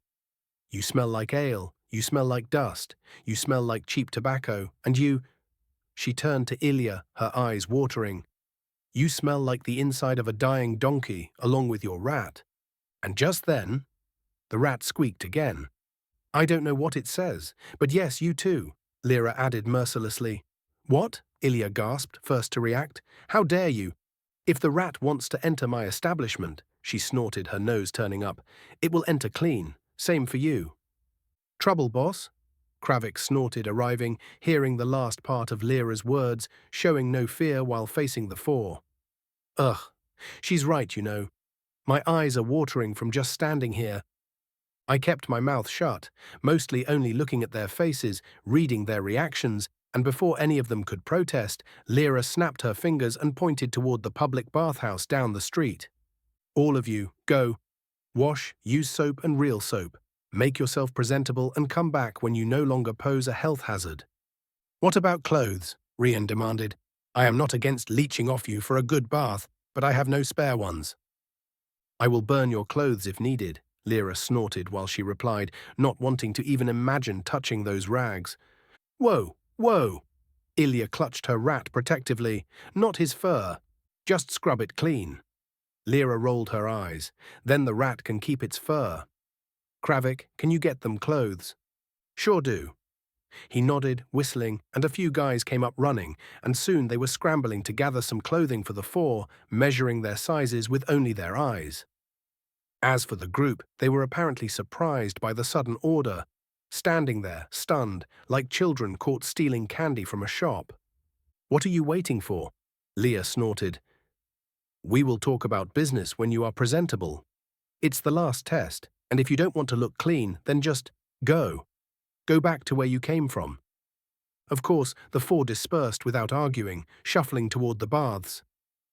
"You smell like ale, you smell like dust, you smell like cheap tobacco, and you—" She turned to Ilya, her eyes watering. "You smell like the inside of a dying donkey, along with your rat." And just then, the rat squeaked again. "I don't know what it says, but yes, you too," Lyra added mercilessly. "What?" Ilya gasped, first to react. "How dare you? If the rat wants to enter my establishment," she snorted, her nose turning up, "it will enter clean. Same for you." "Trouble, boss?" Kravik snorted, arriving, hearing the last part of Lyra's words, showing no fear while facing the four. "Ugh, she's right, you know. My eyes are watering from just standing here." I kept my mouth shut, mostly only looking at their faces, reading their reactions, and before any of them could protest, Lyra snapped her fingers and pointed toward the public bathhouse down the street. "All of you, go. Wash, use soap and real soap. Make yourself presentable and come back when you no longer pose a health hazard." "What about clothes?" Rian demanded. "I am not against leeching off you for a good bath, but I have no spare ones." "I will burn your clothes if needed," Lyra snorted while she replied, not wanting to even imagine touching those rags. "Whoa, whoa!" Ilya clutched her rat protectively. "Not his fur. Just scrub it clean." Lyra rolled her eyes. "Then the rat can keep its fur." "Kravik, can you get them clothes?" "Sure do." He nodded, whistling, and a few guys came up running, and soon they were scrambling to gather some clothing for the four, measuring their sizes with only their eyes. As for the group, they were apparently surprised by the sudden order, standing there, stunned, like children caught stealing candy from a shop. "What are you waiting for?" Leah snorted. We will talk about business when you are presentable. It's the last test, and if you don't want to look clean, then just go. Go back to where you came from. Of course, the four dispersed without arguing, shuffling toward the baths.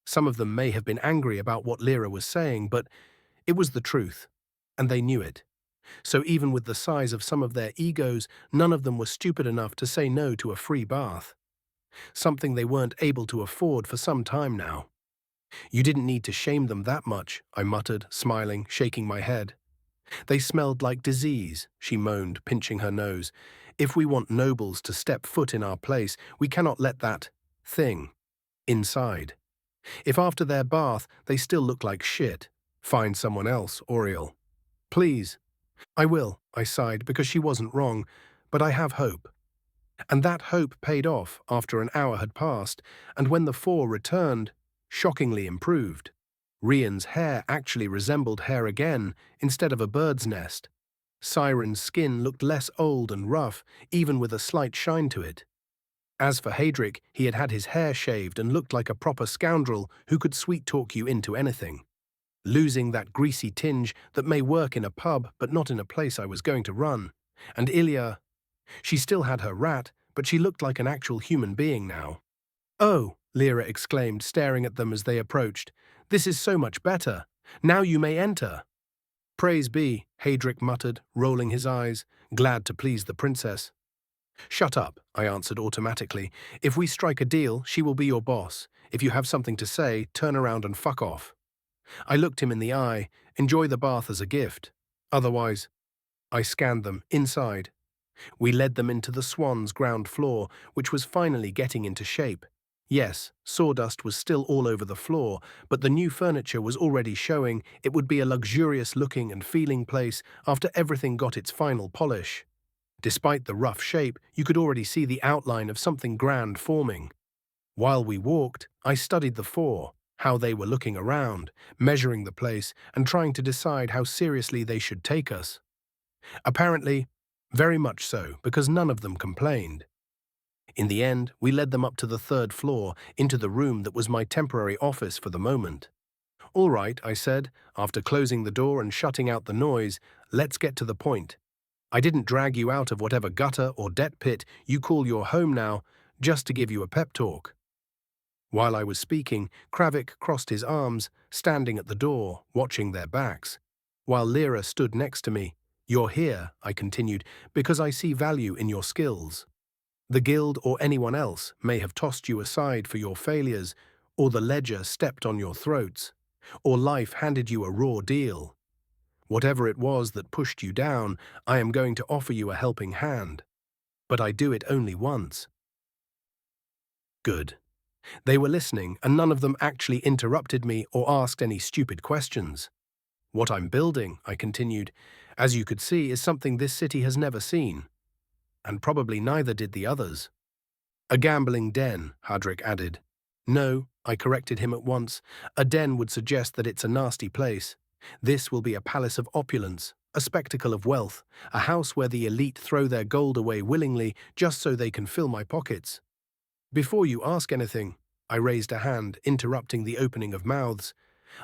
Some of them may have been angry about what Lyra was saying, but it was the truth, and they knew it. So even with the size of some of their egos, none of them were stupid enough to say no to a free bath. Something they weren't able to afford for some time now. You didn't need to shame them that much, I muttered, smiling, shaking my head. They smelled like disease, she moaned, pinching her nose. If we want nobles to step foot in our place, we cannot let that thing inside. If after their bath they still look like shit, find someone else, Auriel. Please. I will, I sighed, because she wasn't wrong, but I have hope. And that hope paid off after an hour had passed, and when the four returned, shockingly improved. Rian's hair actually resembled hair again, instead of a bird's nest. Siren's skin looked less old and rough, even with a slight shine to it. As for Hadric, he had had his hair shaved and looked like a proper scoundrel who could sweet-talk you into anything. Losing that greasy tinge that may work in a pub but not in a place I was going to run. And Ilya, she still had her rat, but she looked like an actual human being now. Oh, Lyra exclaimed, staring at them as they approached. This is so much better. Now you may enter. Praise be, Hadric muttered, rolling his eyes, glad to please the princess. Shut up, I answered automatically. If we strike a deal, she will be your boss. If you have something to say, turn around and fuck off. I looked him in the eye, enjoy the bath as a gift. Otherwise, I scanned them, inside. We led them into the Swan's ground floor, which was finally getting into shape. Yes, sawdust was still all over the floor, but the new furniture was already showing it would be a luxurious-looking and feeling place after everything got its final polish. Despite the rough shape, you could already see the outline of something grand forming. While we walked, I studied the four, how they were looking around, measuring the place, and trying to decide how seriously they should take us. Apparently, very much so, because none of them complained. In the end, we led them up to the third floor, into the room that was my temporary office for the moment. All right, I said, after closing the door and shutting out the noise, let's get to the point. I didn't drag you out of whatever gutter or debt pit you call your home now, just to give you a pep talk. While I was speaking, Kravik crossed his arms, standing at the door, watching their backs, while Lyra stood next to me. You're here, I continued, because I see value in your skills. The guild or anyone else may have tossed you aside for your failures, or the ledger stepped on your throats, or life handed you a raw deal. Whatever it was that pushed you down, I am going to offer you a helping hand. But I do it only once. Good. They were listening, and none of them actually interrupted me or asked any stupid questions. What I'm building, I continued, as you could see, is something this city has never seen. And probably neither did the others. A gambling den, Hadric added. No, I corrected him at once. A den would suggest that it's a nasty place. This will be a palace of opulence, a spectacle of wealth, a house where the elite throw their gold away willingly just so they can fill my pockets. Before you ask anything, I raised a hand, interrupting the opening of mouths.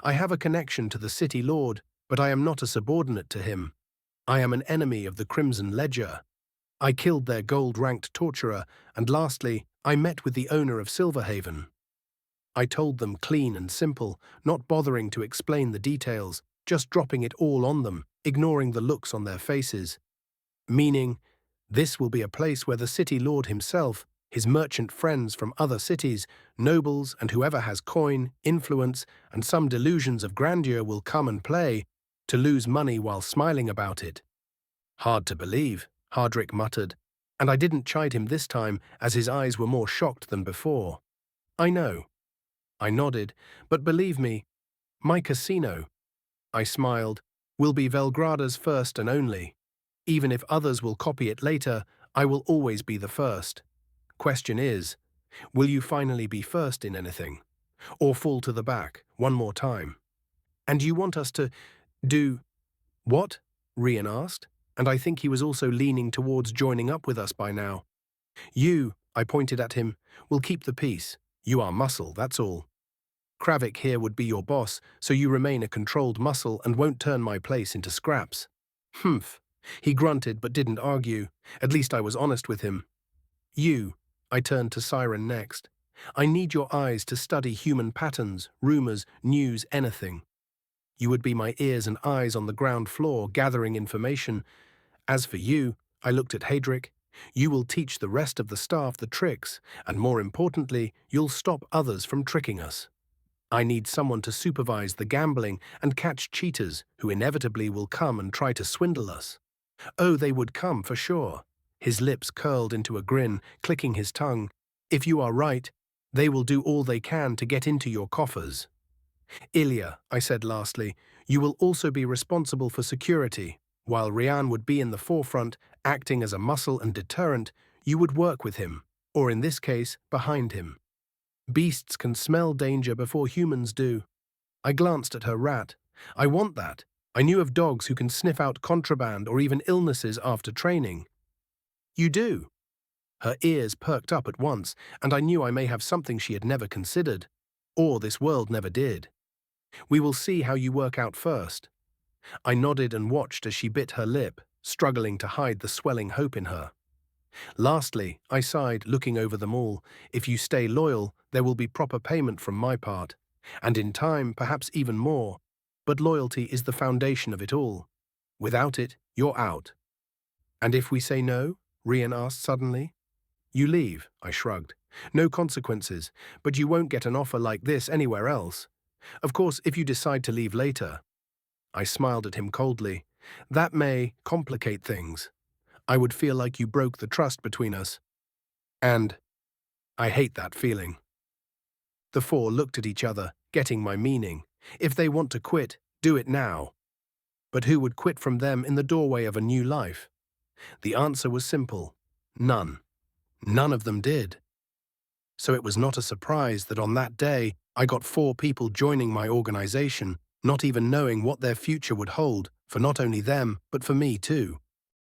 I have a connection to the city lord, but I am not a subordinate to him. I am an enemy of the Crimson Ledger. I killed their gold-ranked torturer, and lastly, I met with the owner of Silverhaven. I told them clean and simple, not bothering to explain the details, just dropping it all on them, ignoring the looks on their faces. Meaning, this will be a place where the city lord himself, his merchant friends from other cities, nobles, and whoever has coin, influence, and some delusions of grandeur will come and play, to lose money while smiling about it. Hard to believe, Hadric muttered, and I didn't chide him this time, as his eyes were more shocked than before. I know. I nodded, but believe me, my casino, I smiled, will be Velgrada's first and only. Even if others will copy it later, I will always be the first. Question is, will you finally be first in anything? Or fall to the back, one more time? And you want us to do what? Rian asked, and I think he was also leaning towards joining up with us by now. You, I pointed at him, will keep the peace. You are muscle, that's all. Kravik here would be your boss, so you remain a controlled muscle and won't turn my place into scraps. Humph. He grunted but didn't argue. At least I was honest with him. You. I turned to Siren next. I need your eyes to study human patterns, rumors, news, anything. You would be my ears and eyes on the ground floor, gathering information. As for you, I looked at Hadric, you will teach the rest of the staff the tricks, and more importantly, you'll stop others from tricking us. I need someone to supervise the gambling and catch cheaters who inevitably will come and try to swindle us. Oh, they would come for sure. His lips curled into a grin, clicking his tongue. If you are right, they will do all they can to get into your coffers. Ilya, I said lastly, you will also be responsible for security. While Rian would be in the forefront, acting as a muscle and deterrent, you would work with him, or in this case, behind him. Beasts can smell danger before humans do. I glanced at her rat. I want that. I knew of dogs who can sniff out contraband or even illnesses after training. You do? Her ears perked up at once, and I knew I may have something she had never considered, or this world never did. We will see how you work out first. I nodded and watched as she bit her lip, struggling to hide the swelling hope in her. Lastly, I sighed, looking over them all, if you stay loyal, there will be proper payment from my part, and in time, perhaps even more. But loyalty is the foundation of it all. Without it, you're out. And if we say no? Rian asked suddenly. You leave, I shrugged. No consequences, but you won't get an offer like this anywhere else. Of course, if you decide to leave later. I smiled at him coldly. That may complicate things. I would feel like you broke the trust between us. And I hate that feeling. The four looked at each other, getting my meaning. If they want to quit, do it now. But who would quit from them in the doorway of a new life? The answer was simple. None. None of them did. So it was not a surprise that on that day, I got 4 people joining my organization, not even knowing what their future would hold, for not only them, but for me too.